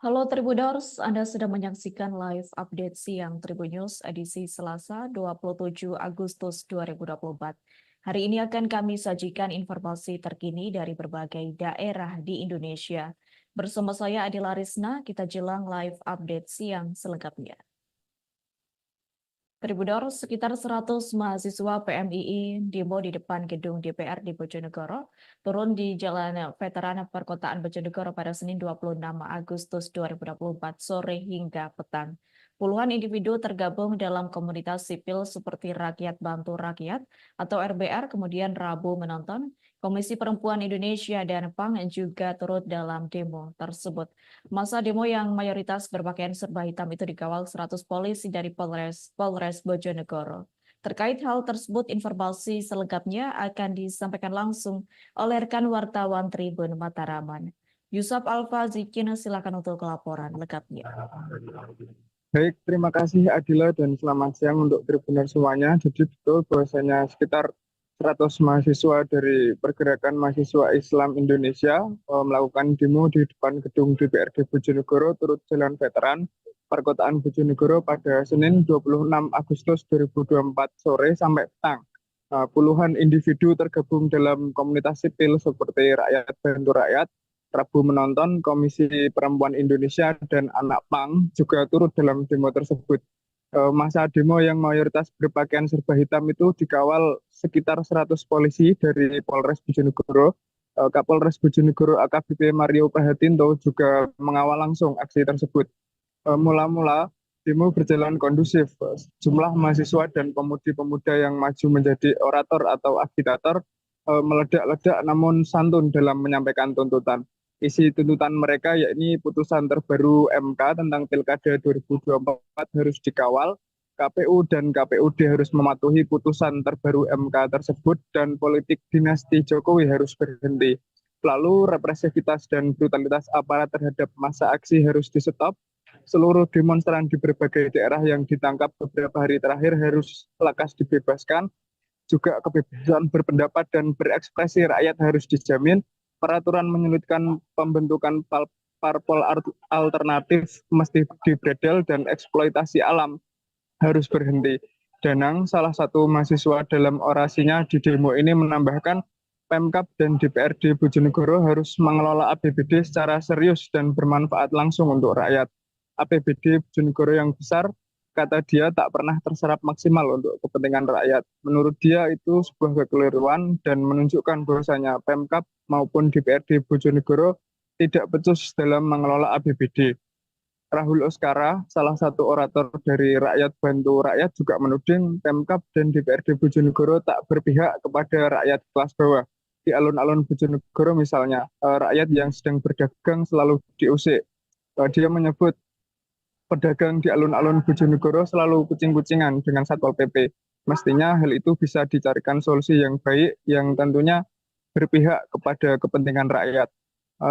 Halo Tribuners, Anda sedang menyaksikan live update siang Tribun News edisi Selasa 27 Agustus 2024. Hari ini akan kami sajikan informasi terkini dari berbagai daerah di Indonesia. Bersama saya Adila Risna, kita jelang live update siang selengkapnya. Tribuners, sekitar 100 mahasiswa PMII demo di depan gedung DPR di Bojonegoro turun di Jalan Veteran Perkotaan Bojonegoro pada Senin 26 Agustus 2024 sore hingga petang. Puluhan individu tergabung dalam komunitas sipil seperti Rakyat Bantu Rakyat atau RBR kemudian Rabu menonton. Komisi Perempuan Indonesia dan PAN juga turut dalam demo tersebut. Masa demo yang mayoritas berpakaian serba hitam itu dikawal 100 polisi dari Polres Bojonegoro. Terkait hal tersebut, informasi selengkapnya akan disampaikan langsung oleh rekan wartawan Tribun Mataraman. Yusuf Alfa Zikin, silakan untuk laporan lengkapnya. Baik, terima kasih Adila dan selamat siang untuk Tribuner semuanya. Jadi betul bahwasanya sekitar 100 mahasiswa dari Pergerakan Mahasiswa Islam Indonesia melakukan demo di depan gedung DPRD Bojonegoro turut Jalan Veteran Perkotaan Bojonegoro pada Senin 26 Agustus 2024 sore sampai petang. Puluhan individu tergabung dalam komunitas sipil seperti Rakyat Bantu Rakyat, Rabu menonton, Komisi Perempuan Indonesia dan Anak PAN juga turut dalam demo tersebut. Masa demo yang mayoritas berpakaian serba hitam itu dikawal sekitar 100 polisi dari Polres Bojonegoro. Kapolres Bojonegoro AKBP Mario Prahatinto juga mengawal langsung aksi tersebut. Mula-mula demo berjalan kondusif. Jumlah mahasiswa dan pemudi-pemuda yang maju menjadi orator atau agitator meledak-ledak namun santun dalam menyampaikan tuntutan. Isi tuntutan mereka yakni putusan terbaru MK tentang Pilkada 2024 harus dikawal, KPU dan KPUD harus mematuhi putusan terbaru MK tersebut, dan politik dinasti Jokowi harus berhenti. Lalu represivitas dan brutalitas aparat terhadap massa aksi harus di-stop. Seluruh demonstran di berbagai daerah yang ditangkap beberapa hari terakhir harus lekas dibebaskan. Juga kebebasan berpendapat dan berekspresi rakyat harus dijamin. Peraturan menyulitkan pembentukan parpol alternatif mesti dibredel dan eksploitasi alam harus berhenti. Danang, salah satu mahasiswa, dalam orasinya di demo ini menambahkan Pemkab dan DPRD Bojonegoro harus mengelola APBD secara serius dan bermanfaat langsung untuk rakyat. APBD Bojonegoro yang besar, kata dia, tak pernah terserap maksimal untuk kepentingan rakyat. Menurut dia itu sebuah kekeliruan dan menunjukkan bahwasanya Pemkab maupun DPRD Bojonegoro tidak becus dalam mengelola APBD. Rahul Oskara, salah satu orator dari Rakyat Bantu Rakyat, juga menuding Pemkab dan DPRD Bojonegoro tak berpihak kepada rakyat kelas bawah. Di alun-alun Bojonegoro misalnya, rakyat yang sedang berdagang selalu diusik. Dia menyebut pedagang di alun-alun Bojonegoro selalu kucing-kucingan dengan Satpol PP. Mestinya hal itu bisa dicarikan solusi yang baik yang tentunya berpihak kepada kepentingan rakyat.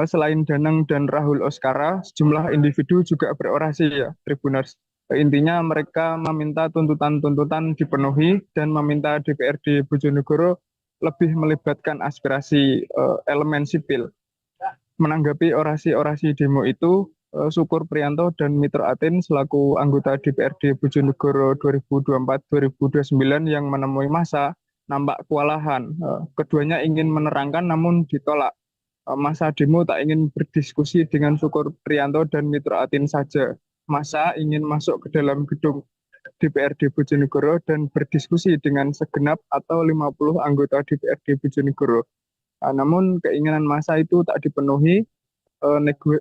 Selain Danang dan Rahul Oskara, sejumlah individu juga berorasi ya, Tribuners. Intinya mereka meminta tuntutan-tuntutan dipenuhi dan meminta DPRD Bojonegoro lebih melibatkan aspirasi elemen sipil. Menanggapi orasi-orasi demo itu, Syukur Priyanto dan Mitro Atin selaku anggota DPRD Bojonegoro 2024-2029 yang menemui massa nampak kewalahan. Keduanya ingin menerangkan namun ditolak. Massa demo tak ingin berdiskusi dengan Syukur Priyanto dan Mitro Atin saja. Massa ingin masuk ke dalam gedung DPRD Bojonegoro dan berdiskusi dengan segenap atau 50 anggota DPRD Bojonegoro. Namun keinginan massa itu tak dipenuhi,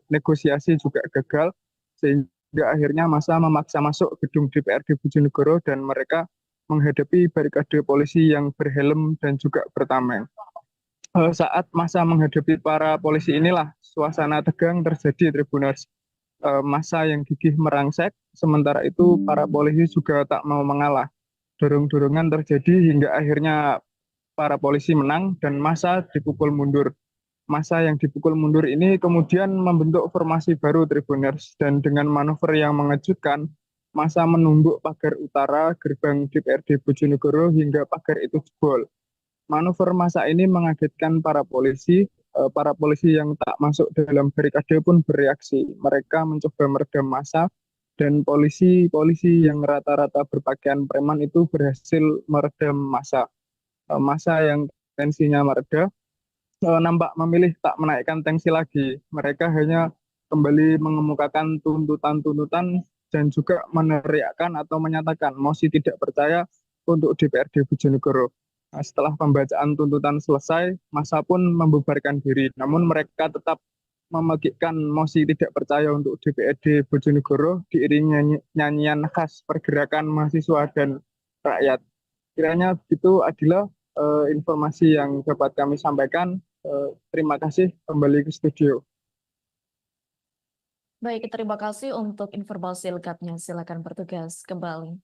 negosiasi juga gagal, sehingga akhirnya massa memaksa masuk gedung DPRD Bojonegoro dan mereka menghadapi barikade polisi yang berhelm dan juga bertameng. Saat massa menghadapi para polisi inilah suasana tegang terjadi, Tribuners. Massa yang gigih merangsek, sementara itu para polisi juga tak mau mengalah. Dorong-dorongan terjadi hingga akhirnya para polisi menang dan massa dipukul mundur. Massa yang dipukul mundur ini kemudian membentuk formasi baru, Tribuners, dan dengan manuver yang mengejutkan, massa menumbuk pagar utara gerbang DPRD Bojonegoro hingga pagar itu jebol. Manuver massa ini mengagetkan para polisi, para polisi yang tak masuk dalam barikade pun bereaksi. Mereka mencoba meredam massa dan polisi-polisi yang rata-rata berpakaian preman itu berhasil meredam massa. Massa yang tensinya mereda nampak memilih tak menaikkan tensi lagi. Mereka hanya kembali mengemukakan tuntutan-tuntutan dan juga meneriakkan atau menyatakan mosi tidak percaya untuk DPRD Bojonegoro. Nah, setelah pembacaan tuntutan selesai, massa pun membubarkan diri. Namun mereka tetap memegikkan mosi tidak percaya untuk DPRD Bojonegoro diiringi nyanyian khas pergerakan mahasiswa dan rakyat. Kiranya itu adalah informasi yang dapat kami sampaikan. Terima kasih, kembali ke studio. Baik, terima kasih untuk informasi lengkapnya. Silakan bertugas kembali.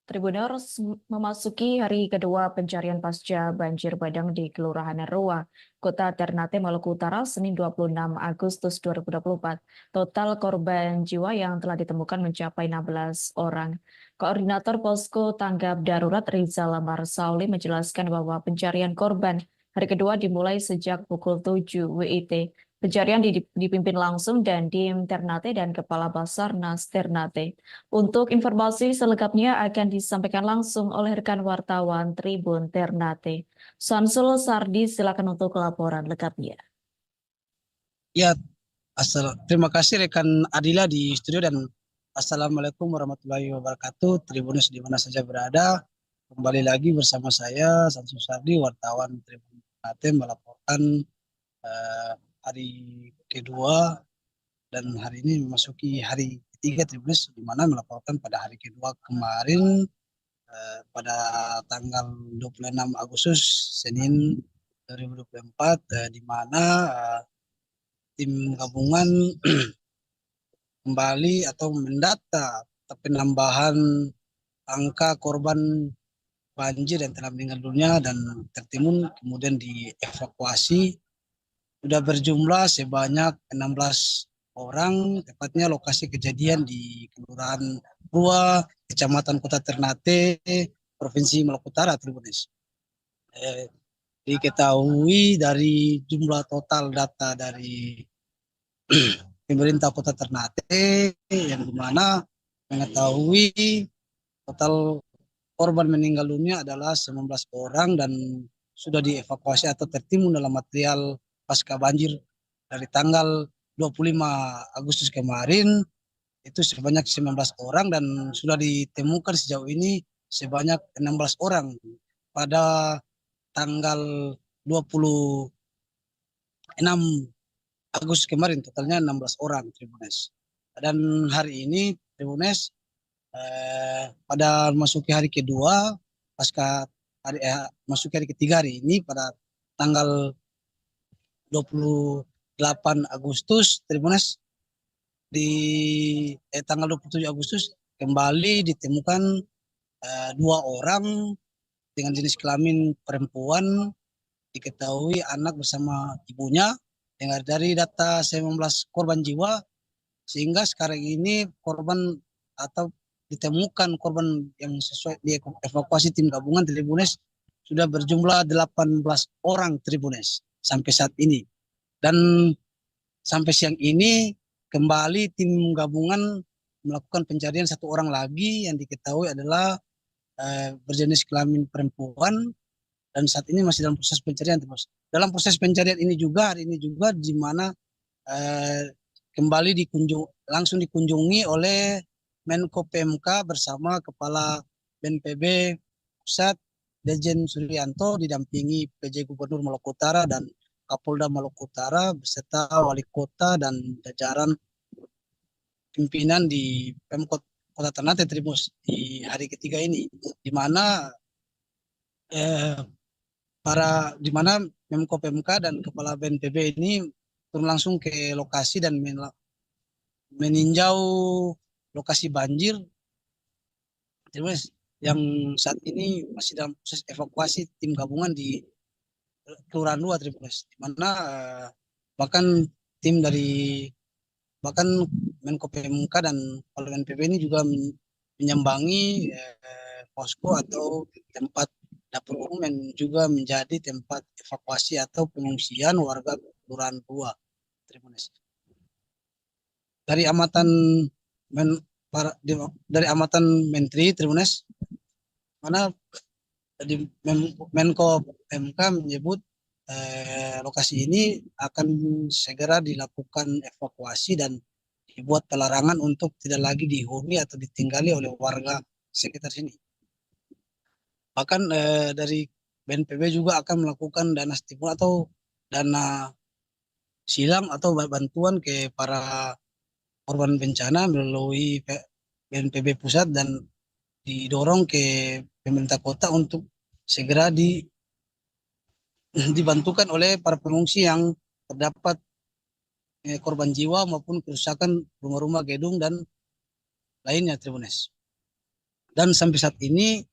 Tribuners memasuki hari kedua pencarian pasca banjir bandang di Kelurahan Roa, Kota Ternate, Maluku Utara, Senin 26 Agustus 2024. Total korban jiwa yang telah ditemukan mencapai 16 orang. Koordinator Posko Tanggap Darurat Rizal Marsauli menjelaskan bahwa pencarian korban hari kedua dimulai sejak pukul 7 WIT. Pencarian dipimpin langsung Dandim Ternate dan Kepala Basarnas Ternate. Untuk informasi selengkapnya akan disampaikan langsung oleh rekan wartawan Tribun Ternate. Samsul Sardi, silakan untuk laporan lengkapnya. Ya, terima kasih rekan Adila di studio dan Assalamualaikum warahmatullahi wabarakatuh. Tribunus di mana saja berada. Kembali lagi bersama saya Samsul Sardi, wartawan Tribun Ternate melaporkan hari kedua dan hari ini memasuki hari ketiga Tribunus di mana melaporkan pada hari kedua kemarin pada tanggal 26 Agustus Senin 2024 di mana tim gabungan kembali atau mendata penambahan angka korban banjir yang telah meninggal dunia dan tertimbun kemudian dievakuasi sudah berjumlah sebanyak 16 orang, tepatnya lokasi kejadian di Kelurahan Rua, Kecamatan Kota Ternate, Provinsi Maluku Utara, Tribunes. Diketahui dari jumlah total data dari pemerintah Kota Ternate yang dimana mengetahui total korban meninggal dunia adalah 19 orang dan sudah dievakuasi atau tertimbun dalam material pasca banjir dari tanggal 25 Agustus kemarin itu sebanyak 19 orang dan sudah ditemukan sejauh ini sebanyak 16 orang pada tanggal 26 Agustus kemarin totalnya 16 orang Tribunes. Dan hari ini Tribunes pada masuki hari kedua pasca masuki hari ketiga hari ini pada tanggal 28 Agustus Tribunes di tanggal 27 Agustus kembali ditemukan 2 orang dengan jenis kelamin perempuan, diketahui anak bersama ibunya. Dengar dari data 19 korban jiwa sehingga sekarang ini korban atau ditemukan korban yang sesuai dievakuasi tim gabungan Tribunes sudah berjumlah 18 orang Tribunes sampai saat ini. Dan sampai siang ini kembali tim gabungan melakukan pencarian 1 orang lagi yang diketahui adalah berjenis kelamin perempuan dan saat ini masih dalam proses pencarian terus. Dalam proses pencarian ini juga hari ini juga di mana kembali langsung dikunjungi oleh Menko PMK bersama Kepala BNPB Pusat Dejen Suryanto didampingi PJ Gubernur Maluku Utara dan Kapolda Maluku Utara beserta Wali Kota dan jajaran pimpinan di Pemkot Kota Ternate Tribus di hari ketiga ini, di mana di mana Menko PMK dan Kepala BNPB ini turun langsung ke lokasi dan meninjau lokasi banjir Tribus yang saat ini masih dalam proses evakuasi tim gabungan di Kelurahan 2 Tribus, di mana bahkan tim dari Menko PMK dan Kepala BNPB ini juga menyambangi posko atau tempat dapur umum yang juga menjadi tempat evakuasi atau pengungsian warga Kelurahan 2 Trimunes. Dari amatan men, dari amatan Menteri Trimunes, mana di Menko PMK menyebut lokasi ini akan segera dilakukan evakuasi dan dibuat pelarangan untuk tidak lagi dihuni atau ditinggali oleh warga sekitar sini. Bahkan dari BNPB juga akan melakukan dana stimulus atau dana silang atau bantuan ke para korban bencana melalui BNPB pusat dan didorong ke pemerintah kota untuk segera dibantukan oleh para pengungsi yang terdapat korban jiwa maupun kerusakan rumah-rumah, gedung dan lainnya Tribunes. Dan sampai saat ini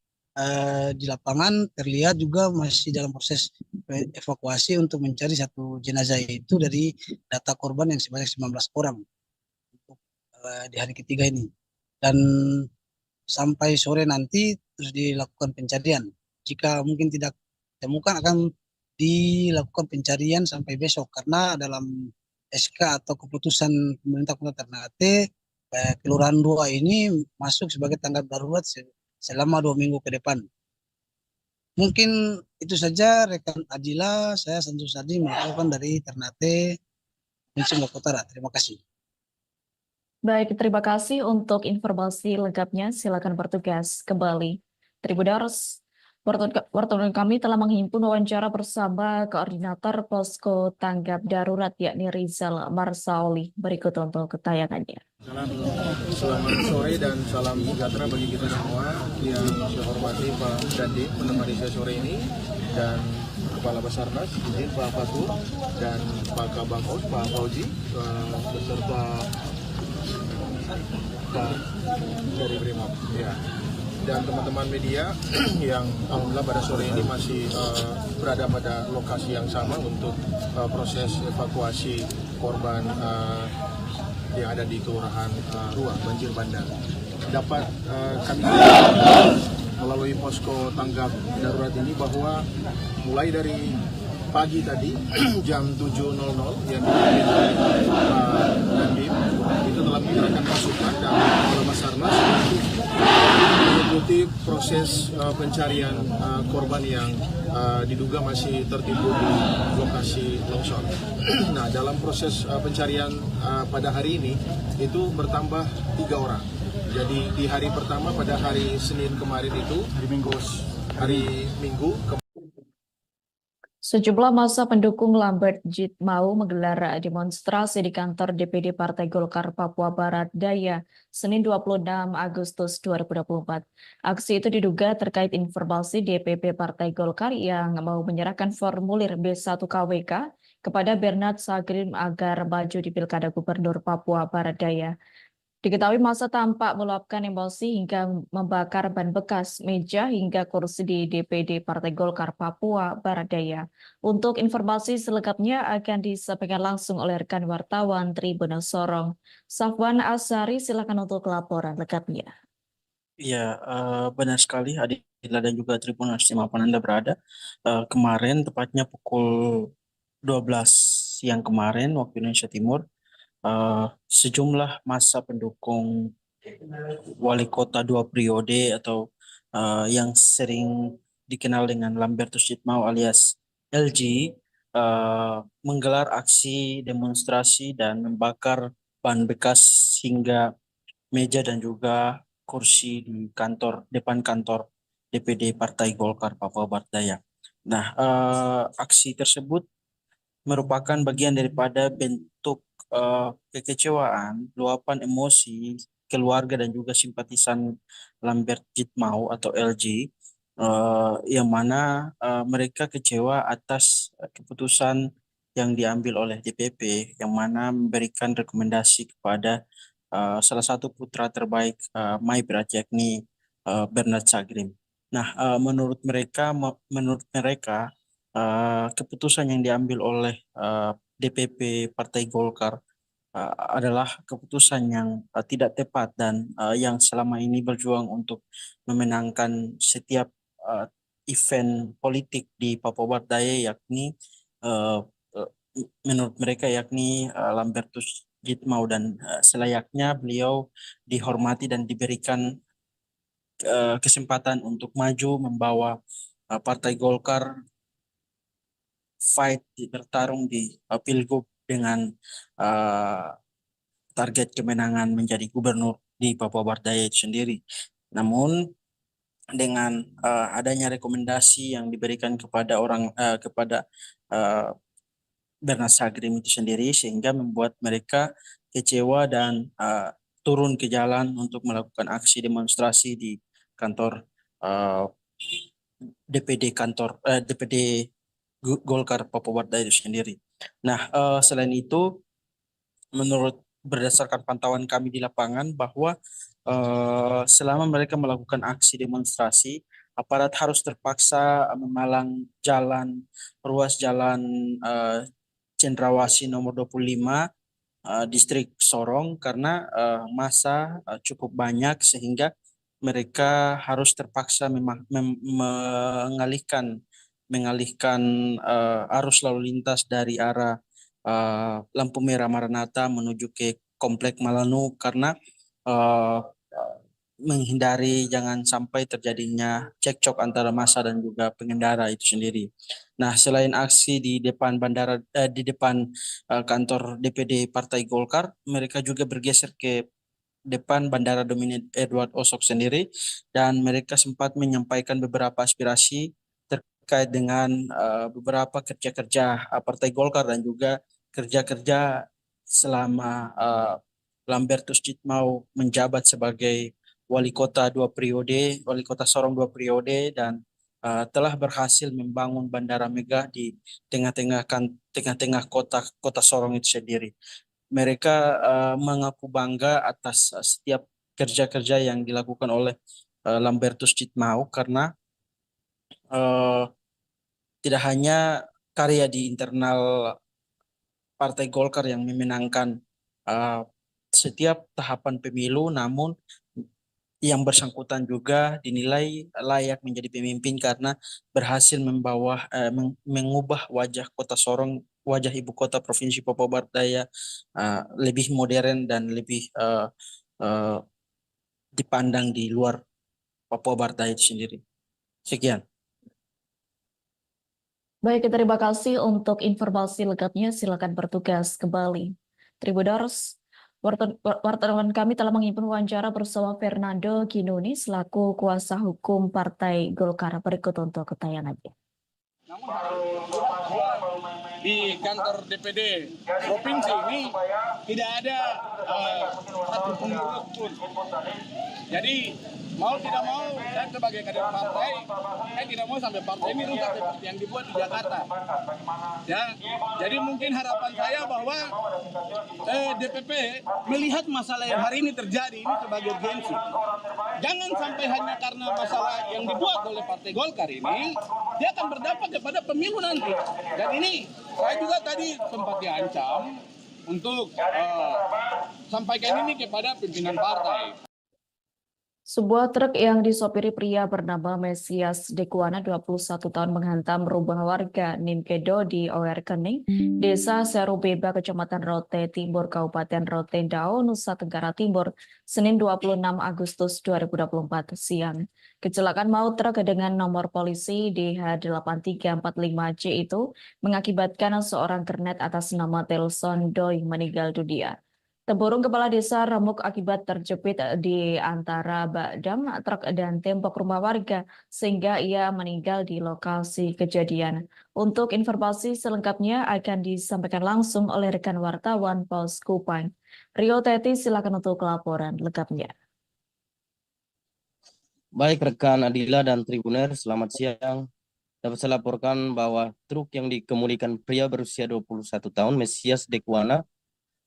di lapangan terlihat juga masih dalam proses evakuasi untuk mencari satu jenazah, itu dari data korban yang sebanyak 19 orang untuk di hari ketiga ini. Dan sampai sore nanti terus dilakukan pencarian. Jika mungkin tidak ditemukan akan dilakukan pencarian sampai besok, karena dalam SK atau keputusan pemerintah Kota Ternate Kelurahan 2 ini masuk sebagai tanggap darurat selama 2 minggu ke depan. Mungkin itu saja rekan Adila, saya Santu Sadi melaporkan dari Ternate, Provinsi Maluku Utara. Terima kasih. Baik, terima kasih untuk informasi lengkapnya. Silakan bertugas kembali. Tribuners, wartawan kami telah menghimpun wawancara bersama Koordinator Posko Tanggap Darurat yakni Rizal Marsaoli. Berikut untuk tayangannya. Selamat sore dan salam sejahtera bagi kita semua. Yang saya hormati Pak Dandim menemani saya sore ini, dan Kepala Basarnas, izin Pak Fatur, dan Pak Kabangkos, Pak Fauzi, beserta Pak dari Brimob, ya, dan teman-teman media yang alhamdulillah pada sore ini masih berada pada lokasi yang sama untuk proses evakuasi korban yang ada di Kelurahan Ruang banjir bandang. Dapat kami melalui posko tanggap darurat ini bahwa mulai dari pagi tadi jam 7.00 yang dipimpin oleh Pak Dandim itu telah menggerakkan pasukan dan Kepala Basarnas untuk mengikuti proses pencarian korban yang diduga masih tertimbun di lokasi longsor. Nah, dalam proses pencarian pada hari ini itu bertambah 3 orang. Jadi di hari pertama pada hari Senin kemarin itu hari Minggu Sejumlah massa pendukung Lambert Jitmau menggelar demonstrasi di kantor DPD Partai Golkar Papua Barat Daya Senin 26 Agustus 2024. Aksi itu diduga terkait informasi DPP Partai Golkar yang mau menyerahkan formulir B1 KWK kepada Bernard Sagrim agar maju di Pilkada Gubernur Papua Barat Daya. Diketahui massa tampak meluapkan emosi hingga membakar ban bekas, meja hingga kursi di DPD Partai Golkar Papua Barat Daya. Untuk informasi selengkapnya akan disampaikan langsung oleh rekan wartawan Tribun Sorong. Safwan Asari, silakan untuk laporan lengkapnya. Ya, benar sekali Adila dan juga Tribuners dimanapun Anda berada. Kemarin tepatnya pukul 12 siang kemarin waktu Indonesia Timur, sejumlah massa pendukung wali kota 2 periode atau yang sering dikenal dengan Lambertus Jitmau alias LG menggelar aksi demonstrasi dan membakar ban bekas hingga meja dan juga kursi di depan kantor DPD Partai Golkar Papua Barat Daya. Nah, aksi tersebut merupakan bagian daripada bentuk kekecewaan, luapan emosi keluarga dan juga simpatisan Lambert Jitmau atau LG, yang mana mereka kecewa atas keputusan yang diambil oleh DPP yang mana memberikan rekomendasi kepada salah satu putra terbaik Maibrat yakni Bernard Sagrim. Nah, menurut mereka keputusan yang diambil oleh DPP Partai Golkar adalah keputusan yang tidak tepat dan yang selama ini berjuang untuk memenangkan setiap event politik di Papua Barat Daya, yakni eh, eh, menurut mereka yakni Lambertus Jitmau, dan selayaknya beliau dihormati dan diberikan kesempatan untuk maju membawa Partai Golkar bertarung di Pilgub dengan uh, target kemenangan menjadi gubernur di Papua Barat Daya itu sendiri. Namun dengan adanya rekomendasi yang diberikan kepada Bernas Sagrim itu sendiri, sehingga membuat mereka kecewa dan turun ke jalan untuk melakukan aksi demonstrasi di kantor DPD Golkar Papua Barat Daya itu sendiri. Nah, selain itu, berdasarkan pantauan kami di lapangan, bahwa selama mereka melakukan aksi demonstrasi, aparat harus terpaksa memalang ruas jalan Cendrawasih nomor 25 distrik Sorong, karena massa cukup banyak, sehingga mereka harus terpaksa mengalihkan arus lalu lintas dari arah lampu merah Maranatha menuju ke Komplek Malanu, karena uh, menghindari jangan sampai terjadinya cekcok antara massa dan juga pengendara itu sendiri. Nah, selain aksi di depan kantor DPD Partai Golkar, mereka juga bergeser ke depan Bandara Dominic Edward Osok sendiri, dan mereka sempat menyampaikan beberapa aspirasi terkait dengan beberapa kerja-kerja Partai Golkar dan juga kerja-kerja selama Lambertus Jitmau menjabat sebagai wali kota Sorong 2 periode, dan telah berhasil membangun bandara megah di tengah-tengah kota Sorong itu sendiri. Mereka mengaku bangga atas setiap kerja-kerja yang dilakukan oleh Lambertus Jitmau, karena tidak hanya karya di internal Partai Golkar yang memenangkan setiap tahapan pemilu, namun yang bersangkutan juga dinilai layak menjadi pemimpin karena berhasil mengubah wajah kota Sorong, wajah ibu kota Provinsi Papua Barat Daya, lebih modern dan lebih dipandang di luar Papua Barat Daya itu sendiri. Sekian. Baik, terima kasih untuk informasi lengkapnya. Silakan bertugas kembali. Tribuners, wartawan kami telah menghimpun wawancara bersama Fernando Ginuni selaku kuasa hukum Partai Golkar. Berikut untuk tayangannya. Di kantor DPD provinsi ini tidak ada satu pengurus pun. Jadi mau tidak mau, saya sebagai kader partai, saya tidak mau sampai partai ini rusak seperti yang dibuat di Jakarta. Ya, jadi mungkin harapan saya bahwa DPP melihat masalah yang hari ini terjadi ini sebagai urgensi. Jangan sampai hanya karena masalah yang dibuat oleh Partai Golkar ini, dia akan berdampak kepada pemilu nanti. Dan ini saya juga tadi sempat diancam untuk sampaikan ini kepada pimpinan partai. Sebuah truk yang disopiri pria bernama Mesias Dekuana 21 tahun menghantam rumah warga Nimkedo di Ower Kening, Desa Serubeba, Kecamatan Rote Timur, Kabupaten Rotendao, Nusa Tenggara Timur, Senin 26 Agustus 2024 siang. Kecelakaan maut truk dengan nomor polisi DH8345C itu mengakibatkan seorang kernet atas nama Telson Doi meninggal dunia. Tempurung kepala desa remuk akibat terjepit di antara bak dam, truk dan tembok rumah warga sehingga ia meninggal di lokasi kejadian. Untuk informasi selengkapnya akan disampaikan langsung oleh rekan wartawan Pos Kupang. Rio Teti, silakan untuk laporan lengkapnya. Baik rekan Adila dan Tribuner, selamat siang. Dapat saya laporkan bahwa truk yang dikemudikan pria berusia 21 tahun, Mesias Dekuana,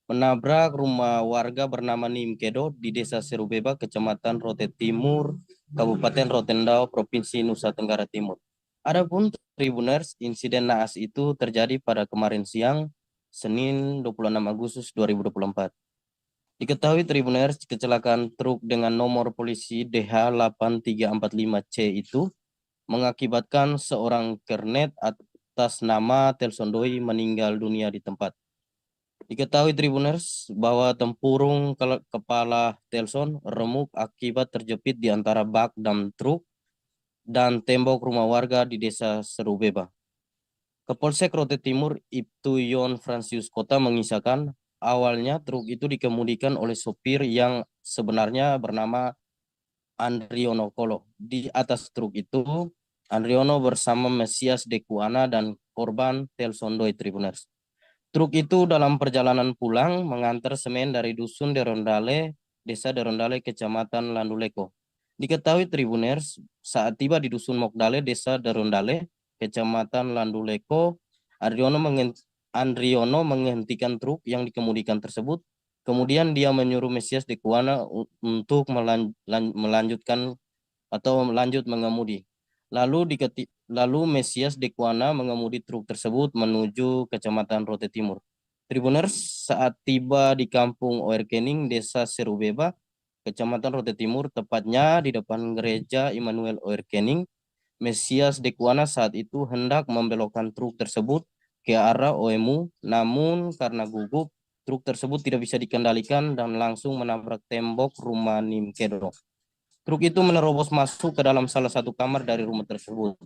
menabrak rumah warga bernama Nimkedo di Desa Serubeba, Kecamatan Rote Timur, Kabupaten Rotendao, Provinsi Nusa Tenggara Timur. Adapun Tribuners, insiden naas itu terjadi pada kemarin siang, Senin 26 Agustus 2024. Diketahui Tribuners, kecelakaan truk dengan nomor polisi DH8345C itu mengakibatkan seorang kernet atas nama Telson Doi meninggal dunia di tempat. Diketahui Tribuners bahwa tempurung kepala Telson remuk akibat terjepit di antara bak dam truk dan tembok rumah warga di desa Serubeba. Kapolsek Rote Timur Ibtu Yon Fransius Kota mengisahkan awalnya truk itu dikemudikan oleh sopir yang sebenarnya bernama Andriono Kolo. Di atas truk itu Andriono bersama Mesias Dekuana dan korban Telson Doi Tribuners. Truk itu dalam perjalanan pulang mengantar semen dari dusun Derondale, desa Derondale, kecamatan Landuleko. Diketahui Tribuners, saat tiba di dusun Mokdale, desa Derondale, kecamatan Landuleko, Andriono menghentikan truk yang dikemudikan tersebut. Kemudian dia menyuruh Mesias Dekuana untuk melanjutkan atau lanjut mengemudi. Lalu Mesias Dekuana mengemudi truk tersebut menuju Kecamatan Rote Timur. Tribuners, saat tiba di kampung Oerkening, desa Serubeba, Kecamatan Rote Timur, tepatnya di depan gereja Immanuel Oerkening, Mesias Dekuana saat itu hendak membelokkan truk tersebut ke arah OMU, namun karena gugup, truk tersebut tidak bisa dikendalikan dan langsung menabrak tembok rumah Nimkedo. Truk itu menerobos masuk ke dalam salah satu kamar dari rumah tersebut.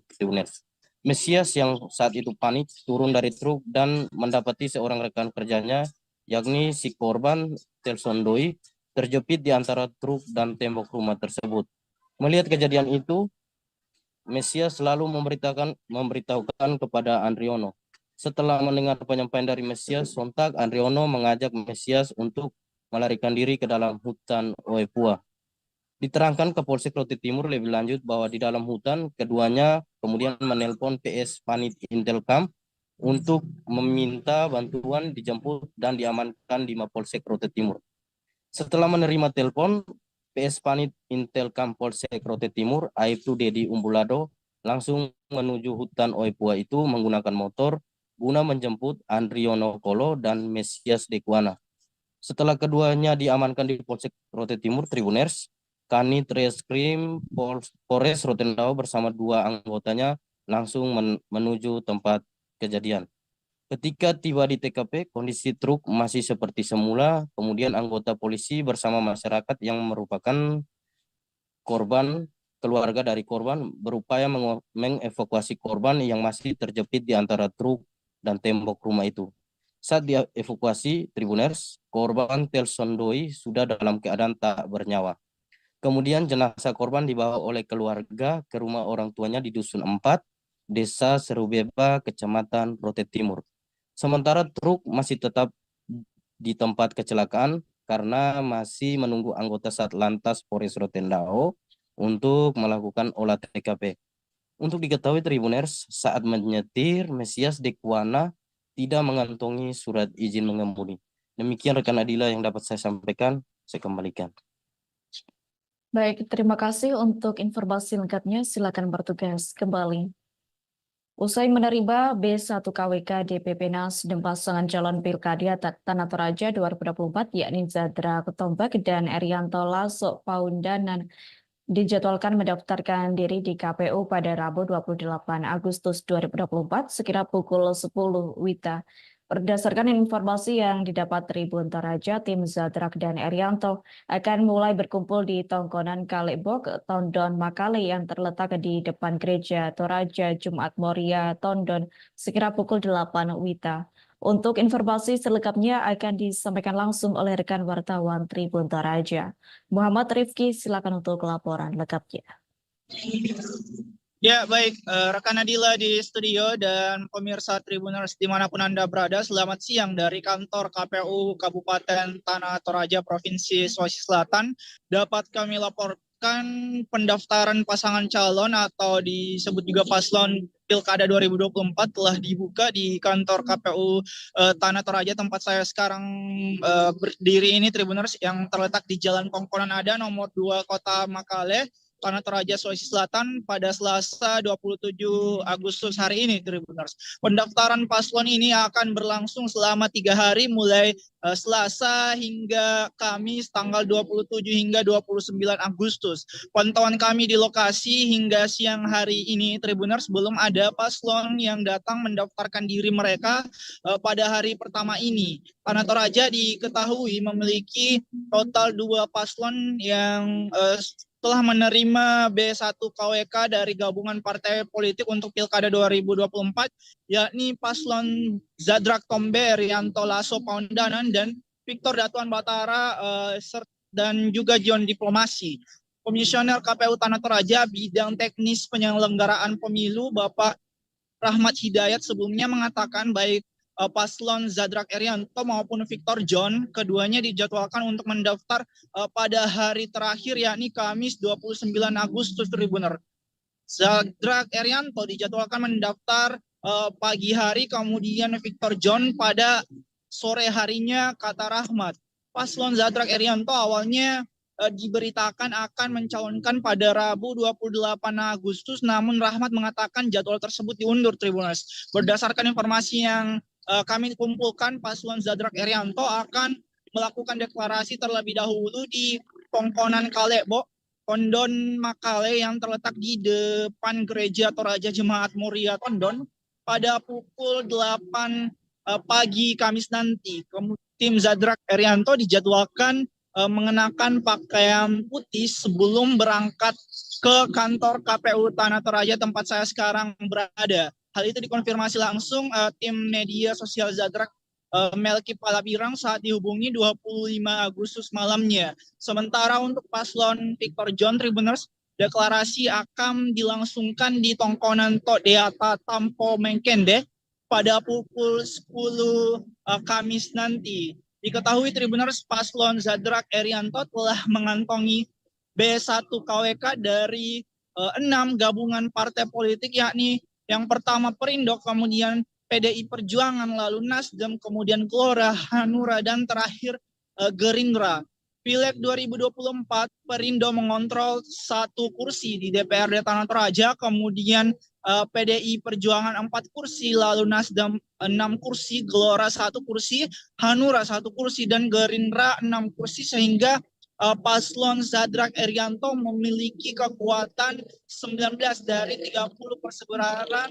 Mesias yang saat itu panik turun dari truk dan mendapati seorang rekan kerjanya, yakni si korban Telson Doi, terjepit di antara truk dan tembok rumah tersebut. Melihat kejadian itu, Mesias selalu memberitahukan kepada Andriono. Setelah mendengar penyampaian dari Mesias, sontak Andriono mengajak Mesias untuk melarikan diri ke dalam hutan Oepua. Diterangkan ke Polsek Rote Timur lebih lanjut bahwa di dalam hutan keduanya kemudian menelpon PS Panit Intelkam untuk meminta bantuan dijemput dan diamankan di Mapolsek Rote Timur. Setelah menerima telepon, PS Panit Intelkam Polsek Rote Timur, Aibtu Dedi Umbulado, langsung menuju hutan Oepua itu menggunakan motor guna menjemput Andriono Kolo dan Mesias Dekuana. Setelah keduanya diamankan di Polsek Rote Timur, Tribuners, Kanit Reskrim Polres Rotendao bersama 2 anggotanya langsung menuju tempat kejadian. Ketika tiba di TKP, kondisi truk masih seperti semula. Kemudian anggota polisi bersama masyarakat yang merupakan korban, keluarga dari korban, berupaya mengevakuasi korban yang masih terjepit di antara truk dan tembok rumah itu. Saat dievakuasi, Tribuners, korban Telson Doi sudah dalam keadaan tak bernyawa. Kemudian jenazah korban dibawa oleh keluarga ke rumah orang tuanya di Dusun 4, Desa Serubeba, Kecamatan Rote Timur. Sementara truk masih tetap di tempat kecelakaan karena masih menunggu anggota Satlantas Polres Rotendao untuk melakukan olah TKP. Untuk diketahui Tribuners, saat menyetir, Mesias Dekuana tidak mengantongi surat izin mengemudi. Demikian rekan Adila yang dapat saya sampaikan, saya kembalikan. Baik, terima kasih untuk informasi lengkapnya. Silakan bertugas kembali. Usai menerima B1 KWK DPP Nasdem pasangan calon Pilkada Tanah Toraja 2024 yakni Zadra Ketombak dan Erianto Lasok Paundanan dijadwalkan mendaftarkan diri di KPU pada Rabu 28 Agustus 2024 sekira pukul 10 WITA. Berdasarkan informasi yang didapat Tribun Toraja, tim Zadrak dan Erianto akan mulai berkumpul di Tongkonan Kalebok, Tondon, Makale yang terletak di depan gereja Toraja Jumat Moria, Tondon, sekira pukul 8 WITA. Untuk informasi selengkapnya akan disampaikan langsung oleh rekan wartawan Tribun Toraja. Muhammad Rifki, silakan untuk laporan lengkapnya. Ya, baik. Rekan Nadila di studio dan pemirsa Tribuners dimanapun Anda berada, selamat siang dari kantor KPU Kabupaten Tanah Toraja, Provinsi Sulawesi Selatan. Dapat kami laporkan pendaftaran pasangan calon atau disebut juga paslon Pilkada 2024 telah dibuka di kantor KPU Tanah Toraja, tempat saya sekarang berdiri ini, Tribuners, yang terletak di Jalan Kongkonan Ada nomor 2 Kota Makale. Tanah Toraja, Sulawesi Selatan pada Selasa 27 Agustus hari ini, Tribuners. Pendaftaran paslon ini akan berlangsung selama 3 hari mulai Selasa hingga Kamis tanggal 27 hingga 29 Agustus. Pantauan kami di lokasi hingga siang hari ini, Tribuners, belum ada paslon yang datang mendaftarkan diri mereka pada hari pertama ini. Tanah Toraja diketahui memiliki total 2 paslon yang telah menerima B1 KWK dari gabungan partai politik untuk Pilkada 2024, yakni paslon Zadrak Tombe, Rianto Lasso Paundanan, dan Victor Datuan Batara dan juga John Diplomasi. Komisioner KPU Tanah Toraja bidang teknis penyelenggaraan pemilu Bapak Rahmat Hidayat sebelumnya mengatakan baik paslon Zadrak Erianto maupun Victor John, keduanya dijadwalkan untuk mendaftar pada hari terakhir yakni Kamis 29 Agustus, Tribuner. Zadrak Erianto dijadwalkan mendaftar pagi hari, kemudian Victor John pada sore harinya, kata Rahmat. Paslon Zadrak Erianto awalnya diberitakan akan mencalonkan pada Rabu 28 Agustus, namun Rahmat mengatakan jadwal tersebut diundur, Tribuners. Berdasarkan informasi yang kami kumpulkan, paslon Zadrak Erianto akan melakukan deklarasi terlebih dahulu di Tongkonan Kalebo, Tondon Makale yang terletak di depan Gereja Toraja Jemaat Muria Tondon pada pukul 8 pagi Kamis nanti. Tim Zadrak Erianto dijadwalkan mengenakan pakaian putih sebelum berangkat ke kantor KPU Tanah Toraja tempat saya sekarang berada. Hal itu dikonfirmasi langsung tim media sosial Zadrak Melki Palabirang saat dihubungi 25 Agustus malamnya. Sementara untuk paslon Victor John, Tribuners, deklarasi akan dilangsungkan di Tongkonan Tok Deata Tampo Mengkende pada pukul 10 Kamis nanti. Diketahui, Tribuners, paslon Zadrak Erianto telah mengantongi B1 KWK dari 6 gabungan partai politik, yakni yang pertama Perindo, kemudian PDI Perjuangan, lalu Nasdem, kemudian Gelora, Hanura, dan terakhir Gerindra. Pileg 2024, Perindo mengontrol 1 kursi di DPRD Tanah Toraja, kemudian PDI Perjuangan 4 kursi, lalu Nasdem 6 kursi, Gelora 1 kursi, Hanura 1 kursi, dan Gerindra 6 kursi, sehingga paslon Zadrak Erianto memiliki kekuatan 19 dari 30 persebaran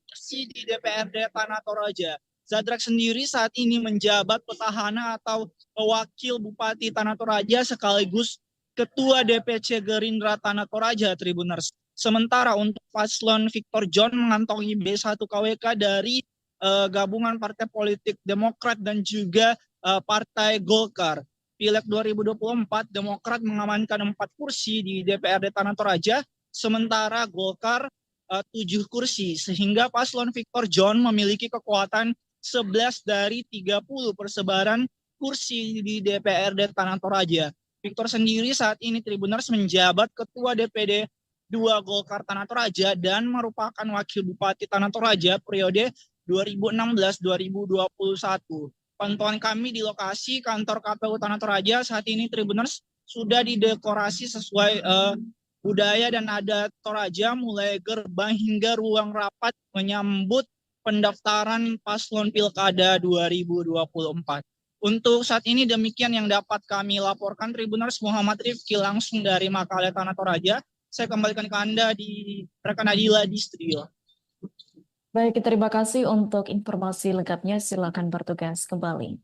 kursi di DPRD Tanah Toraja. Zadrak sendiri saat ini menjabat petahana atau wakil Bupati Tanah Toraja sekaligus Ketua DPC Gerindra Tanah Toraja, Tribuners. Sementara untuk paslon Victor John mengantongi B1 KWK dari gabungan partai politik Demokrat dan juga Partai Golkar. Pileg 2024, Demokrat mengamankan 4 kursi di DPRD Tanah Toraja, sementara Golkar 7 kursi, sehingga paslon Victor John memiliki kekuatan 11 dari 30 persebaran kursi di DPRD Tanah Toraja. Victor sendiri saat ini, Tribuners, menjabat Ketua DPD 2 Golkar Tanah Toraja dan merupakan Wakil Bupati Tanah Toraja periode 2016-2021. Pantauan kami di lokasi kantor KPU Tanah Toraja saat ini, Tribuners, sudah didekorasi sesuai budaya dan adat Toraja, mulai gerbang hingga ruang rapat menyambut pendaftaran paslon Pilkada 2024. Untuk saat ini demikian yang dapat kami laporkan, Tribuners. Muhammad Rifki langsung dari Makale Tanah Toraja. Saya kembalikan ke Anda di rekan Adila di studio. Baik, terima kasih untuk informasi lengkapnya. Silakan bertugas kembali.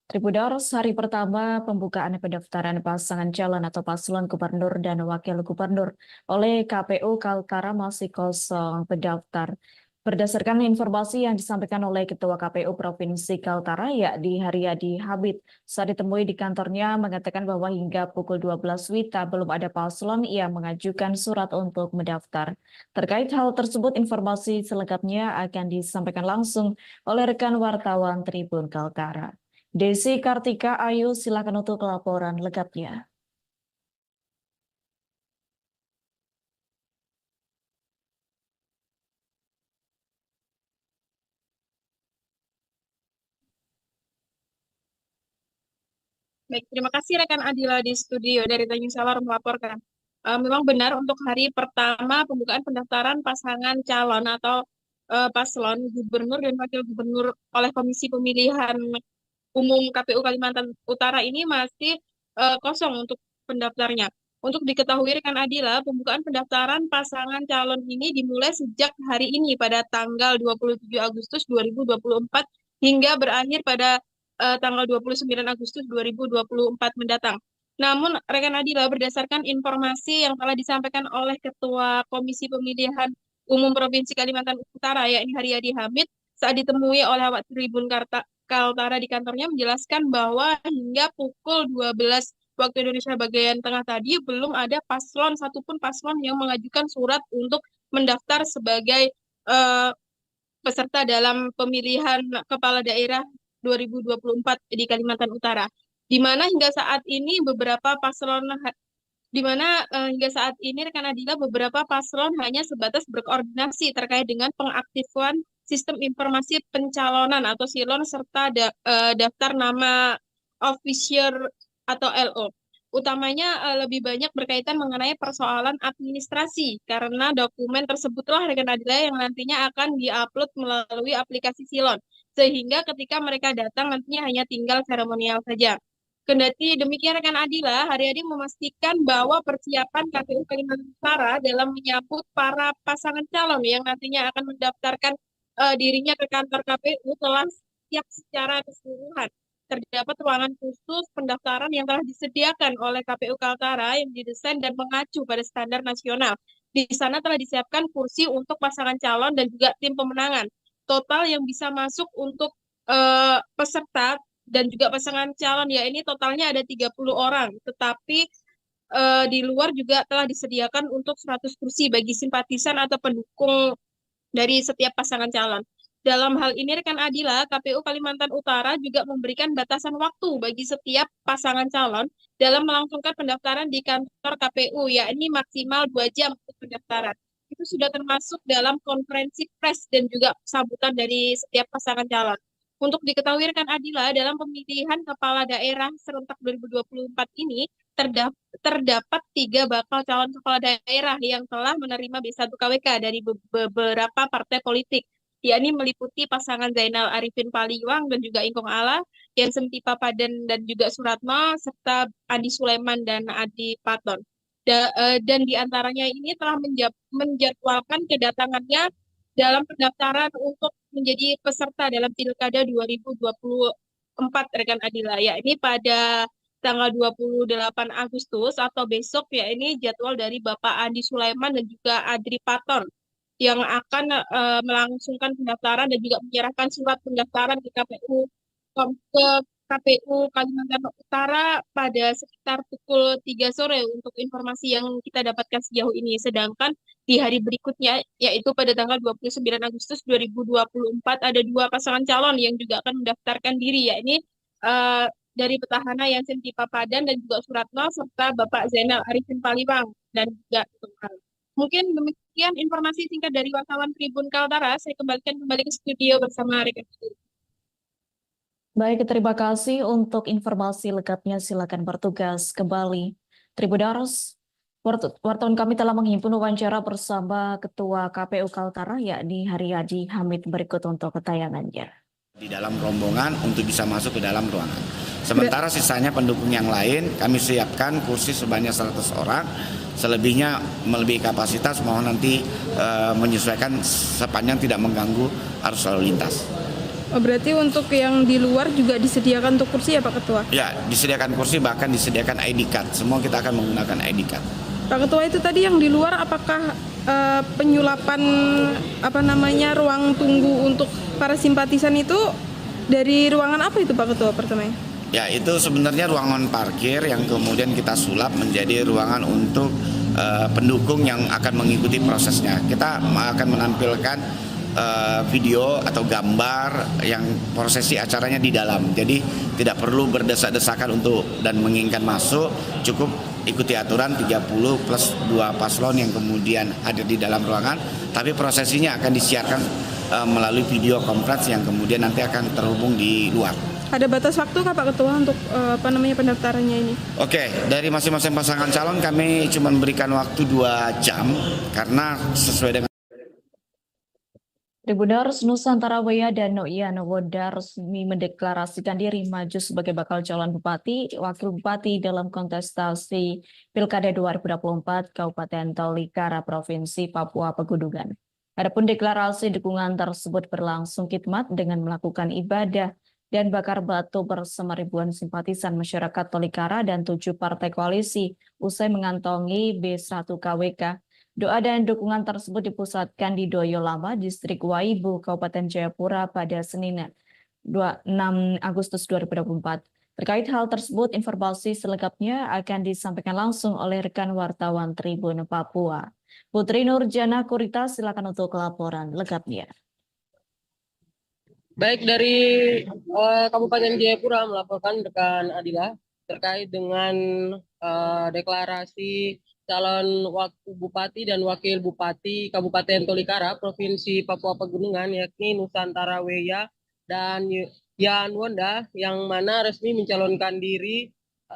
Tribuners, hari pertama pembukaan pendaftaran pasangan calon atau paslon gubernur dan wakil gubernur oleh KPU Kaltara masih kosong pendaftar. Berdasarkan informasi yang disampaikan oleh Ketua KPU Provinsi Kaltara, yakni Haryadi Habib, saat ditemui di kantornya mengatakan bahwa hingga pukul 12 WITA belum ada paslon yang mengajukan surat untuk mendaftar. Terkait hal tersebut, informasi selengkapnya akan disampaikan langsung oleh rekan wartawan Tribun Kaltara. Desi Kartika Ayu, silakan untuk laporan lengkapnya. Baik, terima kasih rekan Adila di studio dari Tanjung Salar melaporkan. memang benar untuk hari pertama pembukaan pendaftaran pasangan calon atau paslon gubernur dan wakil gubernur oleh Komisi Pemilihan Umum KPU Kalimantan Utara ini masih kosong untuk pendaftarnya. Untuk diketahui rekan Adila, pembukaan pendaftaran pasangan calon ini dimulai sejak hari ini pada tanggal 27 Agustus 2024 hingga berakhir pada tanggal 29 Agustus 2024 mendatang. Namun, rekan Adila, berdasarkan informasi yang telah disampaikan oleh Ketua Komisi Pemilihan Umum Provinsi Kalimantan Utara, yakni Haryadi Hamid, saat ditemui oleh awak Tribun Kaltara di kantornya menjelaskan bahwa hingga pukul 12 waktu Indonesia bagian tengah tadi belum ada satupun paslon yang mengajukan surat untuk mendaftar sebagai peserta dalam pemilihan kepala daerah 2024 di Kalimantan Utara. Di mana hingga saat ini rekan Adila beberapa paslon hanya sebatas berkoordinasi terkait dengan pengaktifan sistem informasi pencalonan atau silon serta daftar nama official atau LO. Utamanya lebih banyak berkaitan mengenai persoalan administrasi karena dokumen tersebutlah rekan Adila yang nantinya akan diupload melalui aplikasi silon. Sehingga ketika mereka datang nantinya hanya tinggal seremonial saja. Kendati demikian rekan Adila, Haryadi memastikan bahwa persiapan KPU Kalimantan Utara dalam menyambut para pasangan calon yang nantinya akan mendaftarkan dirinya ke kantor KPU telah siap secara keseluruhan. Terdapat ruangan khusus pendaftaran yang telah disediakan oleh KPU Kaltara yang didesain dan mengacu pada standar nasional. Di sana telah disiapkan kursi untuk pasangan calon dan juga tim pemenangan. Total yang bisa masuk untuk peserta dan juga pasangan calon ya ini totalnya ada 30 orang. Tetapi di luar juga telah disediakan untuk 100 kursi bagi simpatisan atau pendukung dari setiap pasangan calon. Dalam hal ini rekan Adila, KPU Kalimantan Utara juga memberikan batasan waktu bagi setiap pasangan calon dalam melangsungkan pendaftaran di kantor KPU, yakni maksimal 2 jam untuk pendaftaran. Itu sudah termasuk dalam konferensi pers dan juga sambutan dari setiap pasangan calon. Untuk diketahui rekan Adila, dalam pemilihan kepala daerah serentak 2024 ini terdapat 3 bakal calon kepala daerah yang telah menerima B1 KWK dari beberapa partai politik, yakni meliputi pasangan Zainal Arifin Paliwang dan juga Ingkong Ala, Yansen Tipa Paden dan juga Suratno, serta Andi Sulaiman dan Adi Paton. Dan di antaranya ini telah menjadwalkan kedatangannya dalam pendaftaran untuk menjadi peserta dalam Pilkada 2024 rekan Adila, yakni pada tanggal 28 Agustus atau besok, ya ini jadwal dari Bapak Andi Sulaiman dan juga Adri Paton yang akan melangsungkan pendaftaran dan juga menyerahkan surat pendaftaran ke KPU Kalimantan Utara pada sekitar pukul 3 sore untuk informasi yang kita dapatkan sejauh ini. Sedangkan di hari berikutnya, yaitu pada tanggal 29 Agustus 2024, ada 2 pasangan calon yang juga akan mendaftarkan diri, yakni dari petahana Yansen Tipa Padan dan juga Suratno, serta Bapak Zainal Arifin Paliwang dan juga mungkin demikian informasi singkat dari wartawan Tribun Kaltara. Saya kembalikan kembali ke studio bersama rekan. Baik, terima kasih untuk informasi lengkapnya. Silakan bertugas kembali. Tribuners, wartawan kami telah menghimpun wawancara bersama Ketua KPU Kaltara, yakni Haryadi Hamid. Berikut untuk ketayangannya. Di dalam rombongan untuk bisa masuk ke dalam ruangan. Sementara sisanya pendukung yang lain kami siapkan kursi sebanyak 100 orang. Selebihnya melebihi kapasitas, mohon nanti menyesuaikan sepanjang tidak mengganggu arus lalu lintas. Oh, berarti untuk yang di luar juga disediakan untuk kursi ya Pak Ketua? Ya, disediakan kursi, bahkan disediakan ID card. Semua kita akan menggunakan ID card. Pak Ketua, itu tadi yang di luar apakah penyulapan ruang tunggu untuk para simpatisan itu dari ruangan apa itu Pak Ketua pertamanya? Ya, itu sebenarnya ruangan parkir yang kemudian kita sulap menjadi ruangan untuk pendukung yang akan mengikuti prosesnya. Kita akan menampilkan video atau gambar yang prosesi acaranya di dalam. Jadi tidak perlu berdesak-desakan untuk dan menginginkan masuk, cukup ikuti aturan 30 plus 2 paslon yang kemudian hadir di dalam ruangan, tapi prosesinya akan disiarkan melalui video conference yang kemudian nanti akan terhubung di luar. Ada batas waktu kah Pak Ketua untuk pendaftarannya ini? Oke, dari masing-masing pasangan calon kami cuma memberikan waktu 2 jam karena sesuai dengan Tribuners Nusantara Weya dan Noia Wonda resmi mendeklarasikan diri maju sebagai bakal calon bupati, wakil bupati dalam kontestasi Pilkada 2024 Kabupaten Tolikara, Provinsi Papua Pegunungan. Adapun deklarasi dukungan tersebut berlangsung khidmat dengan melakukan ibadah dan bakar batu bersama ribuan simpatisan masyarakat Tolikara dan 7 partai koalisi usai mengantongi B1 KWK. Doa dan dukungan tersebut dipusatkan di Doyo Lama, Distrik Waibu, Kabupaten Jayapura pada Senin 6 Agustus 2024. Terkait hal tersebut, informasi selengkapnya akan disampaikan langsung oleh rekan wartawan Tribun Papua. Putri Nurjana Kurita, silakan untuk laporan lengkapnya. Baik, dari Kabupaten Jayapura melaporkan rekan Adila terkait dengan deklarasi calon bupati dan wakil bupati Kabupaten Tolikara, Provinsi Papua Pegunungan, yakni Nusantara Weya dan Yan Wonda, yang mana resmi mencalonkan diri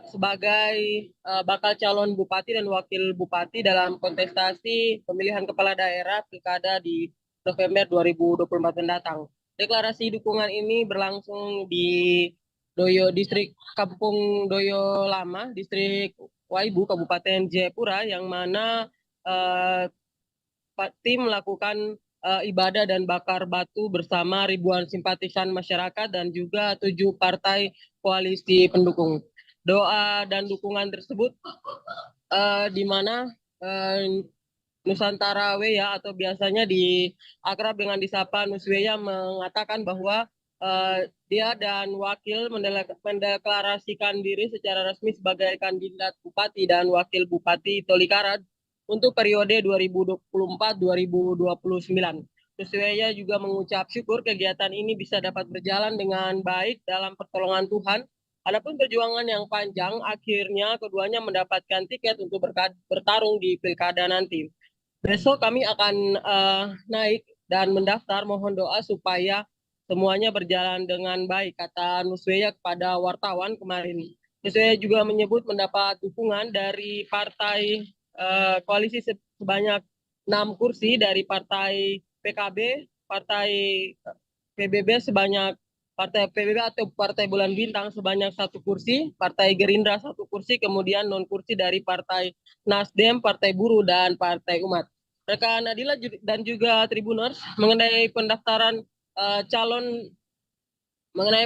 sebagai bakal calon bupati dan wakil bupati dalam kontestasi pemilihan kepala daerah Pilkada di November 2024 mendatang. Deklarasi dukungan ini berlangsung di Distrik Kampung Doyo Lama, Distrik Waibu, Kabupaten Jayapura, yang mana tim melakukan ibadah dan bakar batu bersama ribuan simpatisan masyarakat dan juga 7 partai koalisi pendukung. Doa dan dukungan tersebut di mana Nusantara Weya atau biasanya akrab dengan disapa Nusweya mengatakan bahwa dia dan wakil mendeklarasikan diri secara resmi sebagai kandidat bupati dan wakil bupati Tolikara untuk periode 2024-2029. Nusweya juga mengucap syukur kegiatan ini bisa dapat berjalan dengan baik dalam pertolongan Tuhan. Adapun perjuangan yang panjang, akhirnya keduanya mendapatkan tiket untuk bertarung di pilkada nanti. Besok kami akan naik dan mendaftar, mohon doa supaya semuanya berjalan dengan baik, kata Nusweya kepada wartawan kemarin. Nusweya juga menyebut mendapat dukungan dari partai koalisi sebanyak 6 kursi, dari partai PKB, partai PBB sebanyak partai PBB atau Partai Bulan Bintang sebanyak 1 kursi, Partai Gerindra 1 kursi, kemudian non kursi dari Partai Nasdem, Partai Buruh, dan Partai Umat. Rekan Nadila dan juga Tribuners, mengenai pendaftaran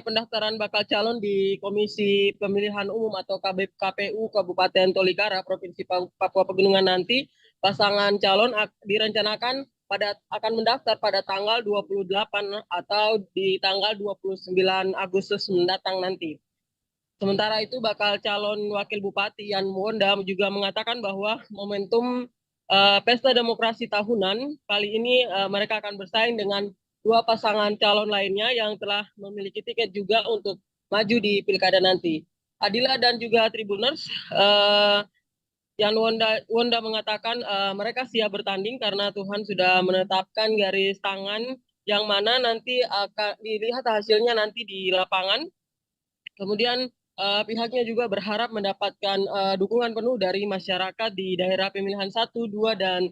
pendaftaran bakal calon di Komisi Pemilihan Umum atau KPU Kabupaten Tolikara, Provinsi Papua Pegunungan nanti, pasangan calon direncanakan akan mendaftar pada tanggal 28 atau di tanggal 29 Agustus mendatang nanti. Sementara itu, bakal calon wakil bupati Yan Wonda juga mengatakan bahwa momentum pesta demokrasi tahunan kali ini mereka akan bersaing dengan 2 pasangan calon lainnya yang telah memiliki tiket juga untuk maju di pilkada nanti. Adila dan juga Tribuners, Yan Wonda mengatakan mereka siap bertanding karena Tuhan sudah menetapkan garis tangan yang mana nanti akan dilihat hasilnya nanti di lapangan. Kemudian pihaknya juga berharap mendapatkan dukungan penuh dari masyarakat di daerah pemilihan 1, 2, dan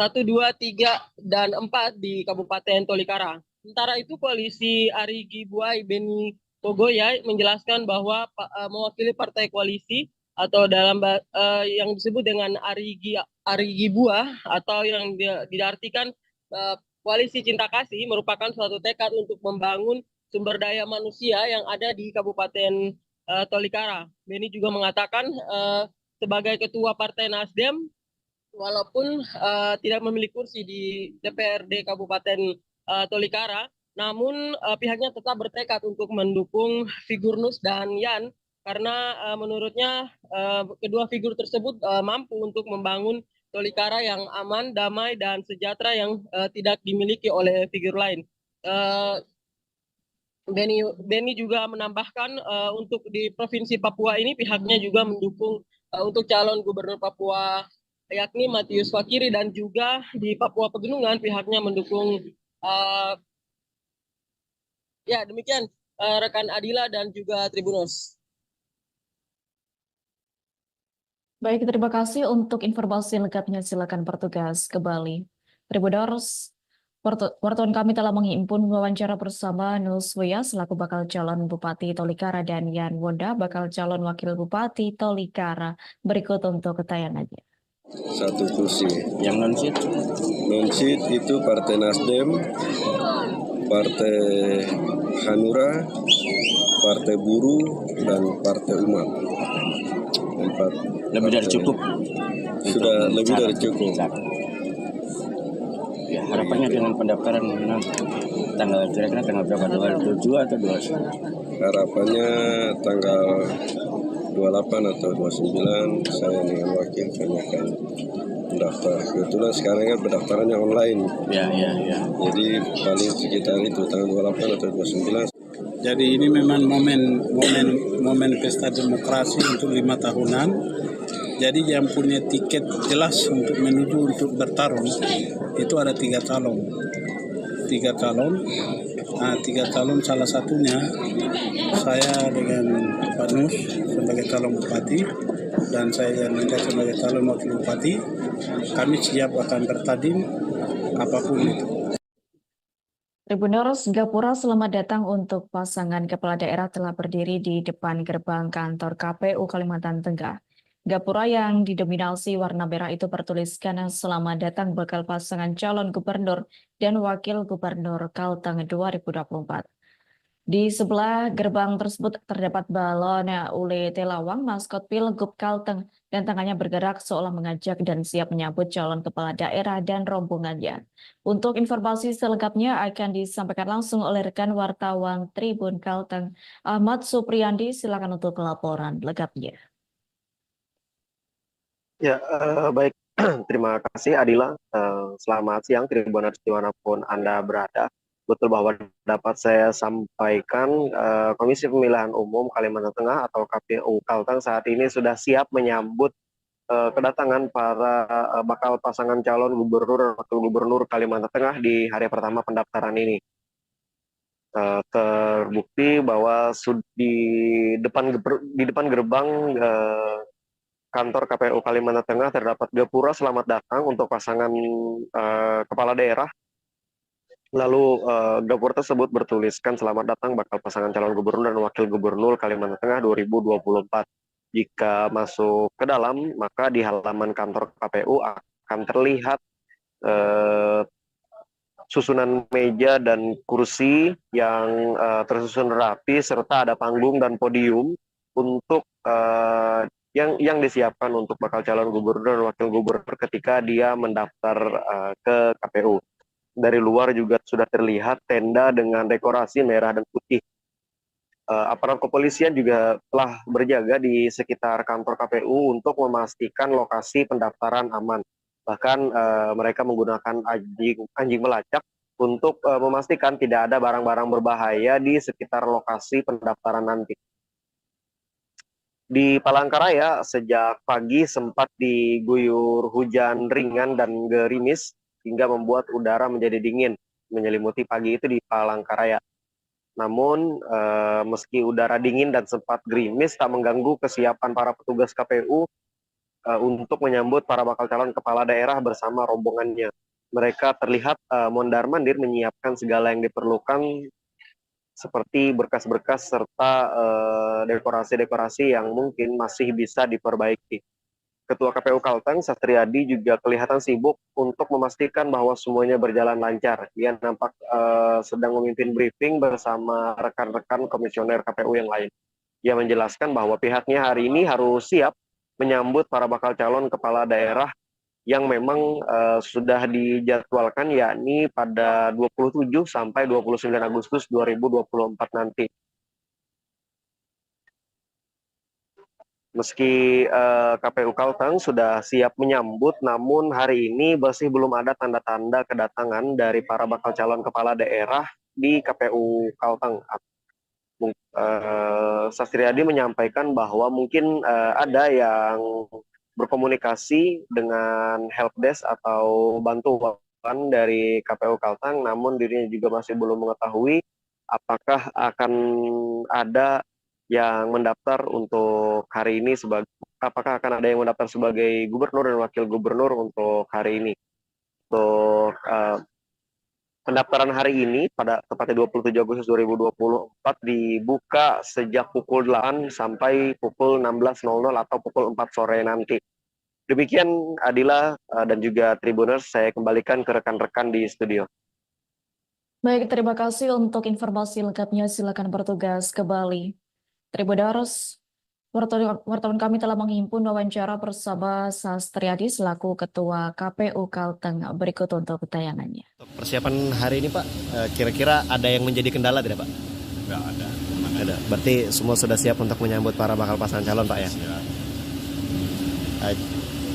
1, 2, 3, dan 4 di Kabupaten Tolikara. Sementara itu, koalisi Arigi Buai Beni Pogoya menjelaskan bahwa mewakili partai koalisi atau dalam yang disebut dengan Arigi Buah atau yang diartikan koalisi cinta kasih merupakan suatu tekad untuk membangun sumber daya manusia yang ada di Kabupaten Tolikara. Beni juga mengatakan sebagai ketua Partai Nasdem, walaupun tidak memiliki kursi di DPRD Kabupaten Tolikara, namun pihaknya tetap bertekad untuk mendukung figur Nus dan Yan karena menurutnya kedua figur tersebut mampu untuk membangun Tolikara yang aman, damai, dan sejahtera yang tidak dimiliki oleh figur lain. Beni juga menambahkan untuk di Provinsi Papua ini pihaknya juga mendukung untuk calon gubernur Papua yakni Matius Fakiri, dan juga di Papua Pegunungan pihaknya mendukung ya demikian rekan Adila dan juga Tribuners. Baik, terima kasih untuk informasi lengkapnya. Silakan bertugas kembali. Tribuners, wartawan kami telah menghimpun wawancara bersama Nuswia selaku bakal calon Bupati Tolikara dan Yan Wonda bakal calon Wakil Bupati Tolikara. Berikut untuk ketayangannya. Satu kursi. Yang non-seat? Non-seat itu Partai Nasdem, Partai Hanura, Partai Buruh, dan Partai Umat. 4. Lebih dari cukup. Sudah lebih dari cukup. Ya, harapannya dengan pendaftaran kira-kira tanggal berapa? 27 atau 29? Harapannya tanggal 28 atau 29 saya dengan wakil kami akan mendaftar. Kebetulan sekarang kan pendaftarannya online. Ya. Jadi paling sekitar itu tanggal 28 atau 29. Jadi ini memang momen pesta demokrasi untuk 5 tahunan. Jadi yang punya tiket jelas untuk menuju untuk bertarung itu ada 3 calon. 3 calon. Nah, 3 calon salah satunya saya dengan Pak Nus sebagai calon bupati dan saya juga sebagai calon wakil bupati. Kami siap akan bertanding apapun itu. Tribuners, Gapura selamat datang untuk pasangan kepala daerah telah berdiri di depan gerbang kantor KPU Kalimantan Tengah. Gapura yang didominasi warna merah itu bertuliskan selamat datang bakal pasangan calon gubernur dan wakil gubernur Kalteng 2024. Di sebelah gerbang tersebut terdapat balon Ule Telawang, maskot Pilgub Kalteng, dan tangannya bergerak seolah mengajak dan siap menyambut calon kepala daerah dan rombongannya. Untuk informasi selengkapnya akan disampaikan langsung oleh rekan wartawan Tribun Kalteng, Ahmad Supriyandi. Silakan untuk laporan lengkapnya. Ya, baik. Terima kasih Adila. Selamat siang Tribuners dimanapun Anda berada. Betul bahwa dapat saya sampaikan Komisi Pemilihan Umum Kalimantan Tengah atau KPU Kalteng saat ini sudah siap menyambut kedatangan para bakal pasangan calon gubernur dan wakil gubernur Kalimantan Tengah di hari pertama pendaftaran ini. Terbukti bahwa di depan gerbang kantor KPU Kalimantan Tengah terdapat gapura selamat datang untuk pasangan kepala daerah. Lalu gapura tersebut bertuliskan selamat datang bakal pasangan calon gubernur dan wakil gubernur Kalimantan Tengah 2024. Jika masuk ke dalam, maka di halaman kantor KPU akan terlihat susunan meja dan kursi yang tersusun rapi serta ada panggung dan podium untuk yang disiapkan untuk bakal calon gubernur dan wakil gubernur ketika dia mendaftar ke KPU. Dari luar juga sudah terlihat tenda dengan dekorasi merah dan putih. Aparat kepolisian juga telah berjaga di sekitar kantor KPU untuk memastikan lokasi pendaftaran aman. Bahkan mereka menggunakan anjing melacak untuk memastikan tidak ada barang-barang berbahaya di sekitar lokasi pendaftaran nanti. Di Palangkaraya sejak pagi sempat diguyur hujan ringan dan gerimis hingga membuat udara menjadi dingin menyelimuti pagi itu di Palangkaraya. Namun meski udara dingin dan sempat gerimis tak mengganggu kesiapan para petugas KPU untuk menyambut para bakal calon kepala daerah bersama rombongannya. Mereka terlihat mondar-mandir menyiapkan segala yang diperlukan seperti berkas-berkas serta dekorasi-dekorasi yang mungkin masih bisa diperbaiki. Ketua KPU Kalteng, Sastriadi, juga kelihatan sibuk untuk memastikan bahwa semuanya berjalan lancar. Ia nampak sedang memimpin briefing bersama rekan-rekan komisioner KPU yang lain. Ia menjelaskan bahwa pihaknya hari ini harus siap menyambut para bakal calon kepala daerah yang memang sudah dijadwalkan yakni pada 27 sampai 29 Agustus 2024 nanti. Meski KPU Kalteng sudah siap menyambut, namun hari ini masih belum ada tanda-tanda kedatangan dari para bakal calon kepala daerah di KPU Kalteng. Sastriadi menyampaikan bahwa mungkin ada yang berkomunikasi dengan helpdesk atau bantuan dari KPU Kalteng, namun dirinya juga masih belum mengetahui apakah akan ada yang mendaftar untuk hari ini apakah akan ada yang mendaftar sebagai gubernur dan wakil gubernur untuk hari ini. Untuk pendaftaran hari ini pada tepatnya 27 Agustus 2024 dibuka sejak pukul 8 sampai pukul 16.00 atau pukul 4 sore nanti. Demikian Adila dan juga Tribuners, saya kembalikan ke rekan-rekan di studio. Baik, terima kasih untuk informasi lengkapnya. Silakan bertugas kembali. Tribuners, wartawan kami telah menghimpun wawancara bersama Sastriadi selaku Ketua KPU Kalteng. Berikut untuk tayangannya. Persiapan hari ini Pak, kira-kira ada yang menjadi kendala tidak Pak? Nggak ada. Ada. Berarti semua sudah siap untuk menyambut para bakal pasangan calon Pak ya? Siap.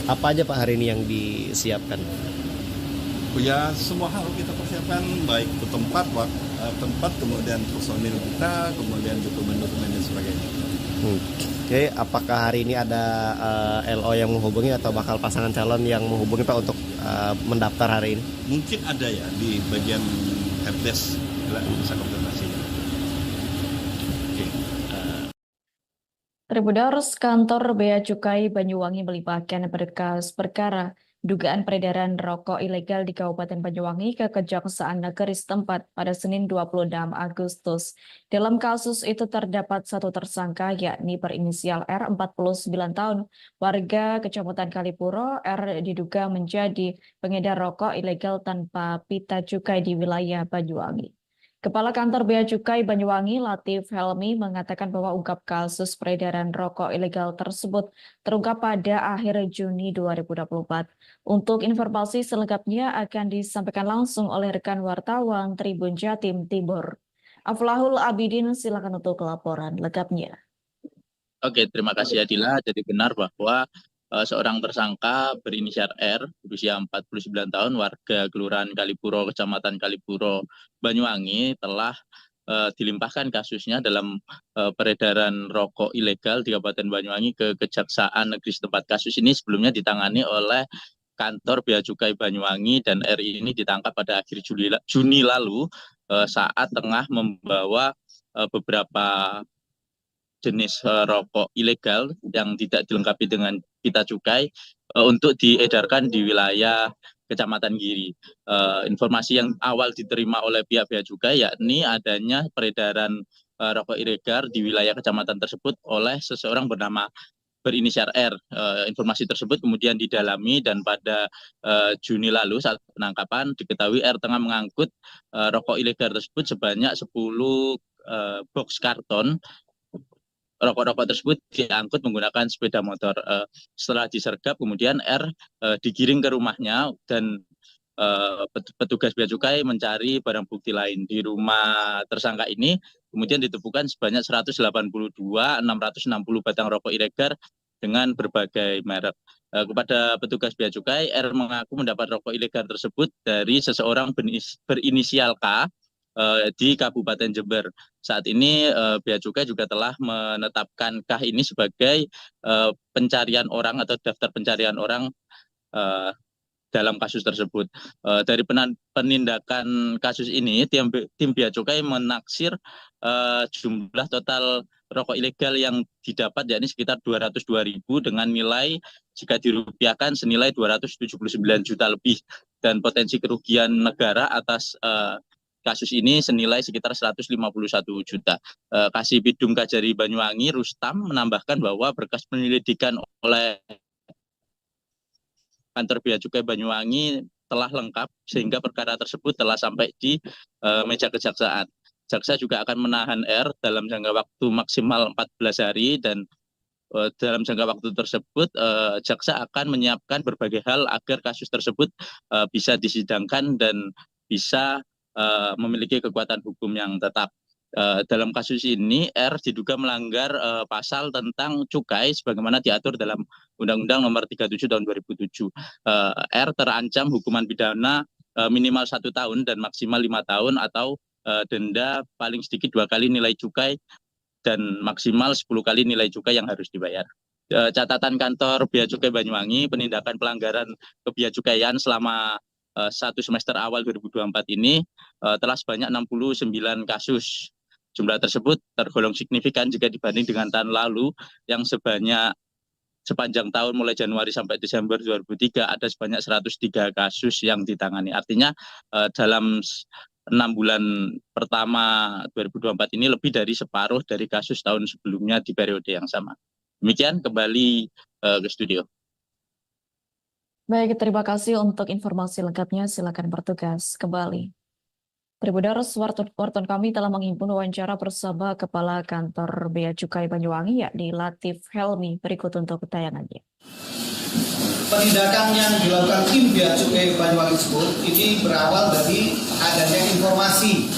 Apa aja Pak hari ini yang disiapkan? Ya semua hal kita persiapkan, baik ke tempat, kemudian personil kita, kemudian dokumen-dokumen dan sebagainya. Oke, apakah hari ini ada LO yang menghubungi atau bakal pasangan calon yang menghubungi Pak untuk mendaftar hari ini? Mungkin ada ya di bagian helpdesk, bisa konfirmasi. Tribuners, kantor Bea Cukai Banyuwangi melimpahkan berkas perkara dugaan peredaran rokok ilegal di Kabupaten Banyuwangi ke Kejaksaan Negeri setempat pada Senin 26 Agustus. Dalam kasus itu terdapat satu tersangka yakni berinisial R 49 tahun, warga Kecamatan Kalipuro. R diduga menjadi pengedar rokok ilegal tanpa pita cukai di wilayah Banyuwangi. Kepala Kantor Bea Cukai Banyuwangi, Latif Helmi, mengatakan bahwa ungkap kasus peredaran rokok ilegal tersebut terungkap pada akhir Juni 2024. Untuk informasi selengkapnya akan disampaikan langsung oleh rekan wartawan Tribun Jatim Timur. Aflahul Abidin, silakan untuk laporan lengkapnya. Oke, terima kasih Adila. Jadi benar bahwa seorang tersangka berinisial R, berusia 49 tahun, warga Kelurahan Kalipuro, Kecamatan Kalipuro, Banyuwangi, telah dilimpahkan kasusnya dalam peredaran rokok ilegal di Kabupaten Banyuwangi ke Kejaksaan Negeri setempat. Kasus ini sebelumnya ditangani oleh Kantor Bea Cukai Banyuwangi dan RI ini ditangkap pada akhir Juni lalu saat tengah membawa beberapa jenis rokok ilegal yang tidak dilengkapi dengan pita cukai untuk diedarkan di wilayah Kecamatan Giri. Informasi yang awal diterima oleh pihak Bea Cukai yakni adanya peredaran rokok ilegal di wilayah kecamatan tersebut oleh seseorang bernama berinisial R. Informasi tersebut kemudian didalami dan pada Juni lalu saat penangkapan diketahui R tengah mengangkut rokok ilegal tersebut sebanyak 10 box karton. Rokok-rokok tersebut diangkut menggunakan sepeda motor. Setelah disergap, kemudian R digiring ke rumahnya dan petugas Bea Cukai mencari barang bukti lain. Di rumah tersangka ini kemudian ditemukan sebanyak 182.660 batang rokok ilegal dengan berbagai merek. Kepada petugas Bea Cukai, R mengaku mendapat rokok ilegal tersebut dari seseorang berinisial K di Kabupaten Jember. Saat ini Bea Cukai juga telah menetapkan K ini sebagai pencarian orang atau daftar pencarian orang dalam kasus tersebut. Dari penindakan kasus ini, tim Bea Cukai menaksir jumlah total rokok ilegal yang didapat yakni sekitar 202.000 dengan nilai jika dirupiahkan senilai 279 juta lebih dan potensi kerugian negara atas kasus ini senilai sekitar 151 juta. Kasibidum Kajari Banyuwangi Rustam menambahkan bahwa berkas penyelidikan oleh Kantor Bea Cukai Banyuwangi telah lengkap sehingga perkara tersebut telah sampai di meja kejaksaan. Jaksa juga akan menahan R dalam jangka waktu maksimal 14 hari dan dalam jangka waktu tersebut jaksa akan menyiapkan berbagai hal agar kasus tersebut bisa disidangkan dan bisa memiliki kekuatan hukum yang tetap. Dalam kasus ini R diduga melanggar pasal tentang cukai sebagaimana diatur dalam Undang-Undang Nomor 37 Tahun 2007. R terancam hukuman pidana minimal 1 tahun dan maksimal 5 tahun atau denda paling sedikit 2 kali nilai cukai dan maksimal 10 kali nilai cukai yang harus dibayar. Catatan Kantor Bea Cukai Banyuwangi, penindakan pelanggaran kebiacukaian selama satu semester awal 2024 ini telah sebanyak 69 kasus. Jumlah tersebut tergolong signifikan jika dibanding dengan tahun lalu yang sepanjang tahun mulai Januari sampai Desember 2003 ada sebanyak 103 kasus yang ditangani. Artinya dalam 6 bulan pertama 2024 ini lebih dari separuh dari kasus tahun sebelumnya di periode yang sama. Demikian, kembali ke studio. Baik, terima kasih untuk informasi lengkapnya. Silakan bertugas kembali. Tribuners, wartawan kami telah menghimpun wawancara bersama Kepala Kantor Bea Cukai Banyuwangi, yakni Latif Helmi. Berikut untuk tayangannya. Penindakan yang dilakukan tim Bea Cukai Banyuwangi tersebut ini berawal dari adanya informasi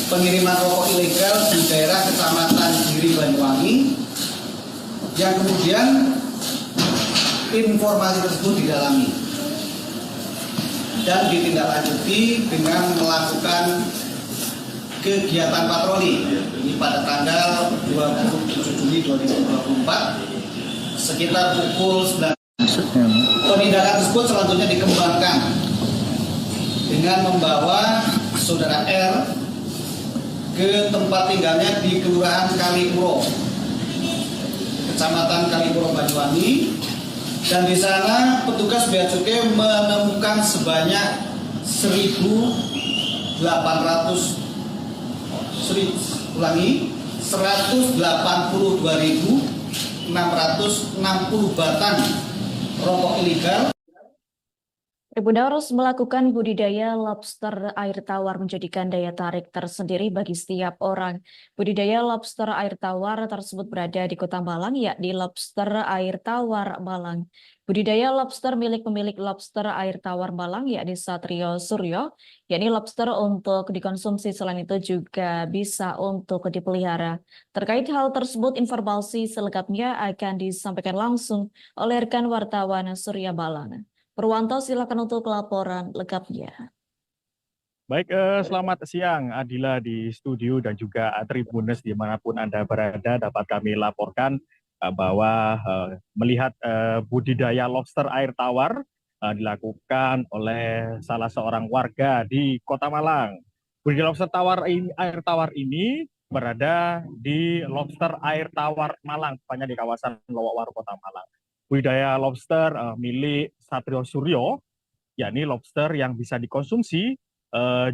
pengiriman rokok ilegal di daerah Kecamatan Giri Banyuwangi, yang kemudian informasi tersebut didalami dan ditindaklanjuti dengan melakukan kegiatan patroli ini pada tanggal 27 Juli 2024 sekitar pukul 9. Penindakan tersebut selanjutnya dikembangkan dengan membawa saudara R ke tempat tinggalnya di Kelurahan Kalipuro, Kecamatan Kalipuro Banyuwangi. Dan di sana petugas Bea Cukai menemukan sebanyak 182.000 batang rokok ilegal. Tribuners, melakukan budidaya lobster air tawar menjadikan daya tarik tersendiri bagi setiap orang. Budidaya lobster air tawar tersebut berada di Kota Malang, yakni Lobster Air Tawar Malang. Budidaya lobster milik pemilik Lobster Air Tawar Malang, yakni Satrio Suryo, yakni lobster untuk dikonsumsi, selain itu juga bisa untuk dipelihara. Terkait hal tersebut, informasi selengkapnya akan disampaikan langsung oleh rekan wartawan Surya Malang. Purwanto, silakan untuk laporan lengkapnya. Baik, selamat siang Adila di studio dan juga Tribuners dimanapun Anda berada. Dapat kami laporkan bahwa melihat budidaya lobster air tawar dilakukan oleh salah seorang warga di Kota Malang. Budidaya lobster air tawar ini berada di Lobster Air Tawar Malang, tepatnya di kawasan Lowokwaru, Kota Malang. Budidaya lobster milik Satrio Suryo, yakni lobster yang bisa dikonsumsi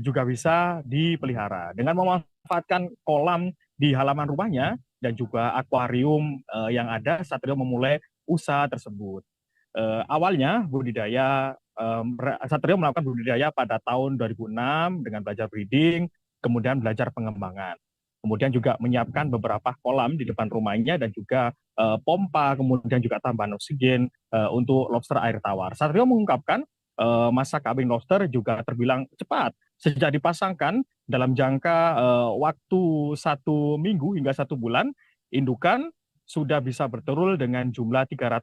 juga bisa dipelihara dengan memanfaatkan kolam di halaman rumahnya dan juga akuarium yang ada. Satrio memulai usaha tersebut. Awalnya Satrio melakukan budidaya pada tahun 2006 dengan belajar breeding, kemudian belajar pengembangan. Kemudian juga menyiapkan beberapa kolam di depan rumahnya dan juga pompa, kemudian juga tambahan oksigen untuk lobster air tawar. Satrio mengungkapkan masa kawin lobster juga terbilang cepat. Sejak dipasangkan dalam jangka waktu 1 minggu hingga 1 bulan, indukan sudah bisa bertelur dengan jumlah 300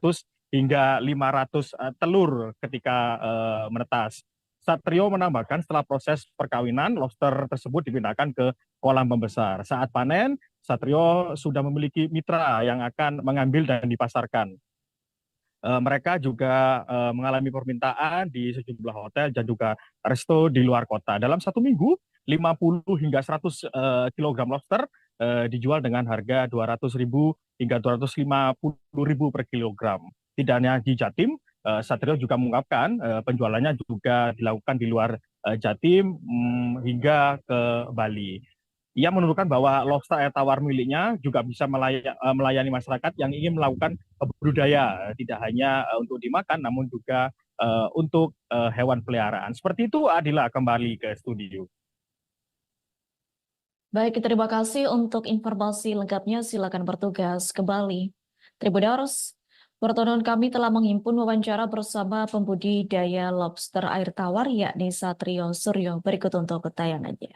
hingga 500 telur ketika menetas. Satrio menambahkan setelah proses perkawinan, lobster tersebut dipindahkan ke kolam pembesar. Saat panen, Satrio sudah memiliki mitra yang akan mengambil dan dipasarkan. Mereka juga mengalami permintaan di sejumlah hotel dan juga resto di luar kota. Dalam 1 minggu, 50 hingga 100 kg lobster dijual dengan harga 200.000 hingga 250.000 per kilogram. Tidak hanya di Jatim, Satrio juga mengungkapkan penjualannya juga dilakukan di luar Jatim hingga ke Bali. Ia menuturkan bahwa lobster air tawar miliknya juga bisa melayani masyarakat yang ingin melakukan budidaya, tidak hanya untuk dimakan namun juga untuk hewan peliharaan. Seperti itu, Adila, kembali ke studio. Baik, terima kasih untuk informasi lengkapnya. Silakan bertugas kembali. Tribuners, wartawan kami telah menghimpun wawancara bersama pembudidaya lobster air tawar, yakni Satrio Suryo. Berikut untuk tayangannya.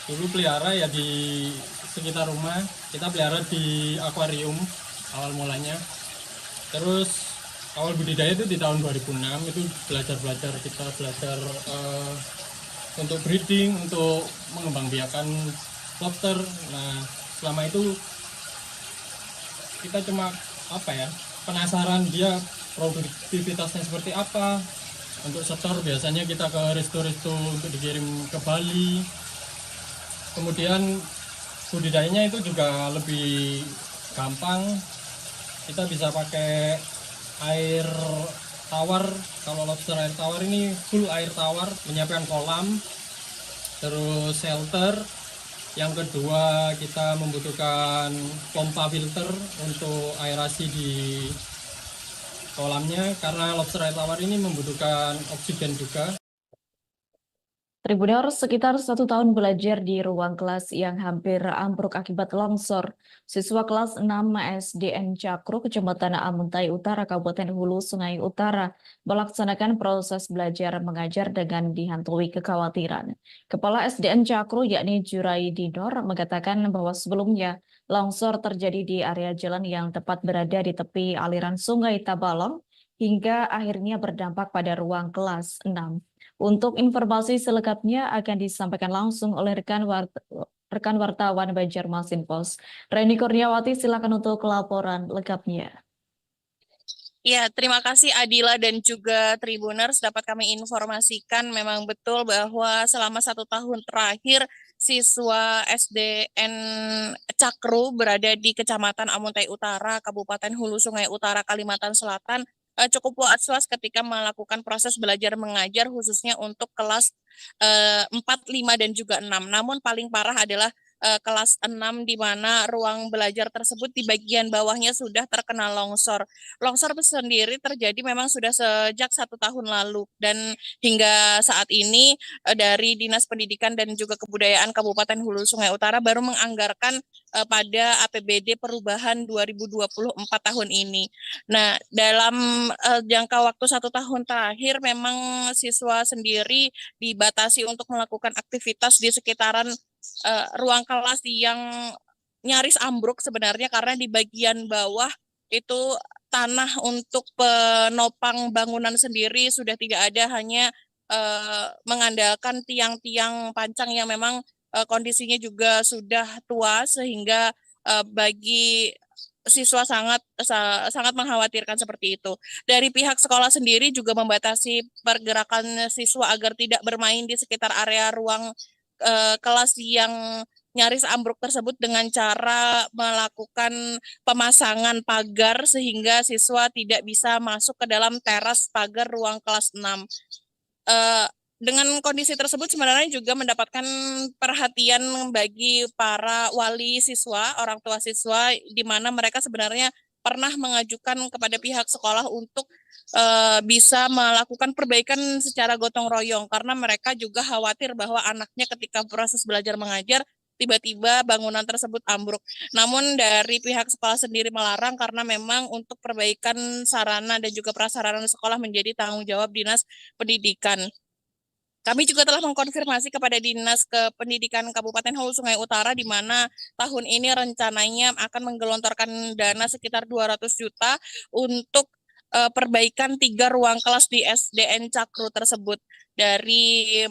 Dulu pelihara ya di sekitar rumah, kita pelihara di akuarium awal mulanya. Terus awal budidaya itu di tahun 2006, itu kita belajar untuk breeding, untuk mengembangbiakan lobster. Nah, selama itu kita cuma penasaran dia produktivitasnya seperti apa, Untuk setor biasanya kita ke resto-resto untuk dikirim ke Bali. Kemudian budidayanya itu juga lebih gampang. Kita bisa pakai air tawar. Kalau lobster air tawar ini full air tawar, menyiapkan kolam, terus shelter. Yang kedua, kita membutuhkan pompa filter untuk aerasi di kolamnya, karena lobster air tawar ini membutuhkan oksigen juga. Tribuners, sekitar 1 tahun belajar di ruang kelas yang hampir ambruk akibat longsor. Siswa kelas 6 SDN Cakru, Kecamatan Amuntai Utara, Kabupaten Hulu Sungai Utara, melaksanakan proses belajar mengajar dengan dihantui kekhawatiran. Kepala SDN Cakru, yakni Juraidi Nur, mengatakan bahwa sebelumnya longsor terjadi di area jalan yang tepat berada di tepi aliran Sungai Tabalong, hingga akhirnya berdampak pada ruang kelas 6. Untuk informasi selengkapnya akan disampaikan langsung oleh rekan wartawan Banjarmasin Post. Reni Kurniawati, silakan untuk laporan lengkapnya. Ya, terima kasih Adila dan juga Tribuners. Dapat kami informasikan memang betul bahwa selama 1 tahun terakhir siswa SDN Cakru berada di Kecamatan Amuntai Utara, Kabupaten Hulu Sungai Utara, Kalimantan Selatan cukup was-was ketika melakukan proses belajar mengajar khususnya untuk kelas 4, 5, dan juga 6. Namun paling parah adalah kelas 6 di mana ruang belajar tersebut di bagian bawahnya sudah terkena longsor. Longsor sendiri terjadi memang sudah sejak 1 tahun lalu dan hingga saat ini dari Dinas Pendidikan dan juga Kebudayaan Kabupaten Hulu Sungai Utara baru menganggarkan pada APBD perubahan 2024 tahun ini. Nah, dalam jangka waktu 1 tahun terakhir memang siswa sendiri dibatasi untuk melakukan aktivitas di sekitaran ruang kelas yang nyaris ambruk sebenarnya karena di bagian bawah itu tanah untuk penopang bangunan sendiri sudah tidak ada, hanya mengandalkan tiang-tiang pancang yang memang kondisinya juga sudah tua sehingga bagi siswa sangat mengkhawatirkan seperti itu. Dari pihak sekolah sendiri juga membatasi pergerakan siswa agar tidak bermain di sekitar area ruang kelas yang nyaris ambruk tersebut dengan cara melakukan pemasangan pagar sehingga siswa tidak bisa masuk ke dalam teras pagar ruang kelas 6. Dengan kondisi tersebut sebenarnya juga mendapatkan perhatian bagi para wali siswa, orang tua siswa, di mana mereka sebenarnya pernah mengajukan kepada pihak sekolah untuk bisa melakukan perbaikan secara gotong royong karena mereka juga khawatir bahwa anaknya ketika proses belajar mengajar tiba-tiba bangunan tersebut ambruk. Namun dari pihak sekolah sendiri melarang karena memang untuk perbaikan sarana dan juga prasarana sekolah menjadi tanggung jawab Dinas Pendidikan. Kami juga telah mengkonfirmasi kepada Dinas Kependidikan Kabupaten Hulu Sungai Utara di mana tahun ini rencananya akan menggelontorkan dana sekitar 200 juta untuk perbaikan 3 ruang kelas di SDN Cakru tersebut. Dari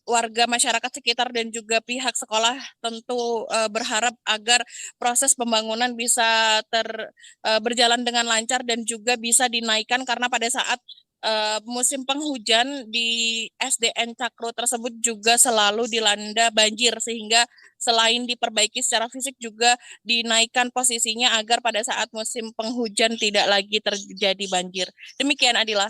warga masyarakat sekitar dan juga pihak sekolah tentu berharap agar proses pembangunan bisa berjalan dengan lancar dan juga bisa dinaikkan karena pada saat musim penghujan di SDN Cakru tersebut juga selalu dilanda banjir sehingga selain diperbaiki secara fisik juga dinaikkan posisinya agar pada saat musim penghujan tidak lagi terjadi banjir. Demikian Adila.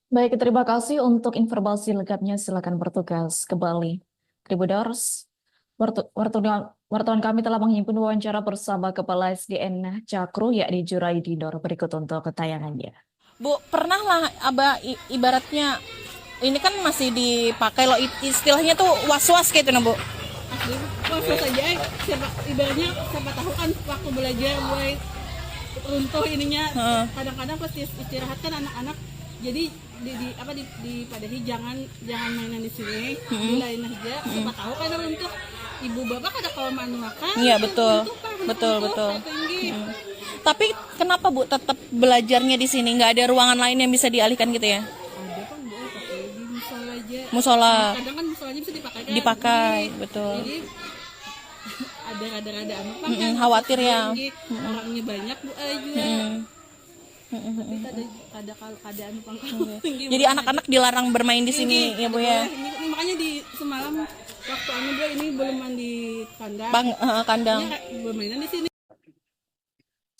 Baik, terima kasih untuk informasi lengkapnya. Silakan bertugas kembali. Tribuners, wartawan kami telah menghimpun wawancara bersama Kepala SDN Cakru, yakni Juraidi Nur. Berikut untuk tayangannya. Bu, pernah lah Abah ibaratnya ini kan masih dipakai loh, istilahnya tuh was-was gitu nah Bu. Was-was aja, ibaratnya siapa tahu kan waktu belajar mulai runtuh ininya. Kadang-kadang pas istirahat kan anak-anak jadi dipadai jangan mainan di sini, di lain aja. Siapa tahu kan runtuh. Ibu bapak ada kelamaan makan. Iya betul, betul. Tapi kenapa Bu tetap belajarnya di sini? Nggak ada ruangan lain yang bisa dialihkan gitu ya? Ada kan Bu, pakai di musola aja. Musola. Kadang kan musolanya bisa dipakai kan? Dipakai, betul. Jadi ada anak kan. Khawatir ya. Orangnya banyak Bu juga. Tapi ada keadaan tinggi. Jadi anak-anak dilarang bermain di sini ya Bu ya. Ini makanya di semalam waktu ini belum mandi kandang. Kandang. Bermainan di sini.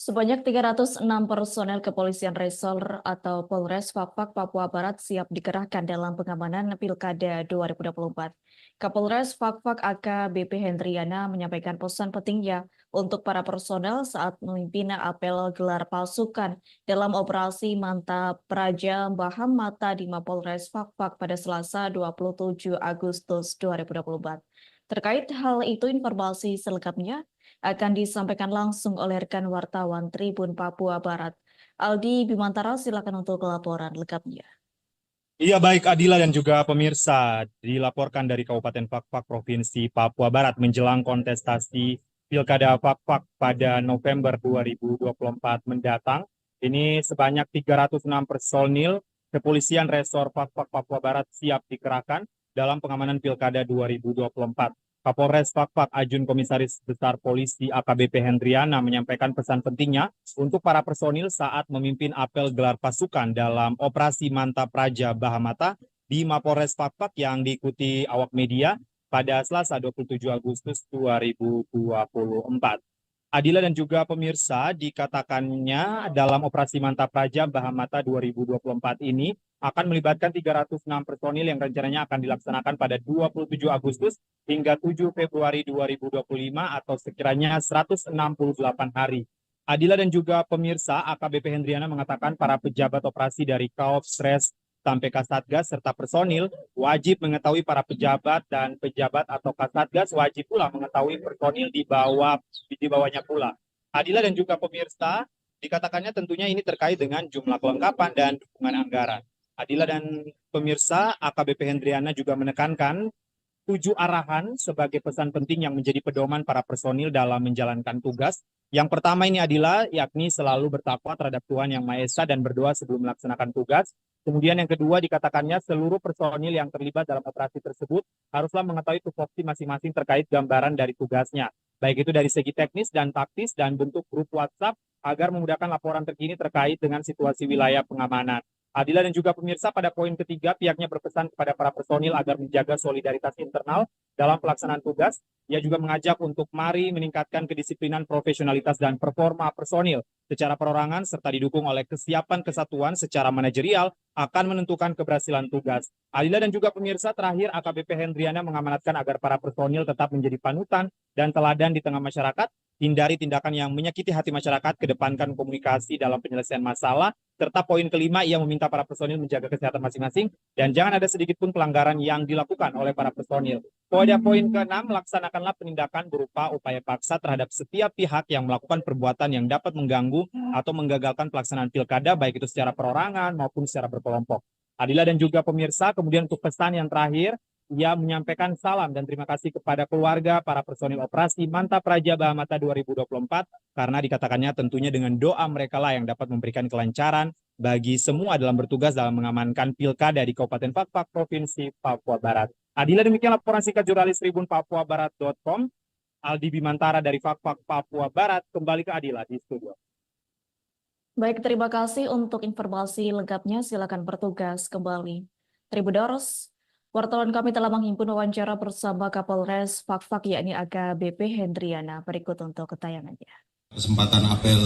Sebanyak 306 personel kepolisian resor atau Polres Fakfak Papua Barat siap dikerahkan dalam pengamanan Pilkada 2024. Kapolres Fakfak AKBP Hendriana menyampaikan pesan pentingnya untuk para personel saat memimpin apel gelar pasukan dalam operasi Mantap Praja Bahamata di Mapolres Fakfak pada Selasa 27 Agustus 2024. Terkait hal itu, informasi selengkapnya akan disampaikan langsung oleh rekan wartawan Tribun Papua Barat. Aldi Bimantara, silakan untuk laporan lengkapnya. Iya, baik Adila dan juga pemirsa, dilaporkan dari Kabupaten Fakfak Provinsi Papua Barat menjelang kontestasi Pilkada Fakfak pada November 2024 mendatang. Ini sebanyak 306 personil kepolisian resor Fakfak Papua Barat siap dikerahkan dalam pengamanan Pilkada 2024. Kapolres Fakfak Ajun Komisaris Besar Polisi AKBP Hendriana menyampaikan pesan pentingnya untuk para personil saat memimpin apel gelar pasukan dalam operasi Mantap Praja Bahamata di Mapolres Fakfak yang diikuti awak media pada Selasa 27 Agustus 2024. Adila dan juga pemirsa, dikatakannya dalam operasi Mantap Praja Bahamata 2024 ini akan melibatkan 306 personil yang rencananya akan dilaksanakan pada 27 Agustus hingga 7 Februari 2025 atau sekiranya 168 hari. Adila dan juga pemirsa, AKBP Hendriana mengatakan para pejabat operasi dari Kaops, Res, sampai Kasatgas serta personil wajib mengetahui para pejabat dan pejabat atau Kasatgas wajib pula mengetahui personil di bawahnya pula. Adila dan juga pemirsa, dikatakannya tentunya ini terkait dengan jumlah kelengkapan dan dukungan anggaran. Adila dan pemirsa, AKBP Hendriana juga menekankan 7 arahan sebagai pesan penting yang menjadi pedoman para personil dalam menjalankan tugas. Yang pertama ini Adila, yakni selalu bertakwa terhadap Tuhan Yang Maha Esa dan berdoa sebelum melaksanakan tugas. Kemudian yang kedua dikatakannya seluruh personil yang terlibat dalam operasi tersebut haruslah mengetahui tupoksi masing-masing terkait gambaran dari tugasnya. Baik itu dari segi teknis dan taktis dan bentuk grup WhatsApp agar memudahkan laporan terkini terkait dengan situasi wilayah pengamanan. Adila dan juga pemirsa, pada poin ketiga pihaknya berpesan kepada para personil agar menjaga solidaritas internal dalam pelaksanaan tugas. Ia juga mengajak untuk mari meningkatkan kedisiplinan, profesionalitas dan performa personil secara perorangan serta didukung oleh kesiapan kesatuan secara manajerial akan menentukan keberhasilan tugas. Adila dan juga pemirsa, terakhir AKBP Hendriana mengamanatkan agar para personil tetap menjadi panutan dan teladan di tengah masyarakat, hindari tindakan yang menyakiti hati masyarakat, kedepankan komunikasi dalam penyelesaian masalah, serta poin kelima ia meminta para personil menjaga kesehatan masing-masing dan jangan ada sedikit pun pelanggaran yang dilakukan oleh para personil. Pada poin ke-6, laksanakanlah penindakan berupa upaya paksa terhadap setiap pihak yang melakukan perbuatan yang dapat mengganggu atau menggagalkan pelaksanaan pilkada, baik itu secara perorangan maupun secara berkelompok. Adila dan juga pemirsa, kemudian untuk pesan yang terakhir, ia menyampaikan salam dan terima kasih kepada keluarga para personil operasi Mantap Praja Bahamata 2024 karena dikatakannya tentunya dengan doa mereka lah yang dapat memberikan kelancaran bagi semua dalam bertugas dalam mengamankan pilkada di Kabupaten Fakfak Provinsi Papua Barat. Adila, demikian laporan singkat jurnalis Tribun Papuabarat.com. Aldi Bimantara dari Fakfak Papua Barat, kembali ke Adila di studio. Baik, terima kasih untuk informasi lengkapnya. Silakan bertugas kembali. Tribuners, wartawan kami telah menghimpun wawancara bersama Kapolres Fakfak yakni AKBP Hendriana. Berikut untuk ketayangannya. Kesempatan apel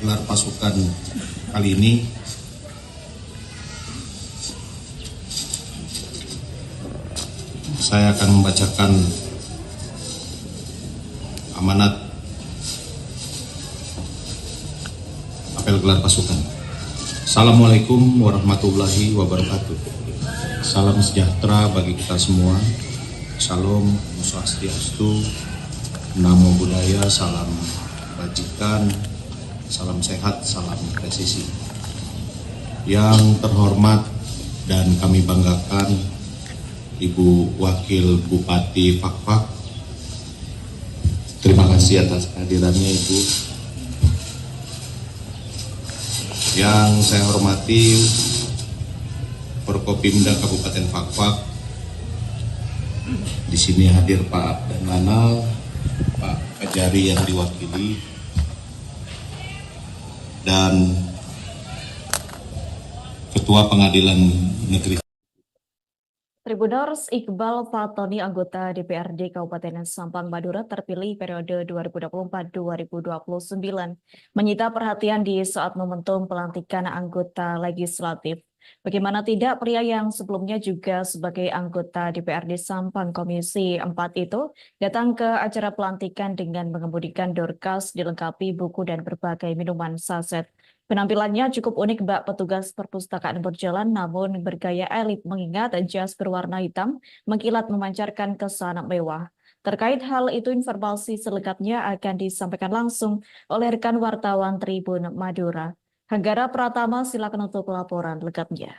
gelar pasukan kali ini saya akan membacakan amanat apel gelar pasukan. Assalamualaikum warahmatullahi wabarakatuh. Salam sejahtera bagi kita semua. Salam, Om Swastiastu, Namo Buddhaya, salam kebajikan, salam sehat, salam presisi. Yang terhormat dan kami banggakan Ibu Wakil Bupati Fakfak, terima kasih atas kehadirannya Ibu. Yang saya hormati Forkopimda Kabupaten Fakfak, di sini hadir Pak Danlanal, Pak Kajari yang diwakili, dan Ketua Pengadilan Negeri. Tribuners Iqbal Fatoni, anggota DPRD Kabupaten Sampang Madura terpilih periode 2024-2029, menyita perhatian di saat momentum pelantikan anggota legislatif. Bagaimana tidak, pria yang sebelumnya juga sebagai anggota DPRD Sampang Komisi 4 itu datang ke acara pelantikan dengan mengemudikan Dorcas dilengkapi buku dan berbagai minuman saset. Penampilannya cukup unik, bak petugas perpustakaan berjalan namun bergaya elit mengingat jas berwarna hitam mengkilat memancarkan kesan mewah. Terkait hal itu, informasi selengkapnya akan disampaikan langsung oleh rekan wartawan Tribun Madura. Hanggara Pratama, silakan untuk laporan lengkapnya.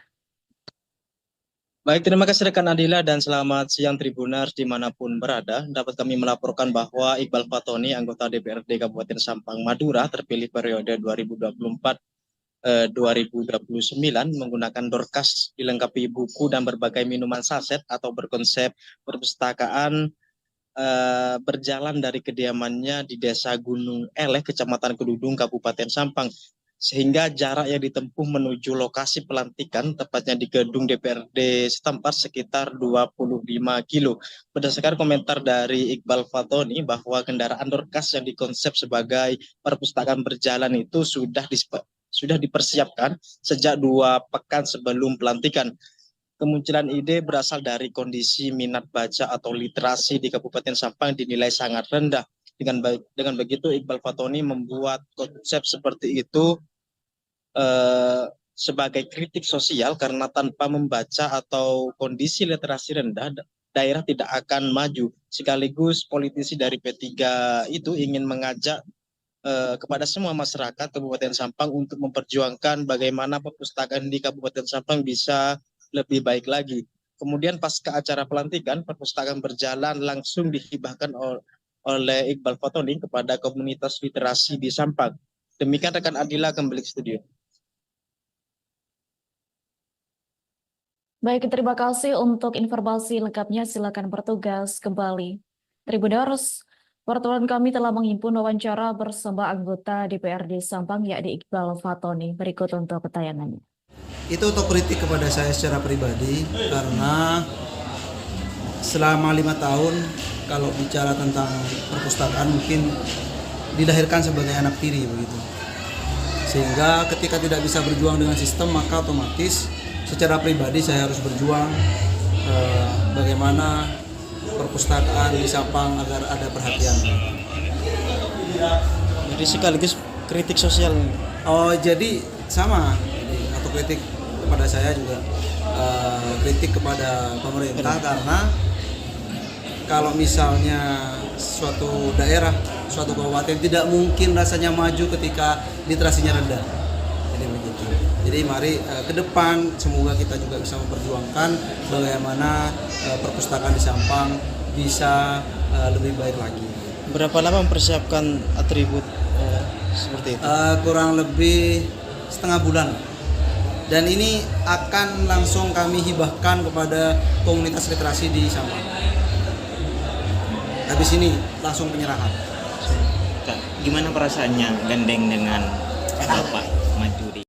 Baik, terima kasih rekan Adila dan selamat siang Tribuners dimanapun berada. Dapat kami melaporkan bahwa Iqbal Fatoni, anggota DPRD Kabupaten Sampang Madura, terpilih periode 2024-2029 menggunakan Dorcas dilengkapi buku dan berbagai minuman saset atau berkonsep perpustakaan berjalan dari kediamannya di Desa Gunung Eleh, Kecamatan Kedudung, Kabupaten Sampang. Sehingga jarak yang ditempuh menuju lokasi pelantikan, tepatnya di gedung DPRD setempat, sekitar 25 kilo. Berdasarkan komentar dari Iqbal Fatoni bahwa kendaraan Dorcas yang dikonsep sebagai perpustakaan berjalan itu sudah dipersiapkan sejak 2 pekan sebelum pelantikan. Kemunculan ide berasal dari kondisi minat baca atau literasi di Kabupaten Sampang dinilai sangat rendah. Dengan begitu, Iqbal Fatoni membuat konsep seperti itu sebagai kritik sosial, karena tanpa membaca atau kondisi literasi rendah, daerah tidak akan maju. Sekaligus politisi dari P3 itu ingin mengajak kepada semua masyarakat Kabupaten Sampang untuk memperjuangkan bagaimana perpustakaan di Kabupaten Sampang bisa lebih baik lagi. Kemudian pasca acara pelantikan, perpustakaan berjalan langsung dihibahkan oleh Iqbal Fatoni kepada komunitas literasi di Sampang. Demikian rekan Adila, kembali ke studio. Baik, terima kasih untuk informasi lengkapnya. Silakan bertugas kembali. Tribuners, wartawan kami telah menghimpun wawancara bersama anggota DPRD Sampang yakni Iqbal Fatoni. Berikut untuk tayangannya. Itu otokritik kepada saya secara pribadi karena selama 5 tahun kalau bicara tentang perpustakaan mungkin dilahirkan sebagai anak tiri begitu. Sehingga ketika tidak bisa berjuang dengan sistem, maka otomatis secara pribadi saya harus berjuang bagaimana perpustakaan di Sampang agar ada perhatian. Jadi sekaligus kritik sosial. Oh, jadi sama. Jadi otokritik kepada saya juga kritik kepada pemerintah karena kalau misalnya suatu daerah, suatu kabupaten tidak mungkin rasanya maju ketika literasinya rendah. Jadi begitu. Jadi mari ke depan semoga kita juga bisa memperjuangkan bagaimana perpustakaan di Sampang bisa lebih baik lagi. Berapa lama mempersiapkan atribut seperti itu? Kurang lebih setengah bulan. Dan ini akan langsung kami hibahkan kepada komunitas literasi di Sampang. Habis ini langsung penyerahan. Gimana perasaannya gandeng dengan Bapak maju di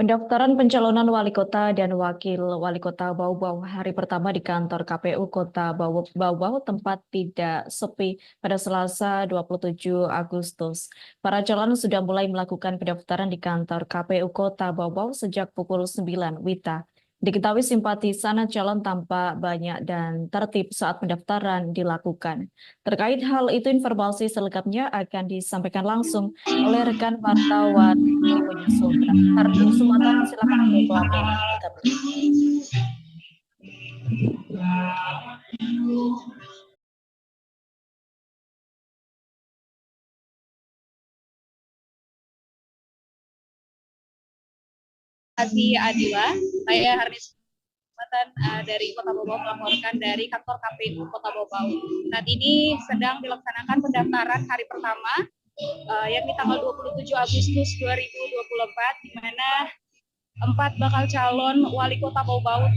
Pendaftaran pencalonan wali kota dan wakil wali kota Bau-Bau hari pertama di kantor KPU Kota Bau-Bau tempat tidak sepi pada Selasa 27 Agustus. Para calon sudah mulai melakukan pendaftaran di kantor KPU Kota Bau-Bau sejak pukul 9 WITA. Diketahui simpatisan calon tampak banyak dan tertib saat pendaftaran dilakukan. Terkait hal itu, informasi selengkapnya akan disampaikan langsung oleh rekan wartawan Ibu Sultan. Karena Sumatera, silakan untuk laporan selengkapnya. Terima kasih Adila, saya Harnis dari Kota Bau-Bau melaporkan dari kantor KPU Kota Bau-Bau. Saat ini sedang dilaksanakan pendaftaran hari pertama yang di tanggal 27 Agustus 2024, di mana 4 bakal calon wali kota Bau-Bau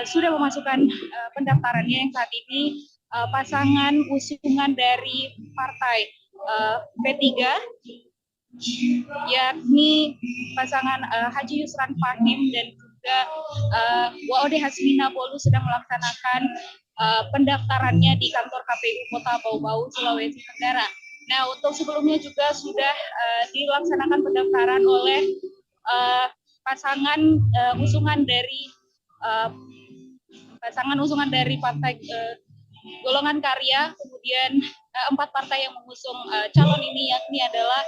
sudah memasukkan pendaftarannya, yang saat ini pasangan usungan dari partai P3 yakni pasangan Haji Yusran Fahim dan juga Waode Hasmina Bolu sedang melaksanakan pendaftarannya di kantor KPU Kota Bau-Bau, Sulawesi Tenggara. Nah, untuk sebelumnya juga sudah dilaksanakan pendaftaran oleh pasangan usungan dari partai golongan karya, kemudian 4 partai yang mengusung calon ini yakni adalah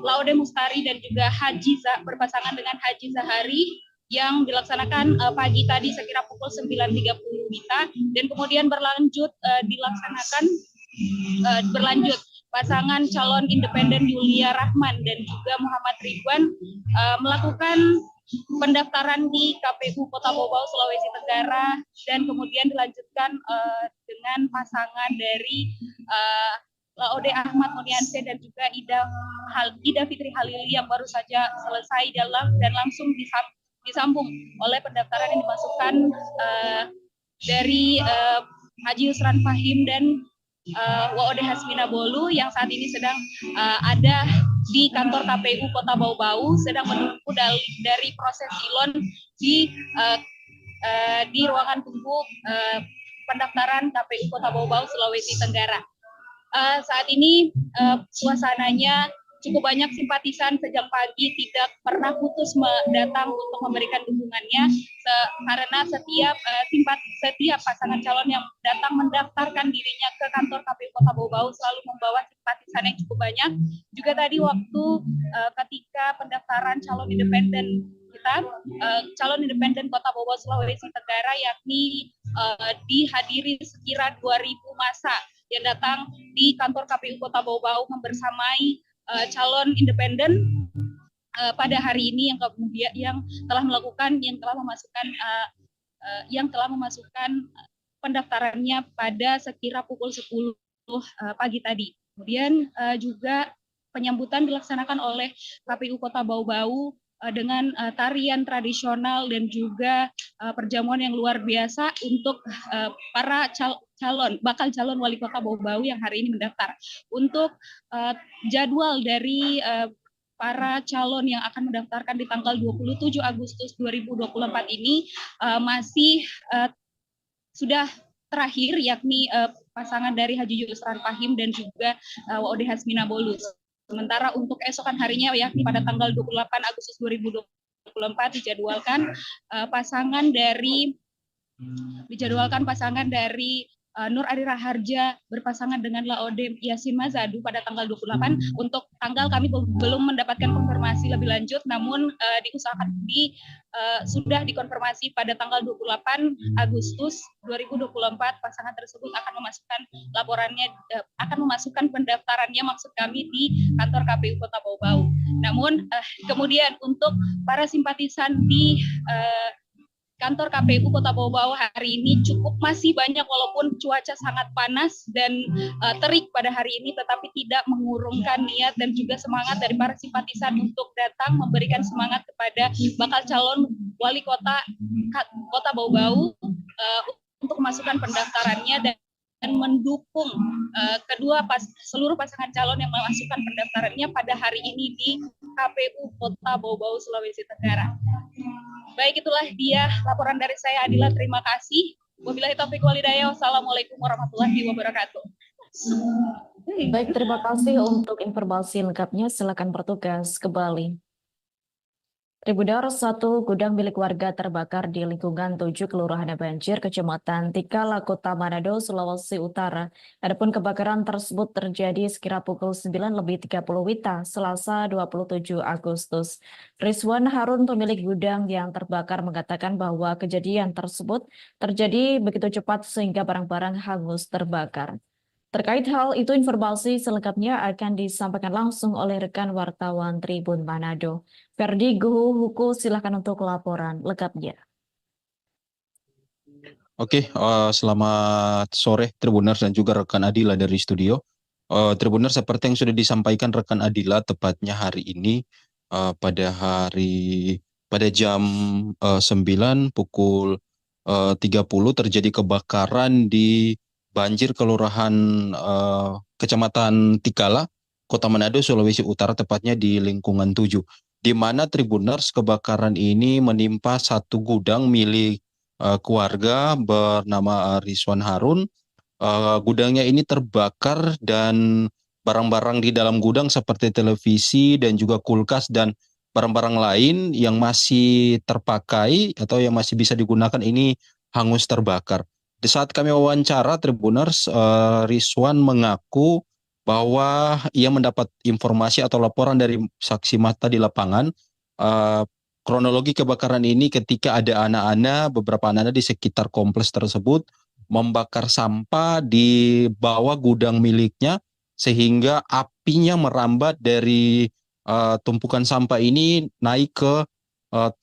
Laude Mustari dan juga berpasangan dengan Haji Zahari yang dilaksanakan pagi tadi sekira pukul 9.30 WITA, dan kemudian berlanjut pasangan calon independen Yulia Rahman dan juga Muhammad Ridwan melakukan pendaftaran di KPU Kota Bau-Bau, Sulawesi Tenggara, dan kemudian dilanjutkan dengan pasangan dari Laode Ahmad Muniansyah dan juga Ida Fitri Halili yang baru saja selesai dan langsung disambung oleh pendaftaran yang dimasukkan dari Haji Yusran Fahim dan Waode Hasmina Bolu yang saat ini sedang ada di kantor KPU Kota Bau-Bau, sedang menunggu dari proses silon di ruangan tunggu pendaftaran KPU Kota Bau-Bau, Sulawesi Tenggara. Saat ini suasananya cukup banyak simpatisan sejak pagi tidak pernah putus datang untuk memberikan dukungannya, karena setiap pasangan calon yang datang mendaftarkan dirinya ke kantor KPU Kota Bau-Bau selalu membawa simpatisan yang cukup banyak. Juga tadi waktu ketika pendaftaran calon independen calon independen Kota Bau-Bau, Sulawesi Tenggara, yakni dihadiri sekira 2.000 massa yang datang di kantor KPU Kota Bau-Bau membersamai calon independen pada hari ini yang telah memasukkan pendaftarannya pada sekira pukul 10 pagi tadi. Kemudian juga penyambutan dilaksanakan oleh KPU Kota Bau-Bau dengan tarian tradisional dan juga perjamuan yang luar biasa untuk para bakal calon wali kota Bau-Bau yang hari ini mendaftar. Untuk jadwal dari para calon yang akan mendaftarkan di tanggal 27 Agustus 2024 ini masih sudah terakhir, yakni pasangan dari Haji Yusran Fahim dan juga Waode Hasmina Bolu. Sementara untuk esokan harinya, yakni pada tanggal 28 Agustus 2024 dijadwalkan pasangan dari Nur Adi Raharja berpasangan dengan Laode Yasin Mazadu pada tanggal 28. Untuk tanggal kami belum mendapatkan konfirmasi lebih lanjut, namun sudah dikonfirmasi pada tanggal 28 Agustus 2024 pasangan tersebut akan memasukkan pendaftarannya, maksud kami, di kantor KPU Kota Bau-Bau. Namun kemudian untuk para simpatisan di kantor KPU Kota Bau-Bau hari ini masih banyak, walaupun cuaca sangat panas dan terik pada hari ini, tetapi tidak mengurungkan niat dan juga semangat dari para simpatisan untuk datang memberikan semangat kepada bakal calon wali kota Kota Bau-Bau untuk memasukkan pendaftarannya dan mendukung seluruh pasangan calon yang memasukkan pendaftarannya pada hari ini di KPU Kota Bau-Bau, Sulawesi Tenggara. Baik, itulah dia laporan dari saya, Adila. Terima kasih. Wabillahi taufiq walhidayah. Wassalamualaikum warahmatullahi wabarakatuh. Baik, terima kasih untuk informasi lengkapnya. Silakan bertugas kembali. Tribuners, satu gudang milik warga terbakar di lingkungan 7 Kelurahan Banjir, Kecamatan Tikala, Kota Manado, Sulawesi Utara. Adapun kebakaran tersebut terjadi sekira pukul 9:30 WITA, Selasa 27 Agustus. Rizwan Harun, pemilik gudang yang terbakar, mengatakan bahwa kejadian tersebut terjadi begitu cepat sehingga barang-barang hangus terbakar. Terkait hal itu, informasi selengkapnya akan disampaikan langsung oleh rekan wartawan Tribun Manado. Ferdi Huku, silakan untuk laporan lengkapnya. Oke, selamat sore Tribuners dan juga rekan Adila dari studio. Tribuners, seperti yang sudah disampaikan rekan Adila, tepatnya hari ini pada jam 9 pukul 30 terjadi kebakaran di Banjir, Kelurahan Kecamatan Tikala, Kota Manado, Sulawesi Utara, tepatnya di lingkungan 7. Di mana Tribuners, kebakaran ini menimpa satu gudang milik keluarga bernama Rizwan Harun. Gudangnya ini terbakar dan barang-barang di dalam gudang seperti televisi dan juga kulkas dan barang-barang lain yang masih terpakai atau yang masih bisa digunakan ini hangus terbakar. Di saat kami wawancara Tribuners, Rizwan mengaku bahwa ia mendapat informasi atau laporan dari saksi mata di lapangan. Kronologi kebakaran ini ketika ada beberapa anak-anak di sekitar kompleks tersebut membakar sampah di bawah gudang miliknya, sehingga apinya merambat dari tumpukan sampah ini naik ke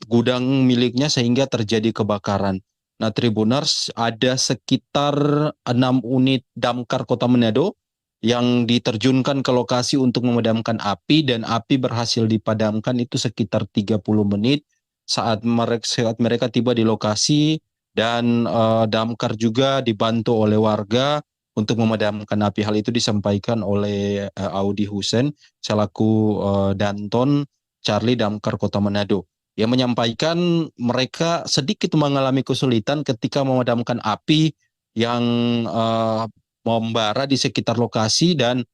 gudang miliknya sehingga terjadi kebakaran. Nah, Tribuners, ada sekitar 6 unit damkar Kota Manado yang diterjunkan ke lokasi untuk memadamkan api, dan api berhasil dipadamkan itu sekitar 30 menit saat mereka tiba di lokasi, dan damkar juga dibantu oleh warga untuk memadamkan api. Hal itu disampaikan oleh Audi Hussein selaku Danton Charlie Damkar Kota Manado. Ia menyampaikan mereka sedikit mengalami kesulitan ketika memadamkan api yang membara di sekitar lokasi, dan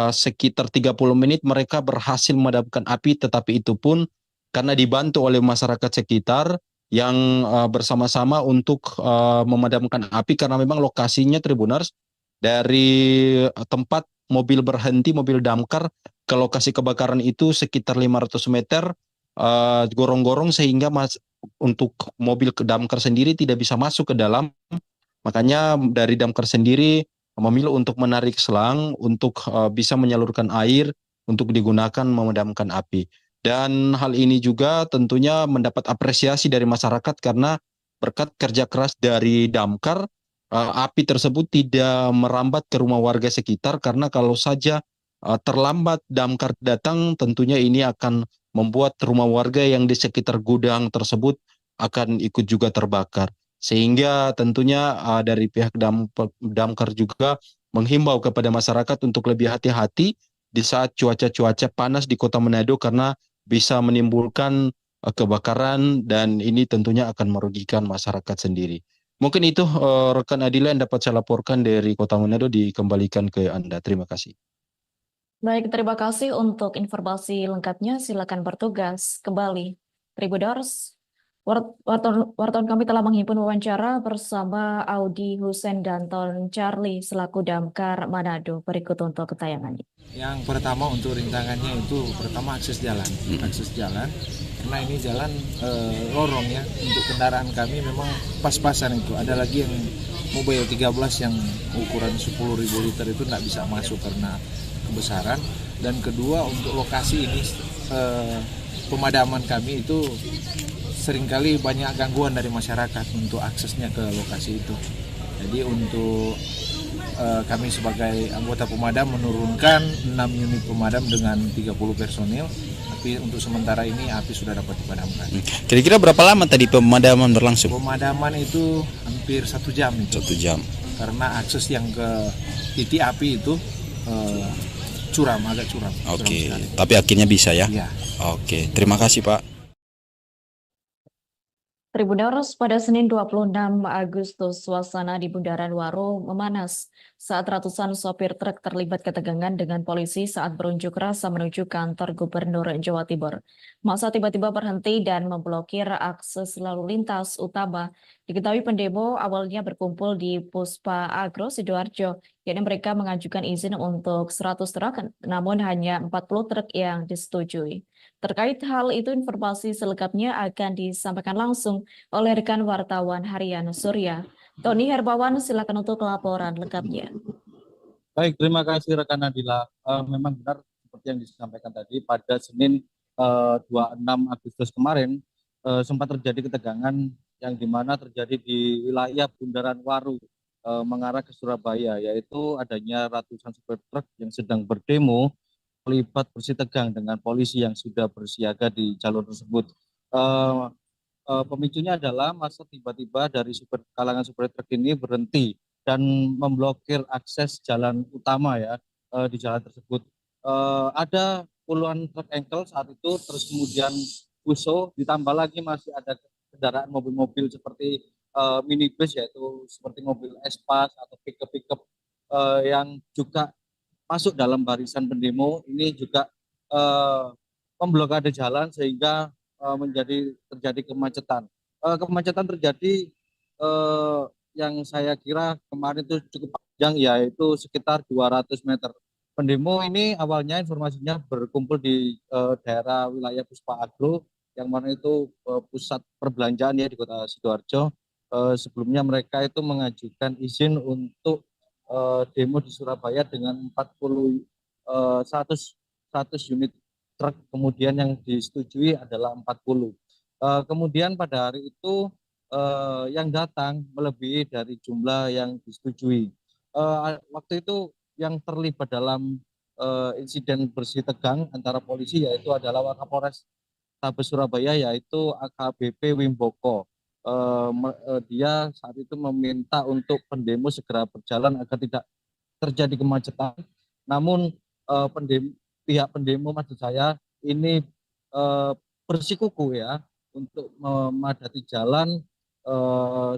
sekitar 30 menit mereka berhasil memadamkan api, tetapi itu pun karena dibantu oleh masyarakat sekitar yang bersama-sama untuk memadamkan api, karena memang lokasinya Tribuners dari tempat mobil berhenti, mobil damkar ke lokasi kebakaran itu sekitar 500 meter. Gorong-gorong sehingga untuk mobil damkar sendiri tidak bisa masuk ke dalam. Makanya dari damkar sendiri memilih untuk menarik selang untuk bisa menyalurkan air untuk digunakan memadamkan api. Dan hal ini juga tentunya mendapat apresiasi dari masyarakat karena berkat kerja keras dari damkar, api tersebut tidak merambat ke rumah warga sekitar, karena kalau saja terlambat damkar datang, tentunya ini akan membuat rumah warga yang di sekitar gudang tersebut akan ikut juga terbakar. Sehingga tentunya dari pihak damkar juga menghimbau kepada masyarakat untuk lebih hati-hati di saat cuaca panas di Kota Manado, karena bisa menimbulkan kebakaran, dan ini tentunya akan merugikan masyarakat sendiri. Mungkin itu rekan Adila yang dapat saya laporkan dari Kota Manado, dikembalikan ke Anda. Terima kasih. Baik, terima kasih untuk informasi lengkapnya. Silakan bertugas kembali. Tribuners, wartawan kami telah menghimpun wawancara bersama Audi Hussein Danton Charlie selaku Damkar Manado. Berikut untuk ketayangannya. Yang pertama untuk rintangannya itu pertama akses jalan. Akses jalan, karena ini jalan lorong ya, untuk kendaraan kami memang pas-pasan itu. Ada lagi yang mobil 13 yang ukuran 10.000 liter itu tidak bisa masuk karena kebesaran. Dan kedua, untuk lokasi ini pemadaman kami itu seringkali banyak gangguan dari masyarakat untuk aksesnya ke lokasi itu. Jadi untuk kami sebagai anggota pemadam menurunkan 6 unit pemadam dengan 30 personil, tapi untuk sementara ini api sudah dapat dipadamkan. Kira-kira berapa lama tadi pemadaman berlangsung? Pemadaman itu hampir 1 jam itu. 1 jam. Karena akses yang ke titik api itu agak curam. Oke, tapi akhirnya bisa ya? Iya. Oke, terima kasih Pak. Tribuners, pada Senin 26 Agustus, suasana di Bundaran Waru memanas saat ratusan sopir truk terlibat ketegangan dengan polisi saat berunjuk rasa menuju kantor Gubernur Jawa Timur. Massa tiba-tiba berhenti dan memblokir akses lalu lintas utama. Diketahui pendemo awalnya berkumpul di Puspa Agro Sidoarjo, yakni mereka mengajukan izin untuk 100 truk, namun hanya 40 truk yang disetujui. Terkait hal itu, informasi selengkapnya akan disampaikan langsung oleh rekan wartawan harian Surya. Tony Herbawan, silakan untuk laporan lengkapnya. Baik, terima kasih rekan Nadila. Memang benar seperti yang disampaikan tadi, pada Senin 26 Agustus kemarin sempat terjadi ketegangan yang dimana terjadi di wilayah Bundaran Waru mengarah ke Surabaya, yaitu adanya ratusan supir truk yang sedang berdemo terlibat bersih tegang dengan polisi yang sudah bersiaga di jalur tersebut. Pemicunya adalah masa tiba-tiba dari kalangan supir truk ini berhenti dan memblokir akses jalan utama ya di jalan tersebut. Ada puluhan truk engkel saat itu, terus kemudian Fuso, ditambah lagi masih ada kendaraan mobil-mobil seperti minibus, yaitu seperti mobil Espas atau pickup yang juga masuk dalam barisan pendemo ini juga memblokade jalan sehingga terjadi kemacetan. Kemacetan terjadi yang saya kira kemarin itu cukup panjang, yaitu sekitar 200 meter. Pendemo ini awalnya informasinya berkumpul di daerah wilayah Puspa Agro, yang mana itu pusat perbelanjaan ya di Kota Sidoarjo. Sebelumnya mereka itu mengajukan izin untuk demo di Surabaya dengan 100 unit truk, kemudian yang disetujui adalah 40. Kemudian pada hari itu yang datang melebihi dari jumlah yang disetujui. Waktu itu yang terlibat dalam insiden bersih tegang antara polisi yaitu adalah Wakapolres Tabes Surabaya, yaitu AKBP Wimboko. Dia saat itu meminta untuk pendemo segera berjalan agar tidak terjadi kemacetan. Namun pihak pendemo maksud saya ini bersikukuh ya untuk memadati jalan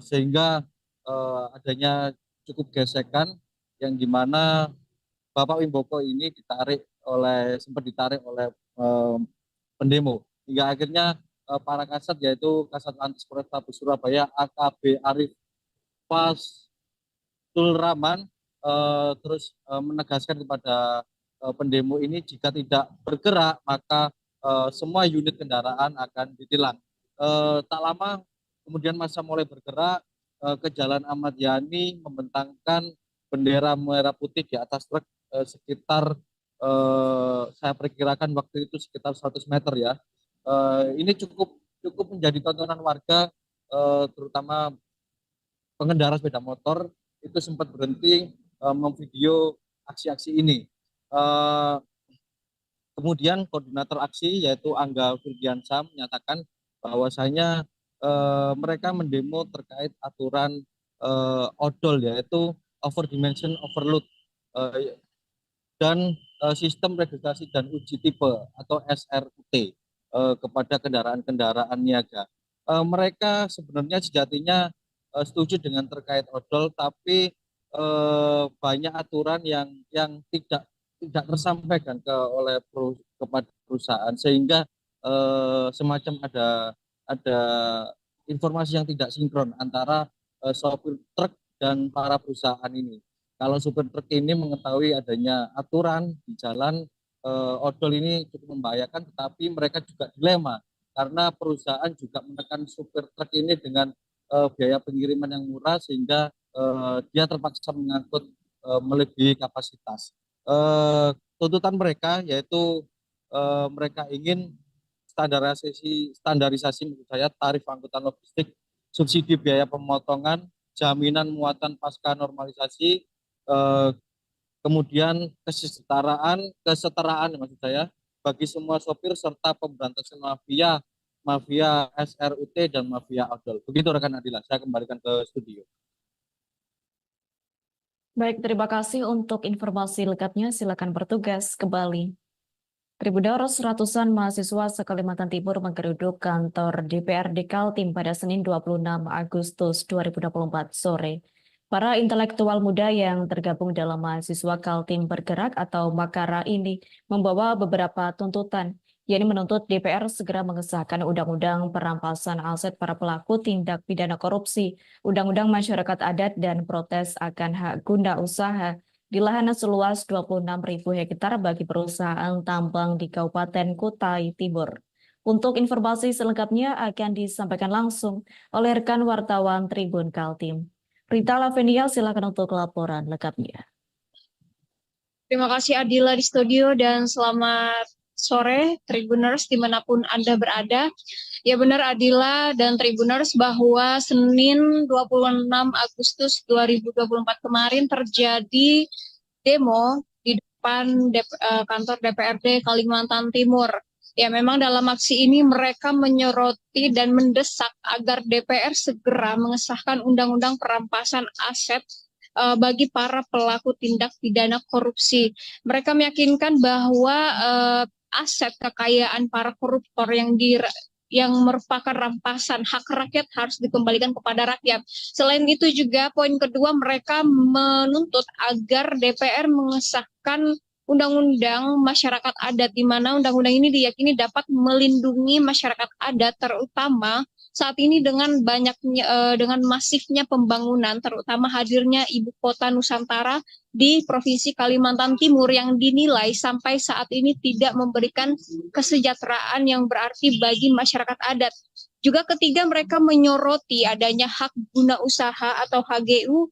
sehingga adanya cukup gesekan yang dimana Bapak Wimboko ini sempat ditarik oleh pendemo hingga akhirnya para kasat, yaitu Kasat Lantas Polrestabes Surabaya AKB Arif Fasul Rahman terus menegaskan kepada pendemo ini jika tidak bergerak maka semua unit kendaraan akan ditilang. Tak lama kemudian massa mulai bergerak ke Jalan Ahmad Yani, membentangkan bendera merah putih di atas truk sekitar saya perkirakan waktu itu sekitar 100 meter ya. Ini cukup menjadi tontonan warga, terutama pengendara sepeda motor itu sempat berhenti memvideo aksi-aksi ini. Kemudian koordinator aksi yaitu Angga Firdiansyah menyatakan bahwasanya mereka mendemo terkait aturan odol, yaitu overdimension overload dan sistem registrasi dan uji tipe atau SRUT kepada kendaraan-kendaraan niaga. Mereka sebenarnya sejatinya setuju dengan terkait odol, tapi banyak aturan yang tidak tersampaikan kepada perusahaan, sehingga semacam ada informasi yang tidak sinkron antara sopir truk dan para perusahaan ini. Kalau sopir truk ini mengetahui adanya aturan di jalan odol ini cukup membahayakan, tetapi mereka juga dilema karena perusahaan juga menekan supir truk ini dengan biaya pengiriman yang murah sehingga dia terpaksa mengangkut melebihi kapasitas. Tuntutan mereka yaitu mereka ingin standarisasi menurut saya tarif angkutan logistik, subsidi biaya pemotongan, jaminan muatan pasca normalisasi, kemudian kesetaraan maksud saya bagi semua sopir serta pemberantasan mafia SRUT dan mafia odol. Begitu rekan Nadila, saya kembalikan ke studio. Baik, terima kasih untuk informasi lengkapnya. Silakan bertugas kembali. Tribuners, ratusan mahasiswa se-Kalimantan Timur menggeruduk kantor DPRD Kaltim pada Senin 26 Agustus 2024 sore. Para intelektual muda yang tergabung dalam mahasiswa Kaltim Bergerak atau Makara ini membawa beberapa tuntutan, yakni menuntut DPR segera mengesahkan Undang-Undang Perampasan Aset para pelaku tindak pidana korupsi, Undang-Undang Masyarakat Adat, dan protes akan hak guna usaha di lahan seluas 26.000 hektar bagi perusahaan tambang di Kabupaten Kutai Timur. Untuk informasi selengkapnya akan disampaikan langsung oleh rekan wartawan Tribun Kaltim. Rita Lavenia, silakan untuk laporan lengkapnya. Terima kasih Adila di studio dan selamat sore Tribuners dimanapun Anda berada. Ya benar Adila dan Tribuners bahwa Senin 26 Agustus 2024 kemarin terjadi demo di depan kantor DPRD Kalimantan Timur. Ya memang dalam aksi ini mereka menyoroti dan mendesak agar DPR segera mengesahkan Undang-Undang Perampasan Aset bagi para pelaku tindak pidana korupsi. Mereka meyakinkan bahwa aset kekayaan para koruptor yang merupakan rampasan hak rakyat harus dikembalikan kepada rakyat. Selain itu juga poin kedua mereka menuntut agar DPR mengesahkan Undang-Undang Masyarakat Adat, di mana undang-undang ini diyakini dapat melindungi masyarakat adat, terutama saat ini dengan masifnya pembangunan, terutama hadirnya ibu kota Nusantara di Provinsi Kalimantan Timur yang dinilai sampai saat ini tidak memberikan kesejahteraan yang berarti bagi masyarakat adat. Juga ketiga mereka menyoroti adanya hak guna usaha atau HGU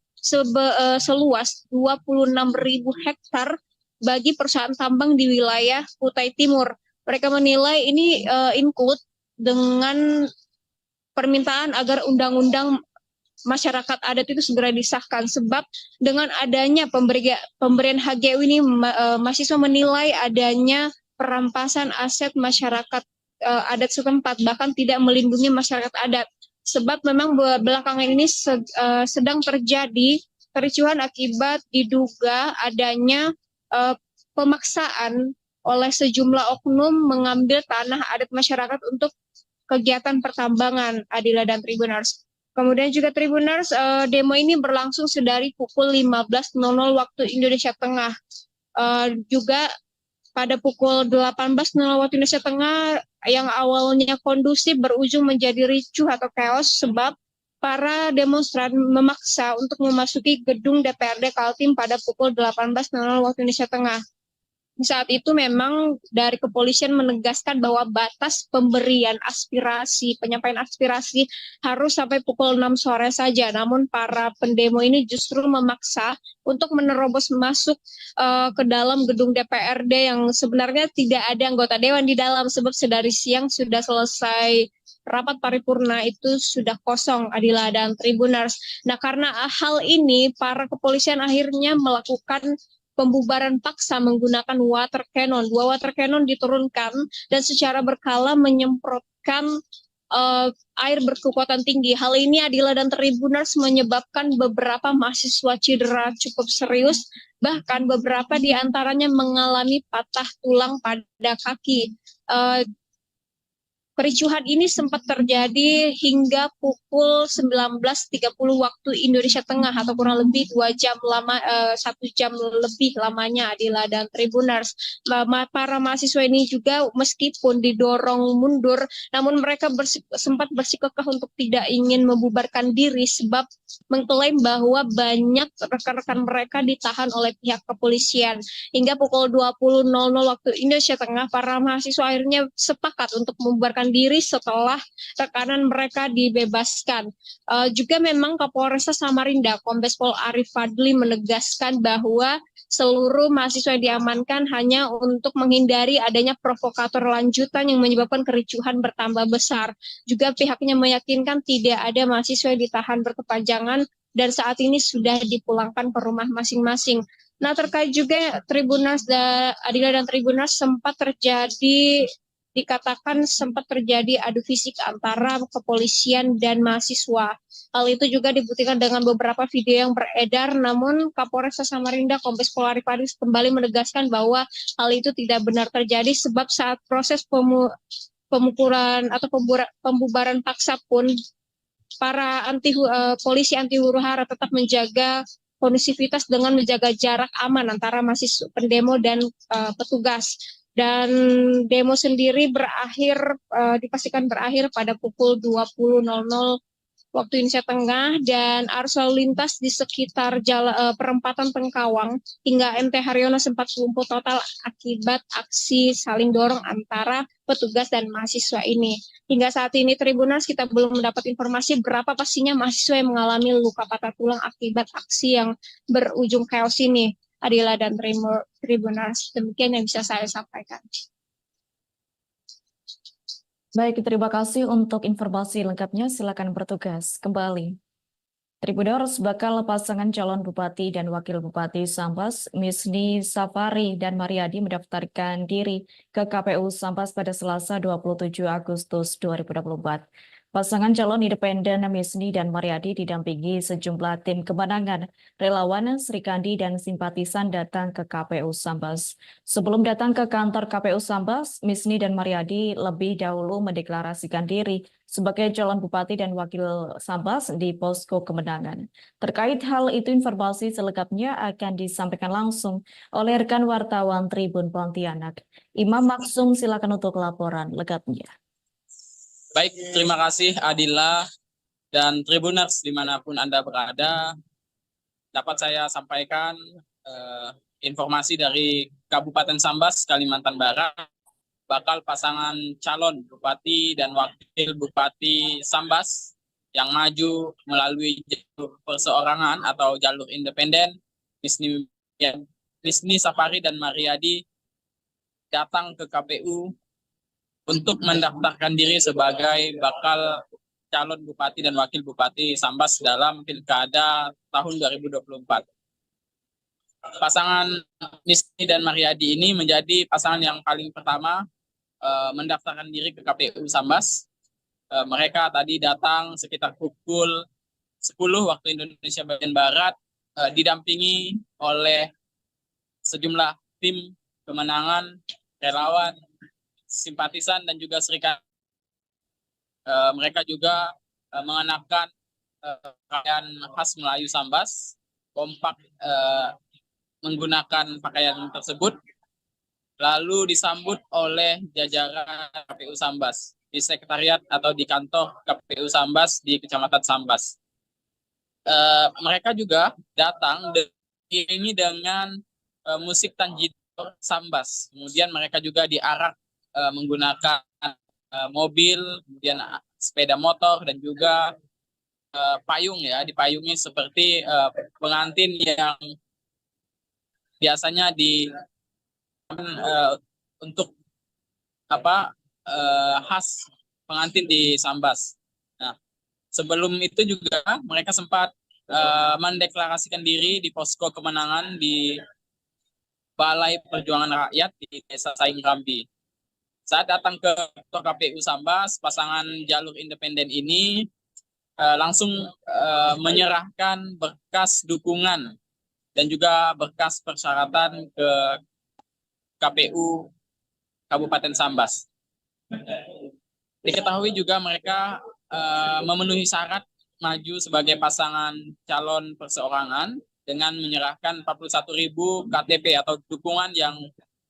seluas 26.000 hektar bagi perusahaan tambang di wilayah Kutai Timur. Mereka menilai ini include dengan permintaan agar undang-undang masyarakat adat itu segera disahkan, sebab dengan adanya pemberian HGU ini mahasiswa menilai adanya perampasan aset masyarakat adat setempat, bahkan tidak melindungi masyarakat adat, sebab memang belakangan ini sedang terjadi kericuhan akibat diduga adanya pemaksaan oleh sejumlah oknum mengambil tanah adat masyarakat untuk kegiatan pertambangan, Adila dan Tribuners. Kemudian juga Tribuners, demo ini berlangsung sedari pukul 15.00 waktu Indonesia Tengah. Juga pada pukul 18.00 waktu Indonesia Tengah yang awalnya kondusif berujung menjadi ricuh atau chaos sebab para demonstran memaksa untuk memasuki gedung DPRD Kaltim pada pukul 18.00 waktu Indonesia Tengah. Saat itu memang dari kepolisian menegaskan bahwa batas pemberian aspirasi, penyampaian aspirasi harus sampai pukul 6 sore saja. Namun para pendemo ini justru memaksa untuk menerobos masuk ke dalam gedung DPRD yang sebenarnya tidak ada anggota dewan di dalam, sebab sedari siang sudah selesai rapat paripurna itu sudah kosong, Adila dan Tribuners. Nah, karena hal ini para kepolisian akhirnya melakukan pembubaran paksa menggunakan water cannon. 2 water cannon diturunkan dan secara berkala menyemprotkan air berkekuatan tinggi. Hal ini Adila dan Tribuners menyebabkan beberapa mahasiswa cedera cukup serius, bahkan beberapa di antaranya mengalami patah tulang pada kaki. Kericuhan ini sempat terjadi hingga pukul 19.30 waktu Indonesia Tengah atau kurang lebih 1 jam lebih lamanya, Adila dan Tribuners. Para mahasiswa ini juga meskipun didorong mundur, namun mereka sempat bersikukuh untuk tidak ingin membubarkan diri sebab mengklaim bahwa banyak rekan-rekan mereka ditahan oleh pihak kepolisian. Hingga pukul 20.00 waktu Indonesia Tengah, para mahasiswa akhirnya sepakat untuk membubarkan diri setelah rekanan mereka dibebaskan. Juga memang Kapolresta Samarinda, Kombes Pol Arif Fadli menegaskan bahwa seluruh mahasiswa yang diamankan hanya untuk menghindari adanya provokator lanjutan yang menyebabkan kericuhan bertambah besar. Juga pihaknya meyakinkan tidak ada mahasiswa yang ditahan berkepanjangan dan saat ini sudah dipulangkan ke rumah masing-masing. Nah, terkait juga Tribuners Adila dan Tribuners dikatakan sempat terjadi adu fisik antara kepolisian dan mahasiswa. Hal itu juga dibuktikan dengan beberapa video yang beredar, namun Kapolres Samarinda Kombes Pol Arif Adis kembali menegaskan bahwa hal itu tidak benar terjadi sebab saat proses pemukulan atau pembubaran paksa pun para polisi anti huru-hara tetap menjaga kondusivitas dengan menjaga jarak aman antara mahasiswa pendemo dan petugas. Dan demo sendiri dipastikan berakhir pada pukul 20.00 waktu Indonesia Tengah, dan arus lalu lintas di sekitar perempatan Pengkawang hingga MT Haryono sempat lumpuh total akibat aksi saling dorong antara petugas dan mahasiswa ini. Hingga saat ini Tribuners kita belum mendapat informasi berapa pastinya mahasiswa yang mengalami luka patah tulang akibat aksi yang berujung chaos ini. Adila dan Tribuners, demikian yang bisa saya sampaikan. Baik, terima kasih untuk informasi lengkapnya. Silakan bertugas kembali. Tribuners, bakal pasangan calon bupati dan wakil bupati Sambas, Misni Safari dan Mariadi mendaftarkan diri ke KPU Sambas pada Selasa 27 Agustus 2024. Pasangan calon independen Misni dan Mariadi didampingi sejumlah tim kemenangan, relawan, Srikandi, dan simpatisan datang ke KPU Sambas. Sebelum datang ke kantor KPU Sambas, Misni dan Mariadi lebih dahulu mendeklarasikan diri sebagai calon bupati dan wakil Sambas di posko kemenangan. Terkait hal itu, informasi selengkapnya akan disampaikan langsung oleh rekan wartawan Tribun Pontianak. Imam Maksum, silakan untuk laporan lengkapnya. Baik, terima kasih Adila dan Tribuners dimanapun Anda berada. Dapat saya sampaikan informasi dari Kabupaten Sambas, Kalimantan Barat. Bakal pasangan calon bupati dan wakil bupati Sambas yang maju melalui jalur perseorangan atau jalur independen, Misni Safari dan Mariadi datang ke KPU untuk mendaftarkan diri sebagai bakal calon bupati dan wakil bupati Sambas dalam Pilkada tahun 2024. Pasangan Misni dan Mariadi ini menjadi pasangan yang paling pertama mendaftarkan diri ke KPU Sambas. Mereka tadi datang sekitar pukul 10 waktu Indonesia bagian Barat, didampingi oleh sejumlah tim kemenangan, relawan, simpatisan, dan juga serikat. Mereka juga mengenakan pakaian khas Melayu Sambas, kompak menggunakan pakaian tersebut, lalu disambut oleh jajaran KPU Sambas di sekretariat atau di kantor KPU Sambas di Kecamatan Sambas. Mereka juga datang diiringi dengan musik Tanjidor Sambas. Kemudian mereka juga diarak menggunakan mobil, kemudian sepeda motor, dan juga payung, ya, dipayungi seperti pengantin yang biasanya untuk khas pengantin di Sambas. Nah, sebelum itu juga mereka sempat mendeklarasikan diri di posko kemenangan di Balai Perjuangan Rakyat di Desa Saing Rambi. Saat datang ke KPU Sambas, pasangan jalur independen ini langsung menyerahkan berkas dukungan dan juga berkas persyaratan ke KPU Kabupaten Sambas. Diketahui juga mereka memenuhi syarat maju sebagai pasangan calon perseorangan dengan menyerahkan 41.000 KTP atau dukungan yang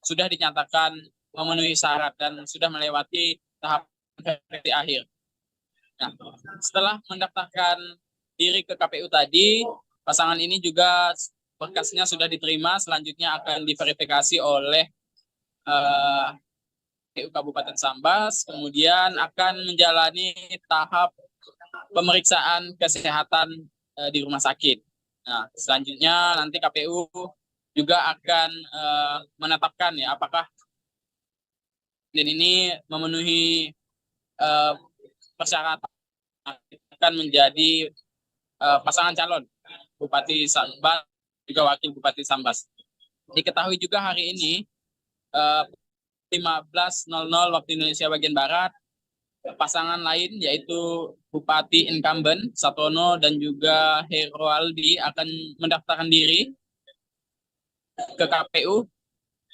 sudah dinyatakan memenuhi syarat dan sudah melewati tahap versi akhir. Nah, setelah mendaftarkan diri ke KPU tadi, pasangan ini juga berkasnya sudah diterima, selanjutnya akan diverifikasi oleh KPU Kabupaten Sambas, kemudian akan menjalani tahap pemeriksaan kesehatan di rumah sakit. Nah, selanjutnya nanti KPU juga akan menetapkan, ya, apakah ini memenuhi persyaratan akan menjadi pasangan calon Bupati Sambas juga Wakil Bupati Sambas. Diketahui juga hari ini 15.00 waktu Indonesia bagian Barat, pasangan lain yaitu Bupati incumbent Satono dan juga Heroaldi akan mendaftarkan diri ke KPU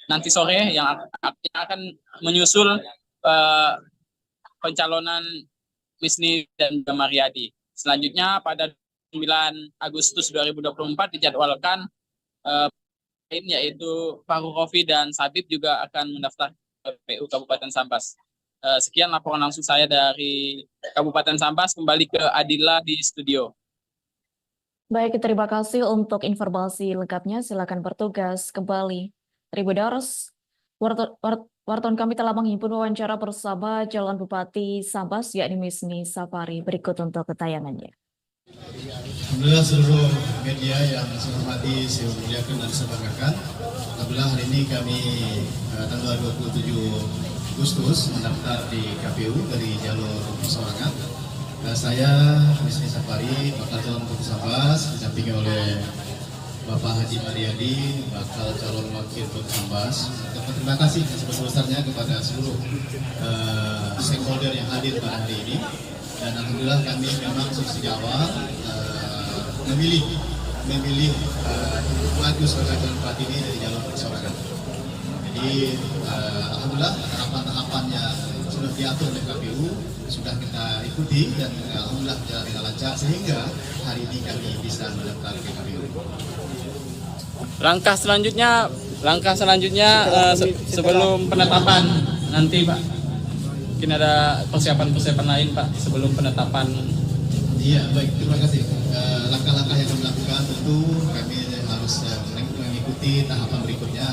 nanti sore yang akan menyusul pencalonan Misni dan Mariadi. Selanjutnya pada 9 Agustus 2024 dijadwalkan yaitu Fahru Rofi dan Sabib juga akan mendaftar ke KPU Kabupaten Sambas. Sekian laporan langsung saya dari Kabupaten Sambas. Kembali ke Adila di studio. Baik, terima kasih untuk informasi lengkapnya. Silakan bertugas kembali. Tribuners, wartawan kami telah menghimpun wawancara bersama calon Bupati Sambas, yakni Misni Safari. Berikut untuk ketayangannya. Alhamdulillah seluruh media yang saya hormati, saya muliakan dan saya banggakan. Alhamdulillah hari ini kami tanggal 27 Agustus mendaftar di KPU dari jalur persorangan. Saya Misni Safari, bakal calon Bupati Sambas, didampingi oleh Bapak Haji Mariadi, bakal calon wakil Bupati Sambas. Terima kasih sebesar-besarnya kepada seluruh stakeholder yang hadir pada hari ini. Dan alhamdulillah kami memang sejak awal memilih Agus sebagai calon bupati ini dari jalur persorangan. Jadi alhamdulillah tahapan-tahapannya sudah diatur oleh KPU, sudah kita ikuti dan alhamdulillah berjalan dengan lancar sehingga hari ini kami bisa mendaftar ke KPU. Langkah selanjutnya sebelum penetapan nanti Pak, mungkin ada persiapan lain Pak sebelum penetapan. Iya baik, terima kasih. Langkah-langkah yang kami lakukan tentu kami harus mengikuti tahapan berikutnya.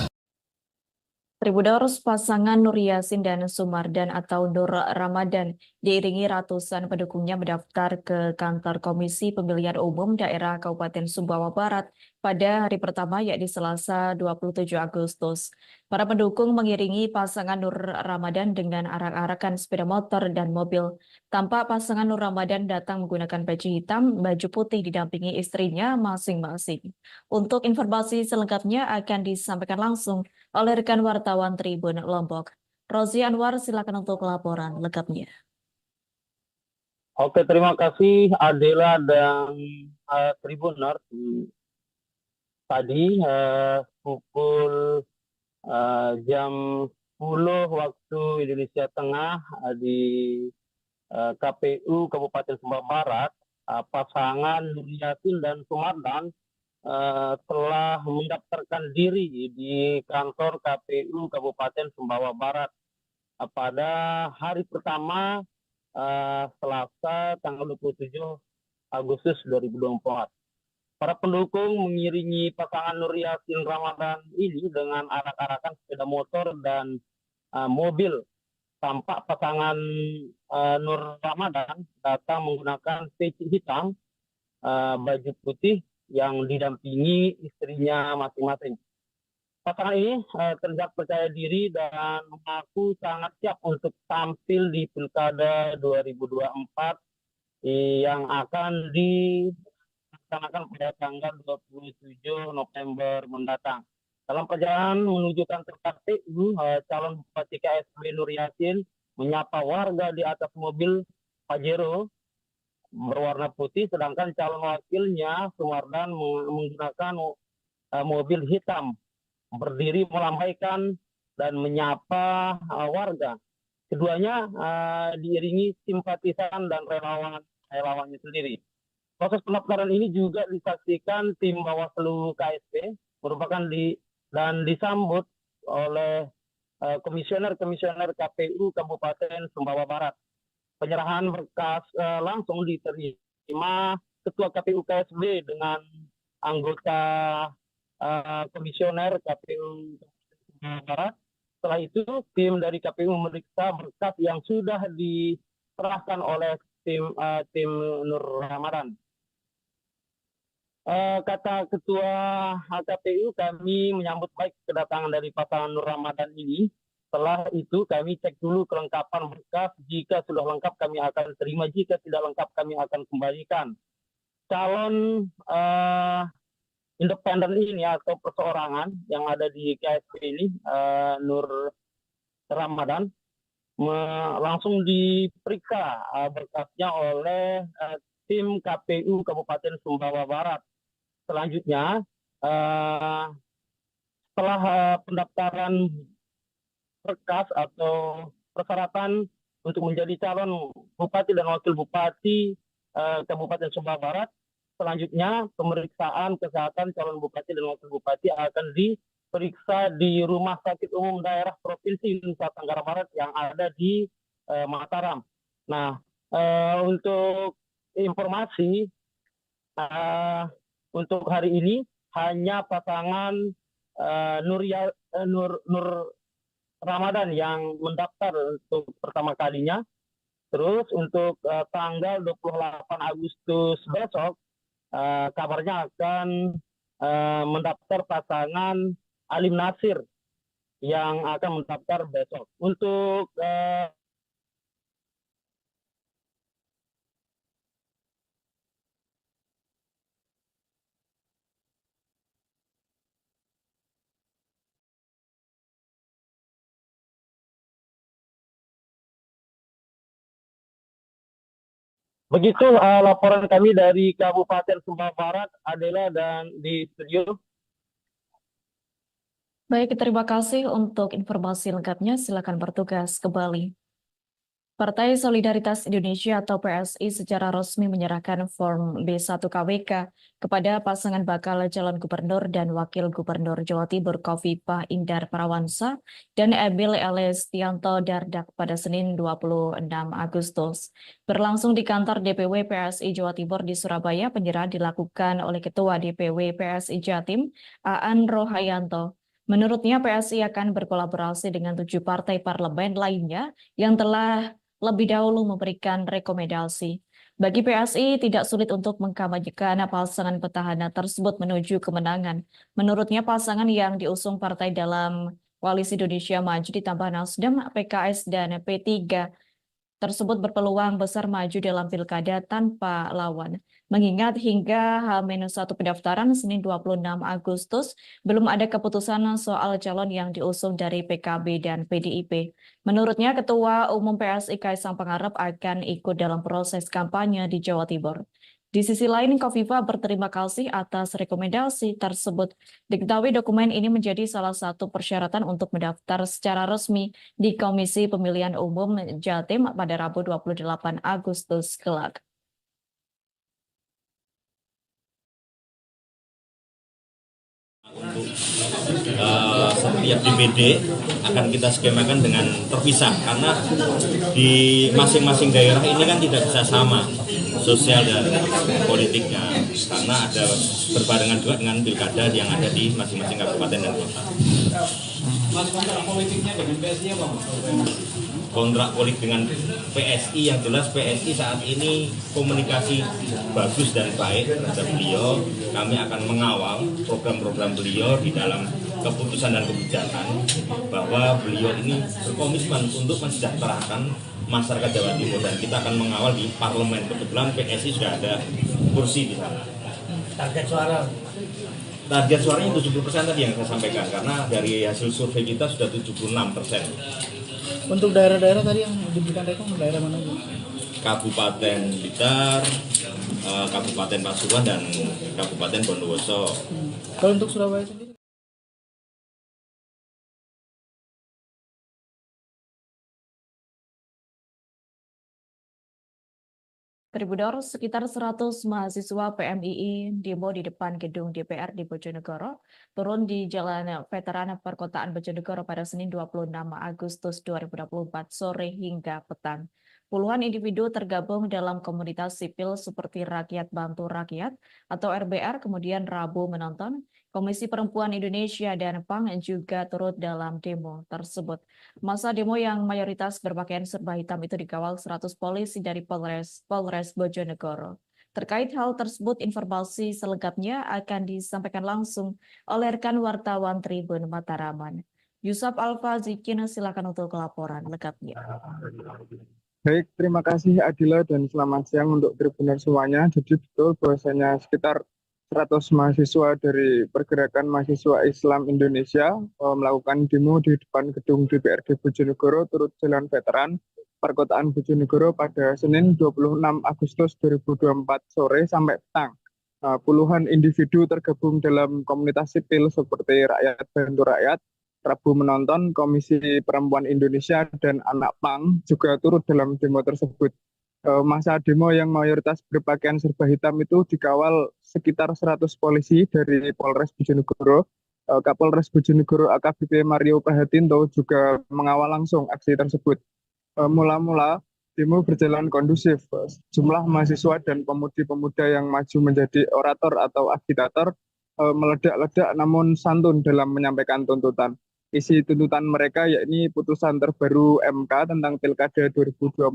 Tribuners, pasangan Nur Yasin dan Sumardan atau Nur Ramadan diiringi ratusan pendukungnya mendaftar ke kantor Komisi Pemilihan Umum Daerah Kabupaten Sumbawa Barat pada hari pertama yakni Selasa 27 Agustus. Para pendukung mengiringi pasangan Nur Ramadan dengan arak-arakan sepeda motor dan mobil. Tampak pasangan Nur Ramadan datang menggunakan baju hitam, baju putih didampingi istrinya masing-masing. Untuk informasi selengkapnya akan disampaikan langsung oleh rekan wartawan Tribun Lombok. Rozi Anwar, silakan untuk laporan lengkapnya. Oke, terima kasih Adela dan Tribuners. Tadi pukul jam 10 waktu Indonesia Tengah di KPU Kabupaten Sumbawa Barat, pasangan Nur Yasin dan Sumardan telah mendaftarkan diri di kantor KPU Kabupaten Sumbawa Barat pada hari pertama Selasa tanggal 27 Agustus 2024. Para pendukung mengiringi pasangan Nur Yasin Ramadan ini dengan arak-arakan sepeda motor dan mobil. Tampak pasangan Nur Ramadan datang menggunakan peci hitam, baju putih yang didampingi istrinya masing-masing. Pasangan ini terlihat percaya diri dan mengaku sangat siap untuk tampil di Pilkada 2024 yang akan dilaksanakan pada tanggal 27 November mendatang. Dalam perjalanan menuju kantor KPU, calon Bupati KSB Nur Yasin menyapa warga di atas mobil Pajero berwarna putih, sedangkan calon wakilnya Sumardan menggunakan mobil hitam, berdiri melambaikan dan menyapa warga. Keduanya diiringi simpatisan dan relawannya sendiri. Proses pendaftaran ini juga disaksikan tim Bawaslu KSB dan disambut oleh komisioner KPU Kabupaten Sumbawa Barat. Penyerahan berkas langsung diterima Ketua KPU KSB dengan anggota komisioner KPU Sumbawa Barat. Setelah itu, tim dari KPU memeriksa berkas yang sudah diserahkan oleh tim Nur Ramadan. Kata Ketua KPU, kami menyambut baik kedatangan dari pasangan Nur Ramadan ini. Setelah itu kami cek dulu kelengkapan berkas. Jika sudah lengkap kami akan terima, jika tidak lengkap kami akan kembalikan. Calon independen ini atau perseorangan yang ada di KSB ini, Nur Ramadan, langsung diperiksa berkasnya oleh tim KPU Kabupaten Sumbawa Barat. Selanjutnya, setelah pendaftaran berkas atau persyaratan untuk menjadi calon bupati dan wakil bupati Kabupaten Sumbawa Barat, selanjutnya pemeriksaan kesehatan calon bupati dan wakil bupati akan diperiksa di Rumah Sakit Umum Daerah Provinsi Nusa Tenggara Barat yang ada di Mataram. Nah, untuk informasi untuk hari ini hanya pasangan Nur Ramadan yang mendaftar untuk pertama kalinya. Terus untuk tanggal 28 Agustus besok, kabarnya akan mendaftar pasangan Alim Nasir yang akan mendaftar besok. Untuk begitu laporan kami dari Kabupaten Sumbawa Barat, Adela, dan di studio. Baik, terima kasih untuk informasi lengkapnya. Silakan bertugas kembali. Partai Solidaritas Indonesia atau PSI secara resmi menyerahkan form B1 KWK kepada pasangan bakal calon gubernur dan wakil gubernur Jawa Timur Khofifah Indar Parawansa dan Emil Elestianto Dardak pada Senin 26 Agustus. Berlangsung di kantor DPW PSI Jawa Timur di Surabaya, penyerahan dilakukan oleh Ketua DPW PSI Jatim, Aan Rohayanto. Menurutnya PSI akan berkolaborasi dengan 7 partai parlemen lainnya yang telah lebih dahulu memberikan rekomendasi. Bagi PSI tidak sulit untuk mengkampanyekan pasangan petahana tersebut menuju kemenangan. Menurutnya pasangan yang diusung partai dalam Koalisi Indonesia Maju ditambah Nasdem, PKS, dan P3 tersebut berpeluang besar maju dalam pilkada tanpa lawan. Mengingat hingga H-1 pendaftaran Senin 26 Agustus, belum ada keputusan soal calon yang diusung dari PKB dan PDIP. Menurutnya, Ketua Umum PSI Kaisang Pangarep akan ikut dalam proses kampanye di Jawa Timur. Di sisi lain, Khofifah berterima kasih atas rekomendasi tersebut. Diketahui dokumen ini menjadi salah satu persyaratan untuk mendaftar secara resmi di Komisi Pemilihan Umum Jatim pada Rabu 28 Agustus kelak. Setiap DPD akan kita skemakan dengan terpisah karena di masing-masing daerah ini kan tidak bisa sama sosial dan politiknya karena ada berbarengan juga dengan pilkada yang ada di masing-masing kabupaten dan kota. Kontrak politiknya dengan PSI apa? Kontrak politik dengan PSI yang jelas PSI saat ini komunikasi bagus dan baik terhadap beliau. Kami akan mengawal program-program beliau di dalam keputusan dan kebijakan bahwa beliau ini berkomitmen untuk mensejahterakan masyarakat Jawa Timur dan kita akan mengawal di parlemen. Kebetulan PSI sudah ada kursi di sana. Target suara? Target suaranya 70% tadi yang saya sampaikan karena dari hasil survei kita sudah 76%. Untuk daerah-daerah tadi yang diberikan rekom, daerah mana? Kabupaten Blitar, Kabupaten Pasuruan, dan Kabupaten Bondowoso. Kalau untuk Surabaya sendiri? Tribuners, sekitar 100 mahasiswa PMII demo di depan gedung DPR di Bojonegoro, turun di Jalan Veteran Perkotaan Bojonegoro pada Senin 26 Agustus 2024 sore hingga petang. Puluhan individu tergabung dalam komunitas sipil seperti Rakyat Bantu Rakyat atau RBR, kemudian Rabu menonton. Komisi Perempuan Indonesia dan PAN juga turut dalam demo tersebut. Masa demo yang mayoritas berpakaian serba hitam itu dikawal 100 polisi dari Polres Bojonegoro. Terkait hal tersebut, informasi selengkapnya akan disampaikan langsung oleh rekan wartawan Tribun Mataraman. Yusuf Alfa Zikin, silakan untuk laporan lengkapnya. Baik, terima kasih Adila dan selamat siang untuk Tribuners semuanya. Jadi betul bahwasanya sekitar 100 mahasiswa dari Pergerakan Mahasiswa Islam Indonesia melakukan demo di depan gedung DPRD Bojonegoro turut Jalan Veteran Perkotaan Bojonegoro pada Senin 26 Agustus 2024 sore sampai petang. Puluhan individu tergabung dalam komunitas sipil seperti Rakyat Bantu Rakyat, Rabu Menonton, Komisi Perempuan Indonesia, dan Anak Pang juga turut dalam demo tersebut. Masa demo yang mayoritas berpakaian serba hitam itu dikawal sekitar 100 polisi dari Polres Bojonegoro. Kapolres Bojonegoro AKBP Mario Pahatinto juga mengawal langsung aksi tersebut. Mula-mula demo berjalan kondusif. Jumlah mahasiswa dan pemudi-pemuda yang maju menjadi orator atau agitator meledak-ledak namun santun dalam menyampaikan tuntutan. Isi tuntutan mereka yakni putusan terbaru MK tentang Pilkada 2024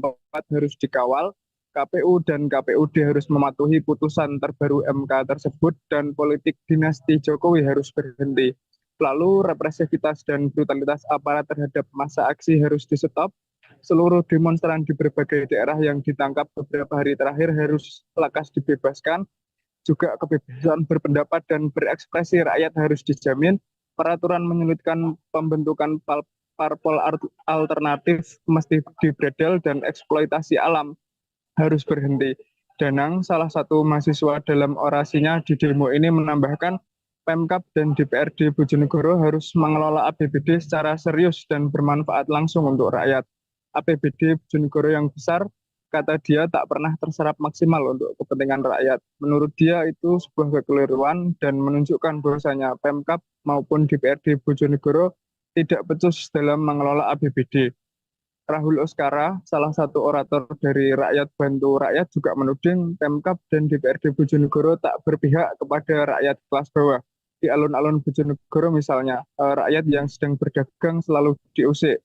harus dikawal, KPU dan KPUD harus mematuhi putusan terbaru MK tersebut, dan politik dinasti Jokowi harus berhenti. Lalu represivitas dan brutalitas aparat terhadap massa aksi harus di-stop. Seluruh demonstran di berbagai daerah yang ditangkap beberapa hari terakhir harus lekas dibebaskan. Juga kebebasan berpendapat dan berekspresi rakyat harus dijamin. Peraturan menyulitkan pembentukan parpol alternatif mesti dibredel dan eksploitasi alam harus berhenti. Danang, salah satu mahasiswa, dalam orasinya di demo ini menambahkan Pemkab dan DPRD Bojonegoro harus mengelola APBD secara serius dan bermanfaat langsung untuk rakyat. APBD Bojonegoro yang besar, kata dia, tak pernah terserap maksimal untuk kepentingan rakyat. Menurut dia itu sebuah kekeliruan dan menunjukkan bahwasanya Pemkab maupun DPRD Bojonegoro tidak becus dalam mengelola APBD. Rahul Oskara, salah satu orator dari Rakyat Bantu Rakyat, juga menuding Pemkab dan DPRD Bojonegoro tak berpihak kepada rakyat kelas bawah. Di alun-alun Bojonegoro misalnya, rakyat yang sedang berdagang selalu diusik.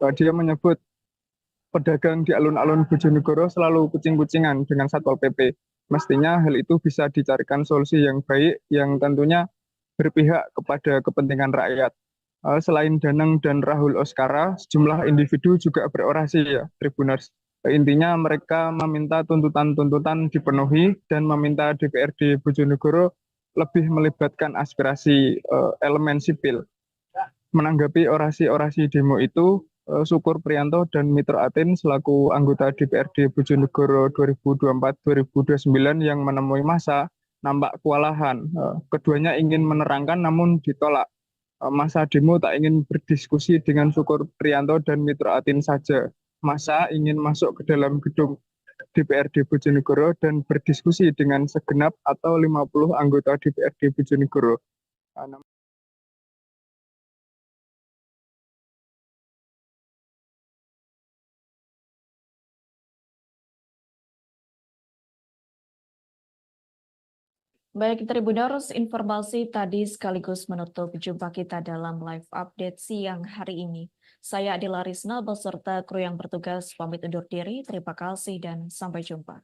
Dia menyebut pedagang di alun-alun Bojonegoro selalu kucing-kucingan dengan Satpol PP. Mestinya hal itu bisa dicarikan solusi yang baik yang tentunya berpihak kepada kepentingan rakyat. Selain Danang dan Rahul Oskara, sejumlah individu juga berorasi ya, Tribuners. Intinya mereka meminta tuntutan-tuntutan dipenuhi dan meminta DPRD Bojonegoro lebih melibatkan aspirasi elemen sipil. Menanggapi orasi-orasi demo itu, Syukur Priyanto dan Mitra Atin selaku anggota DPRD Bojonegoro 2024-2029 yang menemui massa nampak kewalahan. Keduanya ingin menerangkan namun ditolak. Massa demo tak ingin berdiskusi dengan Syukur Priyanto dan Mitra Atin saja. Massa ingin masuk ke dalam gedung DPRD Bojonegoro dan berdiskusi dengan segenap atau 50 anggota DPRD Bojonegoro. Baik Tribuners, informasi tadi sekaligus menutup jumpa kita dalam live update siang hari ini. Saya Adila Risna beserta kru yang bertugas pamit undur diri. Terima kasih dan sampai jumpa.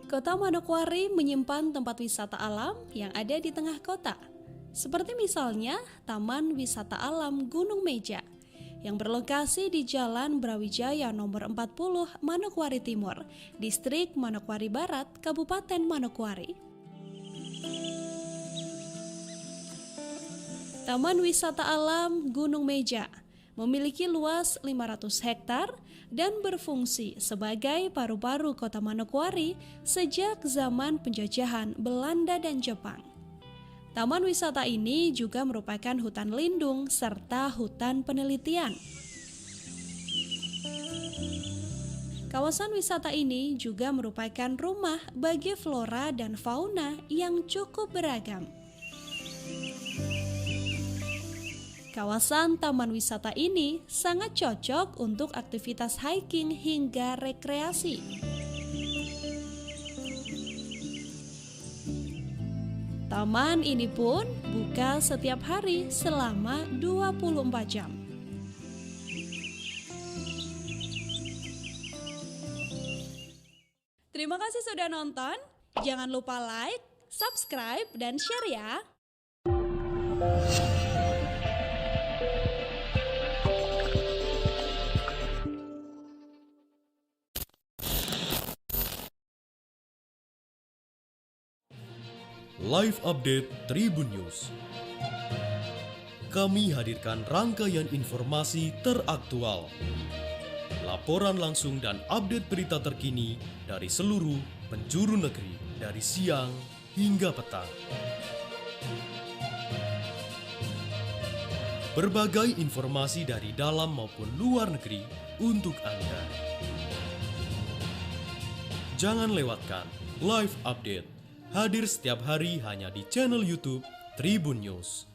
Kota Manokwari menyimpan tempat wisata alam yang ada di tengah kota, seperti misalnya Taman Wisata Alam Gunung Meja yang berlokasi di Jalan Brawijaya nomor 40 Manokwari Timur, Distrik Manokwari Barat, Kabupaten Manokwari. Taman Wisata Alam Gunung Meja memiliki luas 500 hektar dan berfungsi sebagai paru-paru kota Manokwari sejak zaman penjajahan Belanda dan Jepang. Taman wisata ini juga merupakan hutan lindung serta hutan penelitian. Kawasan wisata ini juga merupakan rumah bagi flora dan fauna yang cukup beragam. Kawasan taman wisata ini sangat cocok untuk aktivitas hiking hingga rekreasi. Taman ini pun buka setiap hari selama 24 jam. Terima kasih sudah nonton. Jangan lupa like, subscribe, dan share ya. Live Update Tribun News. Kami hadirkan rangkaian informasi teraktual, laporan langsung dan update berita terkini dari seluruh penjuru negeri dari siang hingga petang. Berbagai informasi dari dalam maupun luar negeri untuk Anda. Jangan lewatkan Live Update. Hadir setiap hari hanya di channel YouTube Tribun News.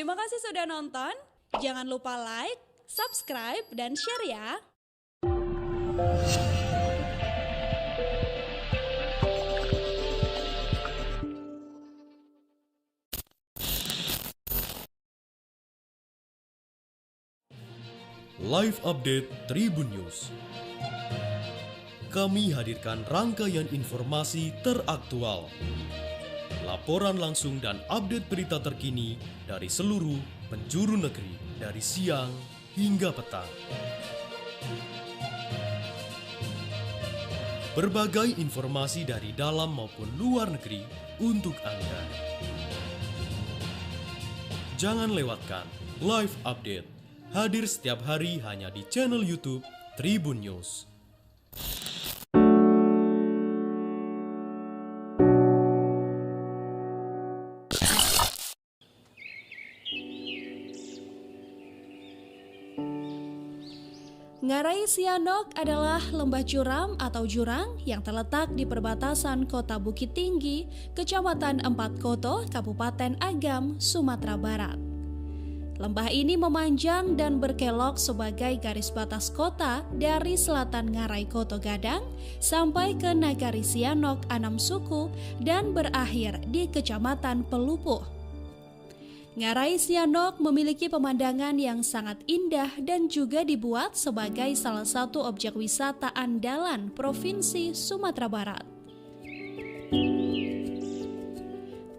Terima kasih sudah nonton. Jangan lupa like, subscribe, dan share ya. Live Update Tribun News. Kami hadirkan rangkaian informasi teraktual, laporan langsung dan update berita terkini dari seluruh penjuru negeri dari siang hingga petang. Berbagai informasi dari dalam maupun luar negeri untuk Anda. Jangan lewatkan Live Update. Hadir setiap hari hanya di channel YouTube Tribun News. Ngarai Sianok adalah lembah curam atau jurang yang terletak di perbatasan Kota Bukit Tinggi, Kecamatan Empat Koto, Kabupaten Agam, Sumatera Barat. Lembah ini memanjang dan berkelok sebagai garis batas kota dari selatan Ngarai Koto Gadang sampai ke Nagari Sianok Anam Suku dan berakhir di Kecamatan Pelupuh. Ngarai Sianok memiliki pemandangan yang sangat indah dan juga dibuat sebagai salah satu objek wisata andalan Provinsi Sumatera Barat.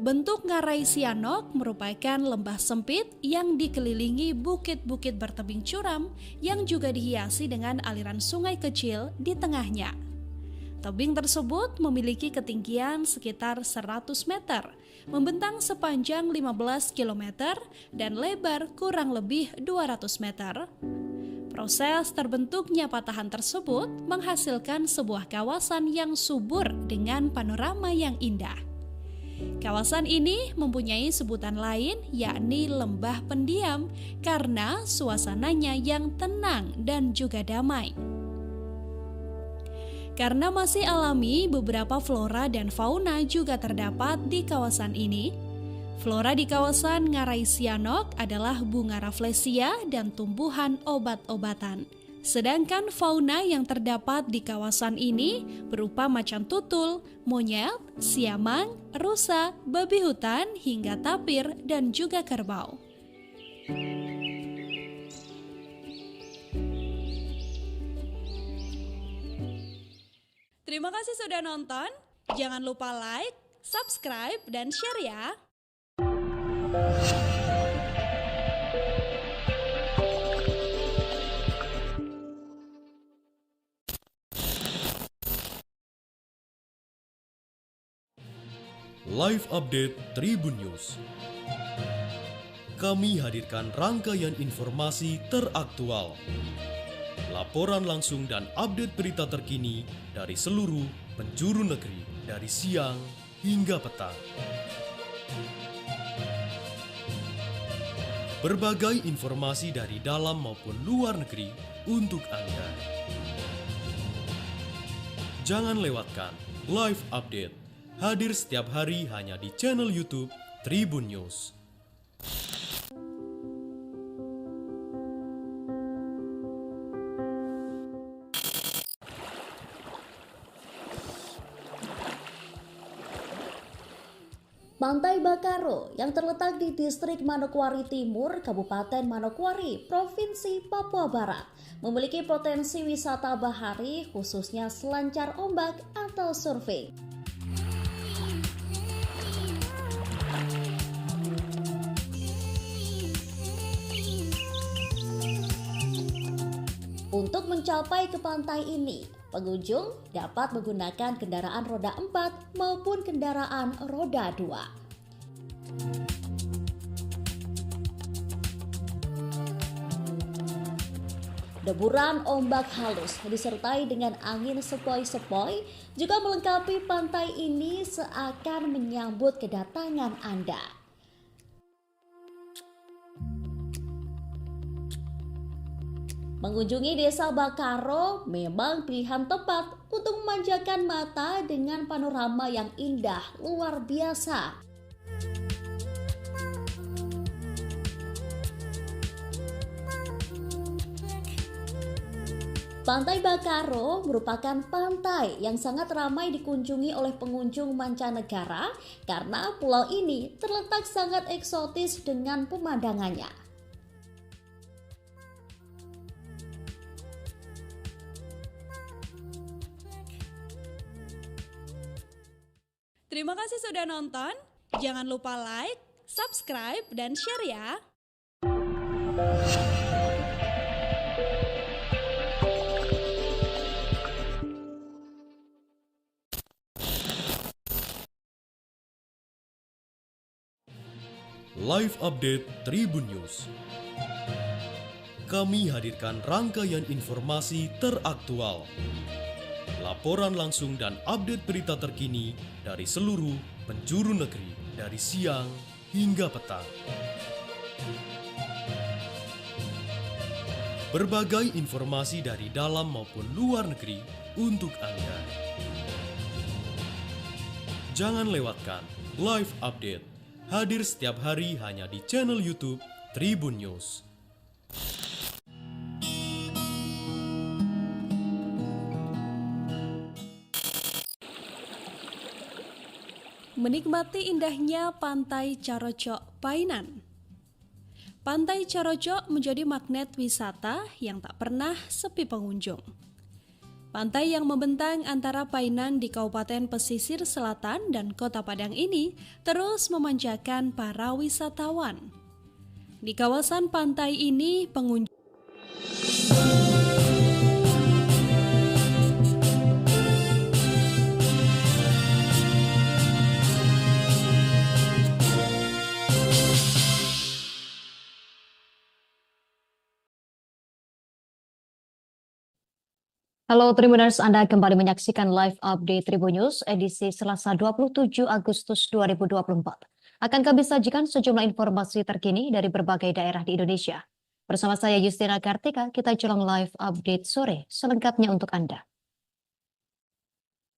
Bentuk Ngarai Sianok merupakan lembah sempit yang dikelilingi bukit-bukit bertebing curam yang juga dihiasi dengan aliran sungai kecil di tengahnya. Tebing tersebut memiliki ketinggian sekitar 100 meter, membentang sepanjang 15 km dan lebar kurang lebih 200 meter. Proses terbentuknya patahan tersebut menghasilkan sebuah kawasan yang subur dengan panorama yang indah. Kawasan ini mempunyai sebutan lain yakni lembah pendiam karena suasananya yang tenang dan juga damai. Karena masih alami, beberapa flora dan fauna juga terdapat di kawasan ini. Flora di kawasan Ngarai Sianok adalah bunga rafflesia dan tumbuhan obat-obatan. Sedangkan fauna yang terdapat di kawasan ini berupa macan tutul, monyet, siamang, rusa, babi hutan, hingga tapir dan juga kerbau. Terima kasih sudah nonton. Jangan lupa like, subscribe, dan share ya. Live Update Tribun News. Kami hadirkan rangkaian informasi teraktual. Laporan langsung dan update berita terkini dari seluruh penjuru negeri dari siang hingga petang. Berbagai informasi dari dalam maupun luar negeri untuk Anda. Jangan lewatkan live update. Hadir setiap hari hanya di channel YouTube Tribun News. Pantai Bakaro yang terletak di distrik Manokwari Timur, Kabupaten Manokwari, Provinsi Papua Barat, memiliki potensi wisata bahari khususnya selancar ombak atau surfing. Untuk mencapai ke pantai ini, pengunjung dapat menggunakan kendaraan roda 4 maupun kendaraan roda 2. Deburan ombak halus disertai dengan angin sepoi-sepoi juga melengkapi pantai ini seakan menyambut kedatangan Anda. Mengunjungi desa Bakaro memang pilihan tepat untuk memanjakan mata dengan panorama yang indah luar biasa. Pantai Bakaro merupakan pantai yang sangat ramai dikunjungi oleh pengunjung mancanegara karena pulau ini terletak sangat eksotis dengan pemandangannya. Terima kasih sudah nonton. Jangan lupa like, subscribe, dan share ya. Live Update Tribun News. Kami hadirkan rangkaian informasi teraktual. Laporan langsung dan update berita terkini dari seluruh penjuru negeri dari siang hingga petang. Berbagai informasi dari dalam maupun luar negeri untuk Anda. Jangan lewatkan live update. Hadir setiap hari hanya di channel YouTube Tribun News. Menikmati indahnya Pantai Carocok Painan. Pantai Carocok menjadi magnet wisata yang tak pernah sepi pengunjung. Pantai yang membentang antara Painan di Kabupaten Pesisir Selatan dan Kota Padang ini terus memanjakan para wisatawan. Di kawasan pantai ini pengunjung Halo Tribuners, Anda kembali menyaksikan live update Tribun News edisi Selasa 27 Agustus 2024. Akan kami sajikan sejumlah informasi terkini dari berbagai daerah di Indonesia. Bersama saya Justina Kartika, kita jelang live update sore selengkapnya untuk Anda.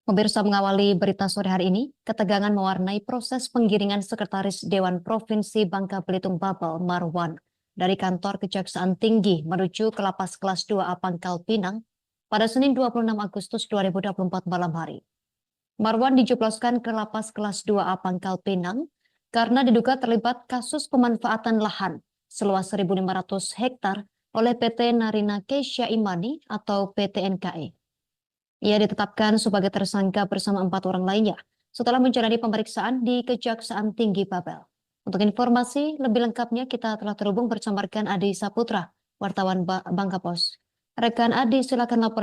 Pemirsa, mengawali berita sore hari ini, ketegangan mewarnai proses penggiringan Sekretaris Dewan Provinsi Bangka Belitung Babel Marwan dari kantor Kejaksaan Tinggi menuju ke Lapas Kelas 2A Pangkal Pinang pada Senin 26 Agustus 2024 malam hari. Marwan dijebloskan ke Lapas Kelas 2A Pangkal Pinang karena diduga terlibat kasus pemanfaatan lahan seluas 1.500 hektar oleh PT Narina Keisha Imani atau PT NKE. Ia ditetapkan sebagai tersangka bersama 4 orang lainnya setelah menjalani pemeriksaan di Kejaksaan Tinggi Babel. Untuk informasi lebih lengkapnya kita telah terhubung bersama rekan Adi Saputra, wartawan Bangka Pos. Rekan Adi, silakan laporan.